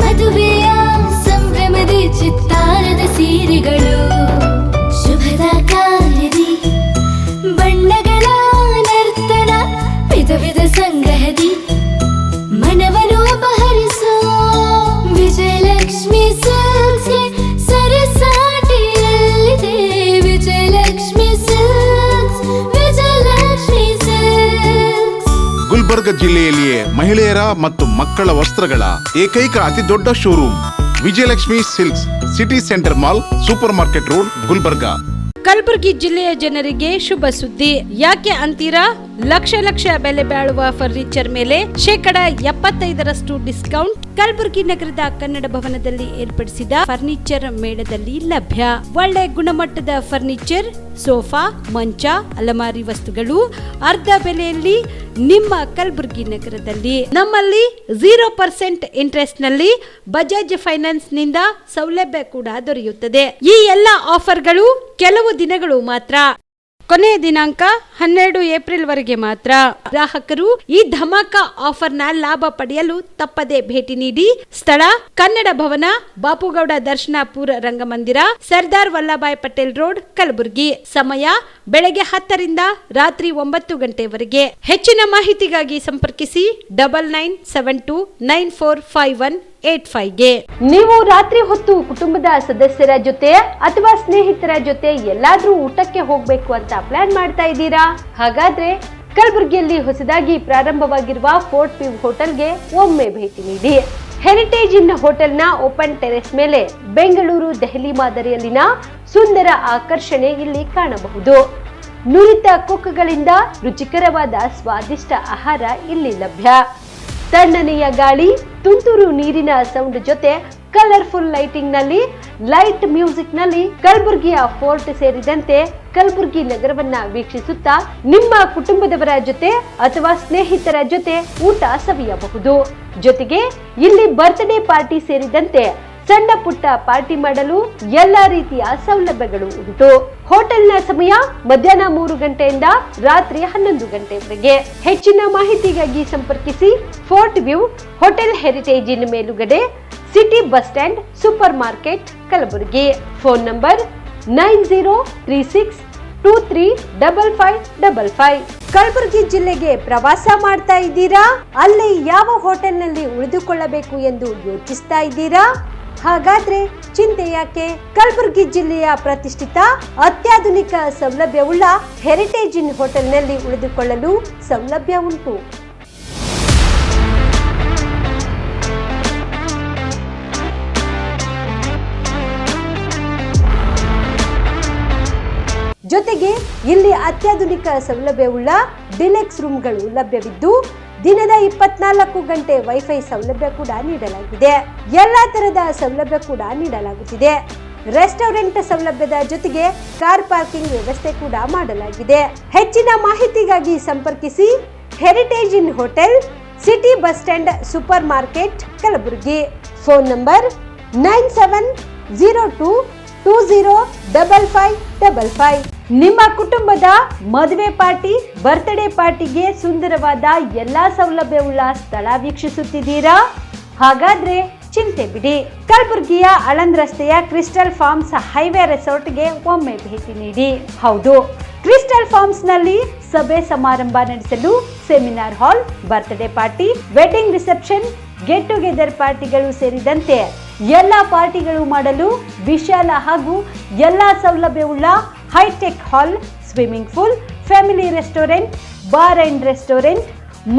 ಮದುವೆಯ ಸಂಭ್ರಮದ ಚಿತ್ತಾರದ ಸೀರೆಗಳು, ಶುಭದ ಕಾರ್ಯದಿ ಬಣ್ಣಗಳ ನರ್ತನ, ವಿಧ ವಿಧ ಸಂಗ್ರಹದಿ ಮನವನ್ನು ಅಪಹರಿಸೋ ವಿಜಯಲಕ್ಷ್ಮಿ ಸಿಲ್ಕ್ಸ್ ಸರಸಾಟಿಯಲ್ಲಿದೆ. Vijayalakshmi silks, Vijayalakshmi silks. ಗುಲ್ಬರ್ಗ ಜಿಲ್ಲೆಯಲ್ಲಿಯೇ ಮಹಿಳೆಯರ ಮತ್ತು ಮಕ್ಕಳ ವಸ್ತ್ರಗಳ ಏಕೈಕ ಅತಿ ದೊಡ್ಡ showroom Vijayalakshmi silks, city centre mall, super market road, Gulbarga. Kalaburagi ಜಿಲ್ಲೆಯ ಜನರಿಗೆ ಶುಭ ಸುದ್ದಿ. ಯಾಕೆ ಅಂತೀರಾ? ಲಕ್ಷ ಲಕ್ಷ ಬೆಲೆ ಬಾಳುವ ಫರ್ನಿಚರ್ ಮೇಲೆ 75% ಡಿಸ್ಕೌಂಟ್ ಕಲಬುರಗಿ ನಗರದ ಕನ್ನಡ ಭವನದಲ್ಲಿ ಏರ್ಪಡಿಸಿದ ಫರ್ನಿಚರ್ ಮೇಳದಲ್ಲಿ ಲಭ್ಯ. ಒಳ್ಳೆ ಗುಣಮಟ್ಟದ ಫರ್ನಿಚರ್, ಸೋಫಾ, ಮಂಚ, ಅಲಮಾರಿ ವಸ್ತುಗಳು ಅರ್ಧ ಬೆಲೆಯಲ್ಲಿ ನಿಮ್ಮ ಕಲಬುರಗಿ ನಗರದಲ್ಲಿ. ನಮ್ಮಲ್ಲಿ 0% ಇಂಟ್ರೆಸ್ಟ್ ನಲ್ಲಿ ಬಜಾಜ್ ಫೈನಾನ್ಸ್ ನಿಂದ ಸೌಲಭ್ಯ ಕೂಡ ದೊರೆಯುತ್ತದೆ. ಈ ಎಲ್ಲ ಆಫರ್ಗಳು ಕೆಲವು ದಿನಗಳು ಮಾತ್ರ. ಕೊನೆಯ ದಿನಾಂಕ 12 ಏಪ್ರಿಲ್ ವರೆಗೆ ಮಾತ್ರ. ಗ್ರಾಹಕರು ಈ ಧಮಾಕ ಆಫರ್ನ ಲಾಭ ಪಡೆಯಲು ತಪ್ಪದೆ ಭೇಟಿ ನೀಡಿ. ಸ್ಥಳ ಕನ್ನಡ ಭವನ, ಬಾಪುಗೌಡ ದರ್ಶನಪುರ ರಂಗಮಂದಿರ, ಸರ್ದಾರ್ ವಲ್ಲಭಾಯ್ ಪಟೇಲ್ ರೋಡ್, ಕಲಬುರಗಿ. ಸಮಯ ಬೆಳಗ್ಗೆ 10 ರಿಂದ ರಾತ್ರಿ 9 ಗಂಟೆವರೆಗೆ. ಹೆಚ್ಚಿನ ಮಾಹಿತಿಗಾಗಿ ಸಂಪರ್ಕಿಸಿ 9972945185ಗೆ. ನೀವು ರಾತ್ರಿ ಹೊತ್ತು ಕುಟುಂಬದ ಸದಸ್ಯರ ಜೊತೆ ಅಥವಾ ಸ್ನೇಹಿತರ ಜೊತೆ ಎಲ್ಲಾದ್ರೂ ಊಟಕ್ಕೆ ಹೋಗ್ಬೇಕು ಅಂತ ಪ್ಲಾನ್ ಮಾಡ್ತಾ ಇದ್ದೀರಾ? ಹಾಗಾದ್ರೆ ಕಲಬುರಗಿಯಲ್ಲಿ ಹೊಸದಾಗಿ ಪ್ರಾರಂಭವಾಗಿರುವ ಫೋರ್ಟ್ ವ್ಯೂ ಹೋಟೆಲ್ಗೆ ಒಮ್ಮೆ ಭೇಟಿ ನೀಡಿ. ಹೆರಿಟೇಜ್ ಇನ್ ಹೋಟೆಲ್ನ ಓಪನ್ ಟೆರೆಸ್ ಮೇಲೆ ಬೆಂಗಳೂರು, ದೆಹಲಿ ಮಾದರಿಯಲ್ಲಿನ ಸುಂದರ ಆಕರ್ಷಣೆ ಇಲ್ಲಿ ಕಾಣಬಹುದು. ನುರಿತ ಕುಕ್ಗಳಿಂದ ರುಚಿಕರವಾದ ಸ್ವಾದಿಷ್ಟ ಆಹಾರ ಇಲ್ಲಿ ಲಭ್ಯ. ತಣ್ಣನೆಯ ಗಾಳಿ, ತುಂತುರು ನೀರಿನ ಸೌಂಡ್ ಜೊತೆ ಕಲರ್ಫುಲ್ ಲೈಟಿಂಗ್ ನಲ್ಲಿ, ಲೈಟ್ ಮ್ಯೂಸಿಕ್ ನಲ್ಲಿ ಕಲಬುರಗಿಯ ಫೋರ್ಟ್ ಸೇರಿದಂತೆ ಕಲಬುರಗಿ ನಗರವನ್ನ ವೀಕ್ಷಿಸುತ್ತಾ ನಿಮ್ಮ ಕುಟುಂಬದವರ ಜೊತೆ ಅಥವಾ ಸ್ನೇಹಿತರ ಜೊತೆ ಊಟ ಸವಿಯಬಹುದು. ಜೊತೆಗೆ ಇಲ್ಲಿ ಬರ್ತ್ಡೇ ಪಾರ್ಟಿ ಸೇರಿದಂತೆ ಸಣ್ಣ ಪುಟ್ಟ ಪಾರ್ಟಿ ಮಾಡಲು ಎಲ್ಲಾ ರೀತಿಯ ಸೌಲಭ್ಯಗಳು ಉಂಟು. ಹೋಟೆಲ್ನ ಸಮಯ ಮಧ್ಯಾಹ್ನ 3 ಗಂಟೆಯಿಂದ ರಾತ್ರಿ 11 ಗಂಟೆವರೆಗೆ. ಹೆಚ್ಚಿನ ಮಾಹಿತಿಗಾಗಿ ಸಂಪರ್ಕಿಸಿ ಫೋರ್ಟ್ ವ್ಯೂ ಹೋಟೆಲ್, ಹೆರಿಟೇಜ್ ಇನ್ ಮೇಲುಗಡೆ, city bus stand, super market, Kalaburagi. Phone number 9036235555. Kalaburagi ಜಿಲ್ಲೆಗೆ ಪ್ರವಾಸ ಮಾಡ್ತಾ ಇದ್ದೀರಾ? ಅಲ್ಲಿ ಯಾವ ಹೋಟೆಲ್ನಲ್ಲಿ ಉಳಿದುಕೊಳ್ಳಬೇಕು ಎಂದು ಯೋಚಿಸ್ತಾ ಇದ್ದೀರಾ? ಹಾಗಾದ್ರೆ ಚಿಂತೆ ಯಾಕೆ? ಕಲಬುರಗಿ ಜಿಲ್ಲೆಯ ಪ್ರತಿಷ್ಠಿತ ಅತ್ಯಾಧುನಿಕ ಸೌಲಭ್ಯವುಳ್ಳ ಹೆರಿಟೇಜ್ ಇನ್ ಹೋಟೆಲ್ನಲ್ಲಿ ಉಳಿದುಕೊಳ್ಳಲು ಸೌಲಭ್ಯ ಉಂಟು. ಜೊತೆಗೆ ಇಲ್ಲಿ ಅತ್ಯಾಧುನಿಕ ಸೌಲಭ್ಯವುಳ್ಳ ಡಿಲೆಕ್ಸ್ ರೂಮ್ಗಳು ಲಭ್ಯವಿದ್ದು ದಿನದ 24 ಗಂಟೆ ವೈಫೈ ಸೌಲಭ್ಯ ಕೂಡ ನೀಡಲಾಗಿದೆ. ಎಲ್ಲಾ ತರದ ಸೌಲಭ್ಯ ಕೂಡ ನೀಡಲಾಗುತ್ತಿದೆ. ರೆಸ್ಟೋರೆಂಟ್ ಸೌಲಭ್ಯದ ಜೊತೆಗೆ ಕಾರ್ ಪಾರ್ಕಿಂಗ್ ವ್ಯವಸ್ಥೆ ಕೂಡ ಮಾಡಲಾಗಿದೆ. ಹೆಚ್ಚಿನ ಮಾಹಿತಿಗಾಗಿ ಸಂಪರ್ಕಿಸಿ heritage inn hotel, city bus stand, super market, Kalaburagi. Phone number 9702205555. ನಿಮ್ಮ ಕುಟುಂಬದ ಮದುವೆ ಪಾರ್ಟಿ, ಬರ್ತ್ಡೇ ಪಾರ್ಟಿಗೆ ಸುಂದರವಾದ ಎಲ್ಲಾ ಸೌಲಭ್ಯವುಳ್ಳ ಸ್ಥಳ ವೀಕ್ಷಿಸುತ್ತಿದ್ದೀರಾ? ಹಾಗಾದ್ರೆ ಚಿಂತೆ ಬಿಡಿ. ಕಲಬುರಗಿಯ ಆಳಂದ್ ರಸ್ತೆಯ ಕ್ರಿಸ್ಟಲ್ ಫಾರ್ಮ್ಸ್ ಹೈವೇ ರೆಸಾರ್ಟ್ಗೆ ಒಮ್ಮೆ ಭೇಟಿ ನೀಡಿ. ಹೌದು, ಕ್ರಿಸ್ಟಲ್ ಫಾರ್ಮ್ಸ್ ನಲ್ಲಿ ಸಭೆ ಸಮಾರಂಭ ನಡೆಸಲು seminar hall, birthday party, wedding reception, get together ಪಾರ್ಟಿಗಳು ಸೇರಿದಂತೆ ಎಲ್ಲ ಪಾರ್ಟಿಗಳು ಮಾಡಲು ವಿಶಾಲ ಹಾಗೂ ಎಲ್ಲಾ ಸೌಲಭ್ಯವುಳ್ಳ hitech hall, swimming pool, family restaurant, bar and restaurant,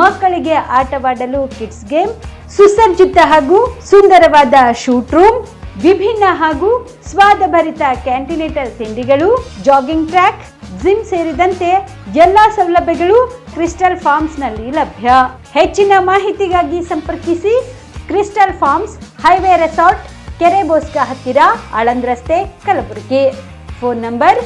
ಮಕ್ಕಳಿಗೆ ಆಟವಾಡಲು ಕಿಡ್ಸ್ ಗೇಮ್, ಸುಸಜ್ಜಿತ ಹಾಗೂ ಸುಂದರವಾದ ಶೂಟ್ ರೂಮ್, ವಿಭಿನ್ನ ಹಾಗೂ ಸ್ವಾದಭರಿತ ಕ್ಯಾಂಟಿನೇಟರ್ ತಿಂಡಿಗಳು, ಜಾಗಿಂಗ್ ಟ್ರ್ಯಾಕ್, ಜಿಮ್ ಸೇರಿದಂತೆ ಎಲ್ಲಾ ಸೌಲಭ್ಯಗಳು ಕ್ರಿಸ್ಟಲ್ ಫಾರ್ಮ್ಸ್ ನಲ್ಲಿ ಲಭ್ಯ. ಹೆಚ್ಚಿನ ಮಾಹಿತಿಗಾಗಿ ಸಂಪರ್ಕಿಸಿ ಕ್ರಿಸ್ಟಲ್ ಫಾರ್ಮ್ಸ್, ಹೈವೇ ರೆಸಾರ್ಟ್, ಕೆರೆ ಬೋಸ್ಕ ಹತ್ತಿರ, ಆಳಂದ್ ರಸ್ತೆ, ಕಲಬುರಗಿ. Phone number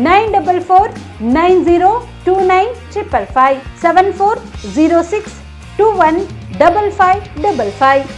9449029555 7406215555.